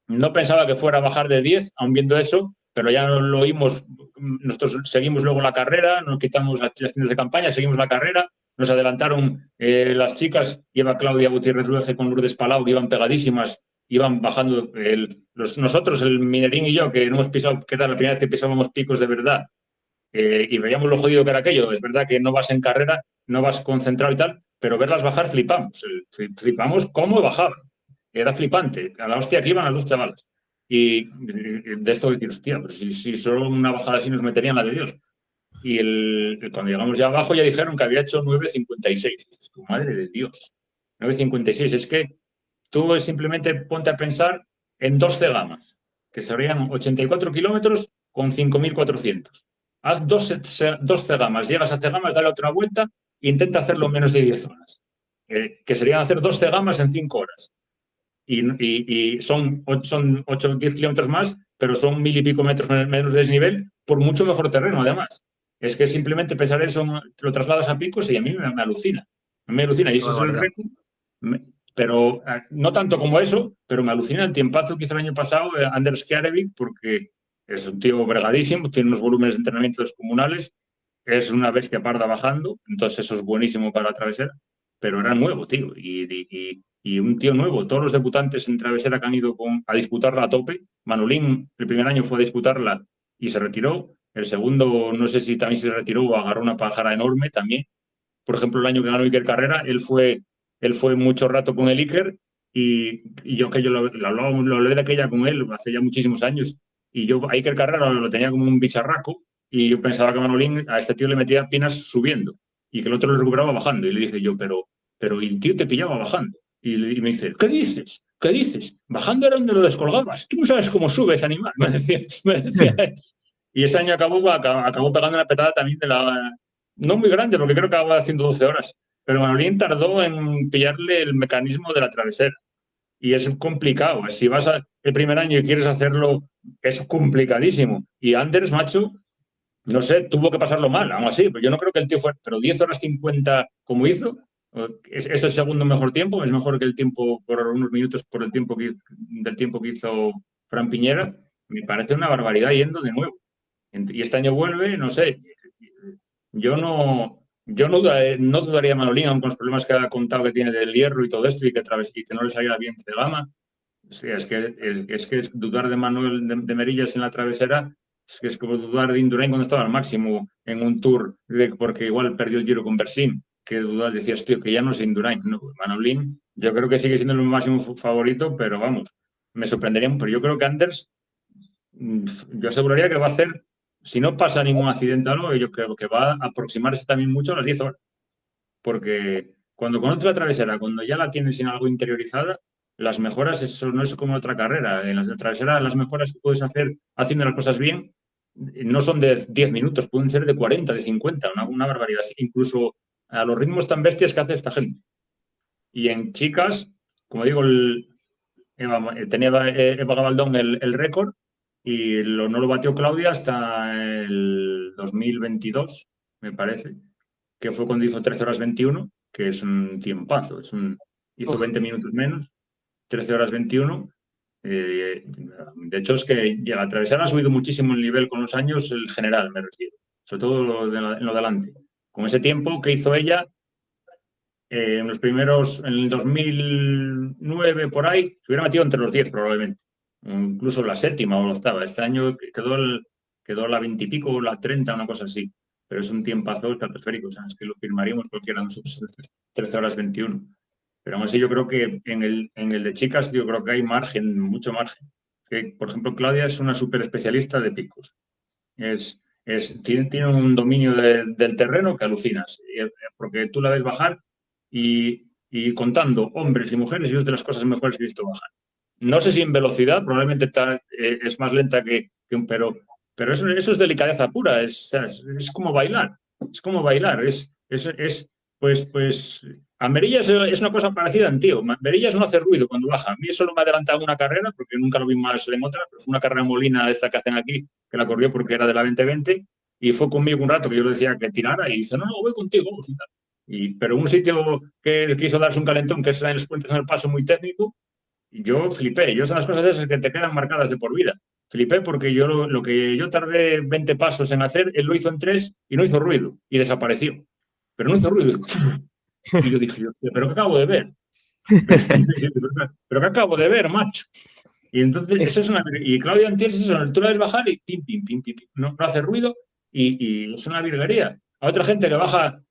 no pensaba que fuera a bajar de 10, aún viendo eso, pero ya lo oímos. Nosotros seguimos luego la carrera, nos quitamos las tiendas de campaña, seguimos la carrera, nos adelantaron las chicas, iba Claudia Gutiérrez Luege con Lourdes Palau, que iban pegadísimas, iban bajando nosotros, el Minerín y yo, que no hemos pisado, que era la primera vez que pisábamos picos de verdad, y veíamos lo jodido que era aquello. Es verdad que no vas en carrera, no vas concentrado y tal, pero verlas bajar flipamos cómo bajaban. era flipante. A la hostia que iban las dos chavalas. Y de esto decir, hostia, pero si solo una bajada así nos meterían la de Dios. Y cuando llegamos ya abajo ya dijeron que había hecho 9.56. Tu madre de Dios. 9.56. Es que tú simplemente ponte a pensar en 12 gamas, que serían 84 kilómetros con 5.400. Haz 12 gamas, llegas a gamas, dale otra vuelta e intenta hacerlo en menos de 10 horas. Que serían hacer 12 gamas en 5 horas. Y son 8 o 10 kilómetros más, pero son 1.000 y pico metros menos de desnivel, por mucho mejor terreno, además. Es que simplemente pensar eso, lo trasladas a picos y a mí me alucina. Me alucina. Y ese es el récord. Pero no tanto como eso, pero me alucina el tiempazo que hizo el año pasado Anders Kjærevik, porque es un tío bregadísimo, tiene unos volúmenes de entrenamiento descomunales, es una bestia parda bajando, entonces eso es buenísimo para la travesera, pero era nuevo, tío, y un tío nuevo. Todos los debutantes en travesera que han ido a disputarla a tope, Manolín el primer año fue a disputarla y se retiró, el segundo no sé si también se retiró o agarró una pájara enorme también. Por ejemplo, el año que ganó Iker Carrera, él fue mucho rato con el Iker y yo lo hablé de aquella con él hace ya muchísimos años y yo a Iker Carrera lo tenía como un bicharraco y yo pensaba que Manolín a este tío le metía pinas subiendo y que el otro lo recuperaba bajando y le dije yo, pero el tío te pillaba bajando y me dice, ¿qué dices? ¿Qué dices? Bajando era donde lo descolgabas, tú no sabes cómo subes, animal, me decía. Y ese año acabó pegando una petada también no muy grande, porque creo que acababa haciendo 12 horas, pero Manolín tardó en pillarle el mecanismo de la travesera. Y es complicado. Si vas el primer año y quieres hacerlo, es complicadísimo. Y Anders, macho, no sé, tuvo que pasarlo mal, aún así. Yo no creo que el tío fuera, pero 10 horas 50 como hizo, es el segundo mejor tiempo, es mejor que el tiempo por unos minutos del tiempo que hizo Fran Piñera. Me parece una barbaridad yendo de nuevo. Y este año vuelve, no sé, yo no dudaría Manolín, aun con los problemas que ha contado que tiene del hierro y todo esto y que no le salga bien de gama. Sí, es que dudar de Manuel de Merillas en la travesera es como dudar de Indurain cuando estaba al máximo en un tour, porque igual perdió el Giro con Bersin, que dudar, decías, tío, que ya no es Indurain. No, Manolín, yo creo que sigue siendo el máximo favorito, pero vamos, me sorprendería, pero yo creo que Anders, yo aseguraría que va a hacer, si no pasa ningún accidente o algo, yo creo que va a aproximarse también mucho a las 10 horas. Porque cuando conoces la travesera, cuando ya la tienes en algo interiorizada, las mejoras, eso no es como otra carrera. En la travesera, las mejoras que puedes hacer haciendo las cosas bien no son de 10 minutos, pueden ser de 40, de 50, una barbaridad. Incluso a los ritmos tan bestias que hace esta gente. Y en chicas, como digo, tenía Eva Gabaldón el récord y no lo batió Claudia hasta el 2022, me parece, que fue cuando hizo 13 horas 21, que es un tiempazo. Hizo 20 minutos menos, 13 horas 21. De hecho, es que la travesera ha subido muchísimo el nivel con los años, el general, me refiero, sobre todo en lo de delante. Con ese tiempo que hizo ella, en el 2009 por ahí, se hubiera metido entre los 10 probablemente, incluso la séptima o la octava. Este año quedó la 20 y pico o la 30, una cosa así, pero es un tiempazo estratosférico, o sea, es que lo firmaríamos cualquiera de nosotros, 13 horas 21. Pero aún así yo creo que en el de chicas yo creo que hay margen, mucho margen. Que, por ejemplo, Claudia es una súper especialista de picos. Tiene un dominio del terreno que alucinas, porque tú la ves bajar y contando hombres y mujeres, y es de las cosas mejores que he visto bajar. No sé si en velocidad, probablemente es más lenta pero eso es delicadeza pura, es como bailar, es como bailar, pues a Merillas es una cosa parecida en tío. Merillas no hace ruido cuando baja. A mí eso no me ha adelantado en una carrera, porque nunca lo vi más en otra, pero fue una carrera Molina esta que hacen aquí, que la corrió porque era de la 2020, y fue conmigo un rato que yo le decía que tirara, y dice, no, voy contigo. Pero un sitio que quiso darse un calentón, que es en los puentes en el paso muy técnico, yo flipé. Son las cosas esas que te quedan marcadas de por vida. Flipé porque yo lo que yo tardé 20 pasos en hacer, él lo hizo en 3 y no hizo ruido, y desapareció. Pero no hizo ruido. Y yo dije, ¿pero qué acabo de ver? ¿Pero qué acabo de ver, macho? Y entonces, eso es y Claudia Antiers, eso, tú la ves bajar y pim, pim, pim, pim, pim, no hace ruido y es una virguería. A otra gente que baja,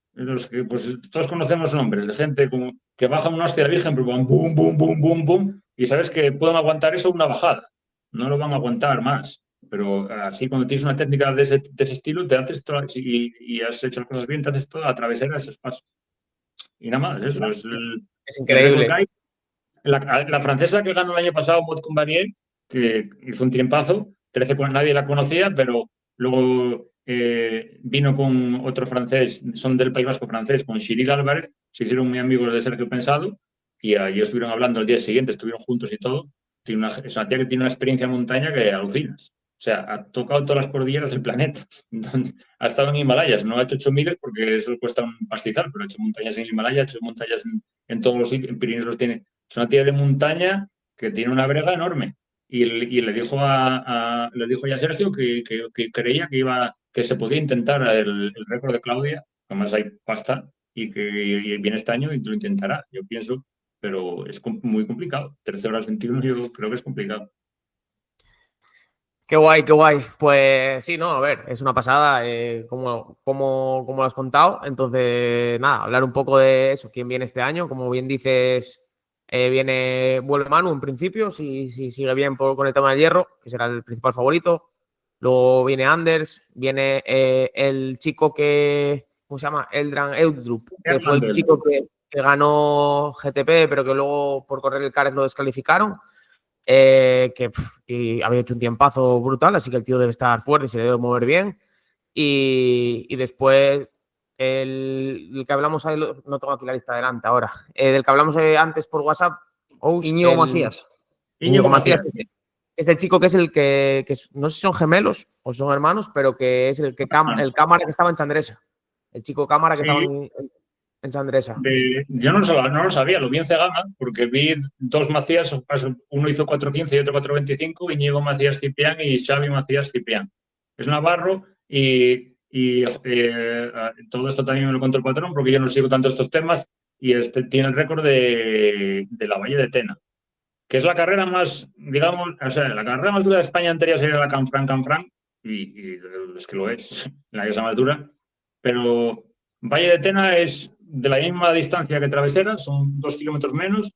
pues todos conocemos nombres de gente como que baja una hostia de virgen, pero bum, bum, bum, bum, bum, y sabes que pueden aguantar eso una bajada, no lo van a aguantar más. Pero así cuando tienes una técnica de ese estilo, te haces y has hecho las cosas bien, te haces toda la travesera esos pasos. Y nada más, eso es Es el récord que increíble. hay. La francesa que ganó el año pasado, Maud Combanier, que hizo un tiempazo, 13, nadie la conocía, pero luego vino con otro francés, son del País Vasco francés, con Cyril Álvarez, se hicieron muy amigos de Sergio Pensado y ahí estuvieron hablando el día siguiente, estuvieron juntos y todo. Es una tía que tiene una experiencia en montaña que alucinas. O sea, ha tocado todas las cordilleras del planeta. Ha estado en Himalayas, no ha hecho 8.000 porque eso cuesta un pastizal, pero ha hecho montañas en Himalaya, ha hecho montañas en todos los sitios, en Pirineos los tiene. Es una tía de montaña que tiene una brega enorme. Y le dijo le dijo ya a Sergio que creía que se podía intentar el récord de Claudia, además hay pasta, y que viene este año y lo intentará, yo pienso, pero es muy complicado. 13 horas 21 yo creo que es complicado. Qué guay, qué guay. Pues sí, no, a ver, es una pasada como lo has contado. Entonces, nada, hablar un poco de eso, quién viene este año. Como bien dices, vuelve Manu en principio, si sigue bien con el tema del hierro, que será el principal favorito. Luego viene Anders, viene el chico ¿cómo se llama? Eldran Eudrup, que fue el chico que ganó GTP, pero que luego por correr el Caret lo descalificaron. Que había hecho un tiempazo brutal, así que el tío debe estar fuerte, se debe mover bien. Y después el que hablamos ahí, no tengo aquí la lista adelante ahora, del que hablamos antes por WhatsApp, Íñigo Macías. Íñigo Macías, es el chico que es el que no sé si son gemelos o son hermanos, pero que es el cámara que estaba en Chandresa. El chico cámara que estaba en Chandresa. Yo no lo sabía, lo vi en Cegama, porque vi dos Macías, uno hizo 4.15 y otro 4.25, Íñigo Macías Cipián y Xavi Macías Cipián. Es navarro y todo esto también me lo contó el patrón, porque yo no sigo tanto estos temas, y tiene el récord de la Valle de Tena, que es la carrera más, digamos, o sea, la carrera más dura de España anterior sería la Canfranc, y es que lo es, la que es la más dura, pero Valle de Tena es de la misma distancia que Travesera, son 2 kilómetros menos,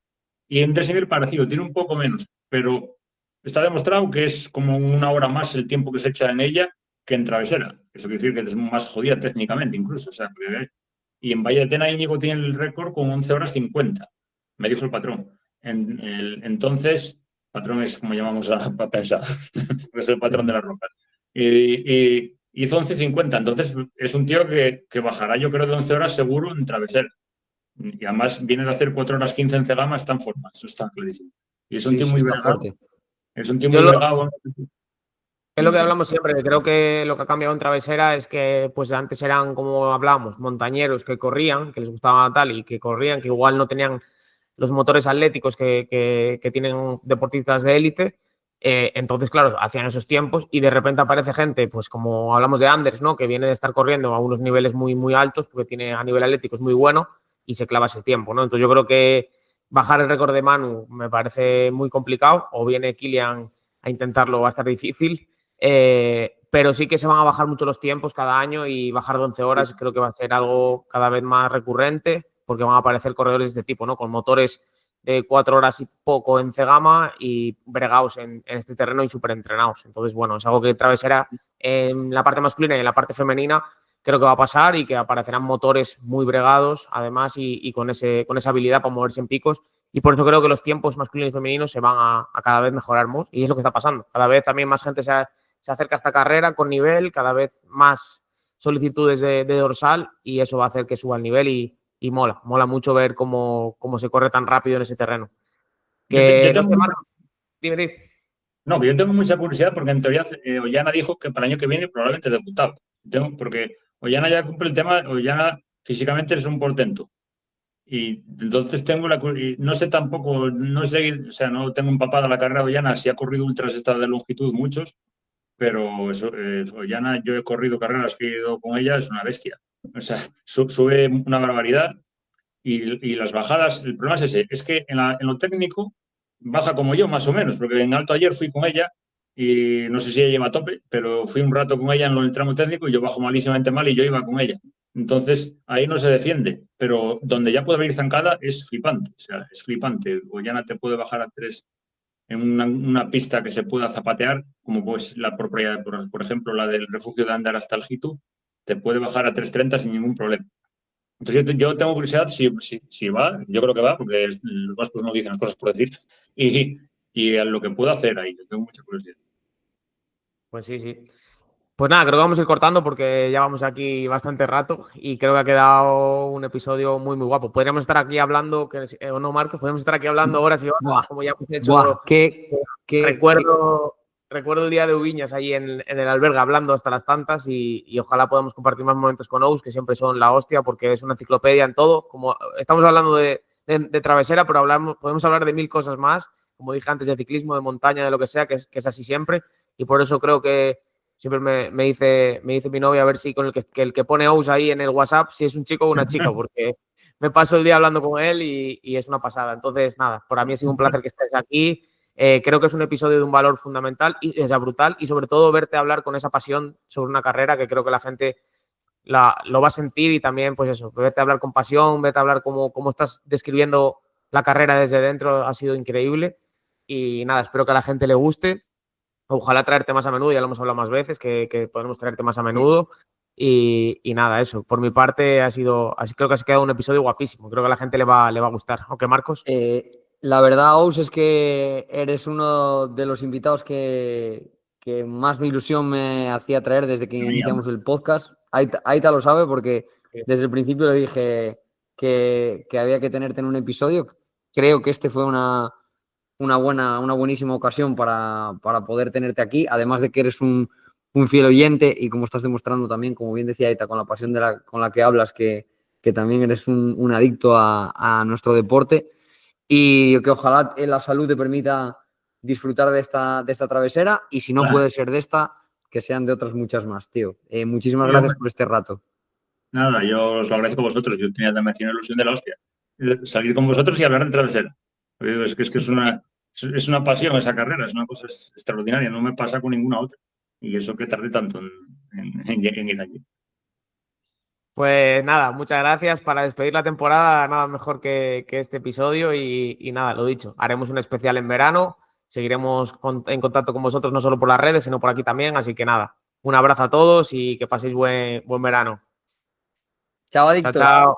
y en desnivel parecido, tiene un poco menos, pero está demostrado que es como una hora más el tiempo que se echa en ella que en Travesera. Eso quiere decir que es más jodida técnicamente incluso. O sea, y en Valle de Tena Íñigo tiene el récord con 11 horas 50, me dijo el patrón. Entonces, patrón es como llamamos a pensar, es el patrón de las rocas. Y hizo 11.50, entonces es un tío que bajará, yo creo, de 11 horas seguro en Travesera. Y además viene de hacer 4 horas 15 en Cegama, está en forma, eso está clarísimo. Y es un tío muy está bregado. fuerte. Es un tío muy bregado. Es lo que hablamos siempre, creo que lo que ha cambiado en Travesera es que pues antes eran, como hablábamos, montañeros que corrían, que les gustaba tal y que corrían, que igual no tenían los motores atléticos que tienen deportistas de élite. Entonces, claro, hacían esos tiempos y de repente aparece gente, pues como hablamos de Anders, ¿no? Que viene de estar corriendo a unos niveles muy, muy altos porque tiene a nivel atlético es muy bueno y se clava ese tiempo, ¿no? Entonces yo creo que bajar el récord de Manu me parece muy complicado, o viene Kilian a intentarlo, va a estar difícil. Pero sí que se van a bajar mucho los tiempos cada año y bajar de 11 horas creo que va a ser algo cada vez más recurrente porque van a aparecer corredores de este tipo, ¿no? Con motores de 4 horas y poco en Cegama y bregados en este terreno y súper entrenados. Entonces, bueno, es algo que Travesera en la parte masculina y en la parte femenina creo que va a pasar y que aparecerán motores muy bregados además y con esa habilidad para moverse en picos. Y por eso creo que los tiempos masculinos y femeninos se van a cada vez mejorar más y es lo que está pasando. Cada vez también más gente se acerca a esta carrera con nivel, cada vez más solicitudes de dorsal y eso va a hacer que suba el nivel y mola mucho ver cómo se corre tan rápido en ese terreno. Que no sé, Marcos, dime. No, que yo tengo mucha curiosidad porque en teoría Ollana dijo que para el año que viene probablemente debutaba. Porque Ollana ya cumple el tema, Ollana físicamente es un portento. Y entonces tengo no sé tampoco, no sé, o sea, no tengo empapada la carrera de Ollana, si ha corrido ultras esta de longitud muchos, pero eso, Ollana, yo he corrido carreras que he ido con ella, es una bestia. O sea, sube una barbaridad y las bajadas, el problema es ese, es que en lo técnico baja como yo, más o menos, porque en alto ayer fui con ella y no sé si ella lleva a tope, pero fui un rato con ella en el tramo técnico y yo bajo malísimamente mal y yo iba con ella. Entonces, ahí no se defiende, pero donde ya puede venir zancada es flipante. O sea, es flipante. Goyana te puede bajar a 3 en una pista que se pueda zapatear, como pues la propiedad, por ejemplo, la del refugio de Andar hasta el Jitu, te puede bajar a 3.30 sin ningún problema. Entonces yo tengo curiosidad si va, yo creo que va, porque los vascos no dicen las cosas por decir, y a lo que pueda hacer ahí, tengo mucha curiosidad. Pues sí, sí. Pues nada, creo que vamos a ir cortando porque ya vamos aquí bastante rato y creo que ha quedado un episodio muy, muy guapo. Podríamos estar aquí hablando, o no, Marcos, podríamos estar aquí hablando horas y horas, Buah, como ya hemos buah, hecho. qué- Recuerdo el día de Ubiñas ahí en el albergue hablando hasta las tantas y ojalá podamos compartir más momentos con Ous, que siempre son la hostia porque es una enciclopedia en todo. Como estamos hablando de travesera, pero podemos hablar de mil cosas más, como dije antes, de ciclismo, de montaña, de lo que sea, que es así siempre. Y por eso creo que siempre me dice mi novia a ver si con el que pone Ous ahí en el WhatsApp, si es un chico o una chica, porque me paso el día hablando con él y es una pasada. Entonces, nada, para mí ha sido un placer que estés aquí. Creo que es un episodio de un valor fundamental y es brutal y sobre todo verte hablar con esa pasión sobre una carrera que creo que la gente lo va a sentir y también pues eso, verte hablar con pasión, verte hablar cómo estás describiendo la carrera desde dentro ha sido increíble y nada, espero que a la gente le guste. Ojalá traerte más a menudo, ya lo hemos hablado más veces, que podemos traerte más a menudo. Y nada, eso. Por mi parte, creo que ha quedado un episodio guapísimo. Creo que a la gente le va a gustar. ¿Ok, Marcos? La verdad, Ous, es que eres uno de los invitados que más mi ilusión me hacía traer desde que iniciamos el podcast. Aita lo sabe porque desde el principio le dije que había que tenerte en un episodio. Creo que este fue una buenísima ocasión para poder tenerte aquí, además de que eres un fiel oyente y como estás demostrando también, como bien decía Aita, con la pasión con la que hablas, que también eres un adicto a nuestro deporte. Y que ojalá la salud te permita disfrutar de esta travesera y si no puede ser de esta, que sean de otras muchas más, tío. Muchísimas gracias por este rato. Nada, yo os lo agradezco a vosotros. Yo tenía también una ilusión de la hostia. Salir con vosotros y hablar de travesera. Es que es una pasión esa carrera, es una cosa extraordinaria. No me pasa con ninguna otra. Y eso que tardé tanto en ir allí. Pues nada, muchas gracias. Para despedir la temporada, nada mejor que este episodio y nada, lo dicho, haremos un especial en verano. Seguiremos en contacto con vosotros no solo por las redes, sino por aquí también. Así que nada, un abrazo a todos y que paséis buen verano. Chao, Chao, adictos. chao.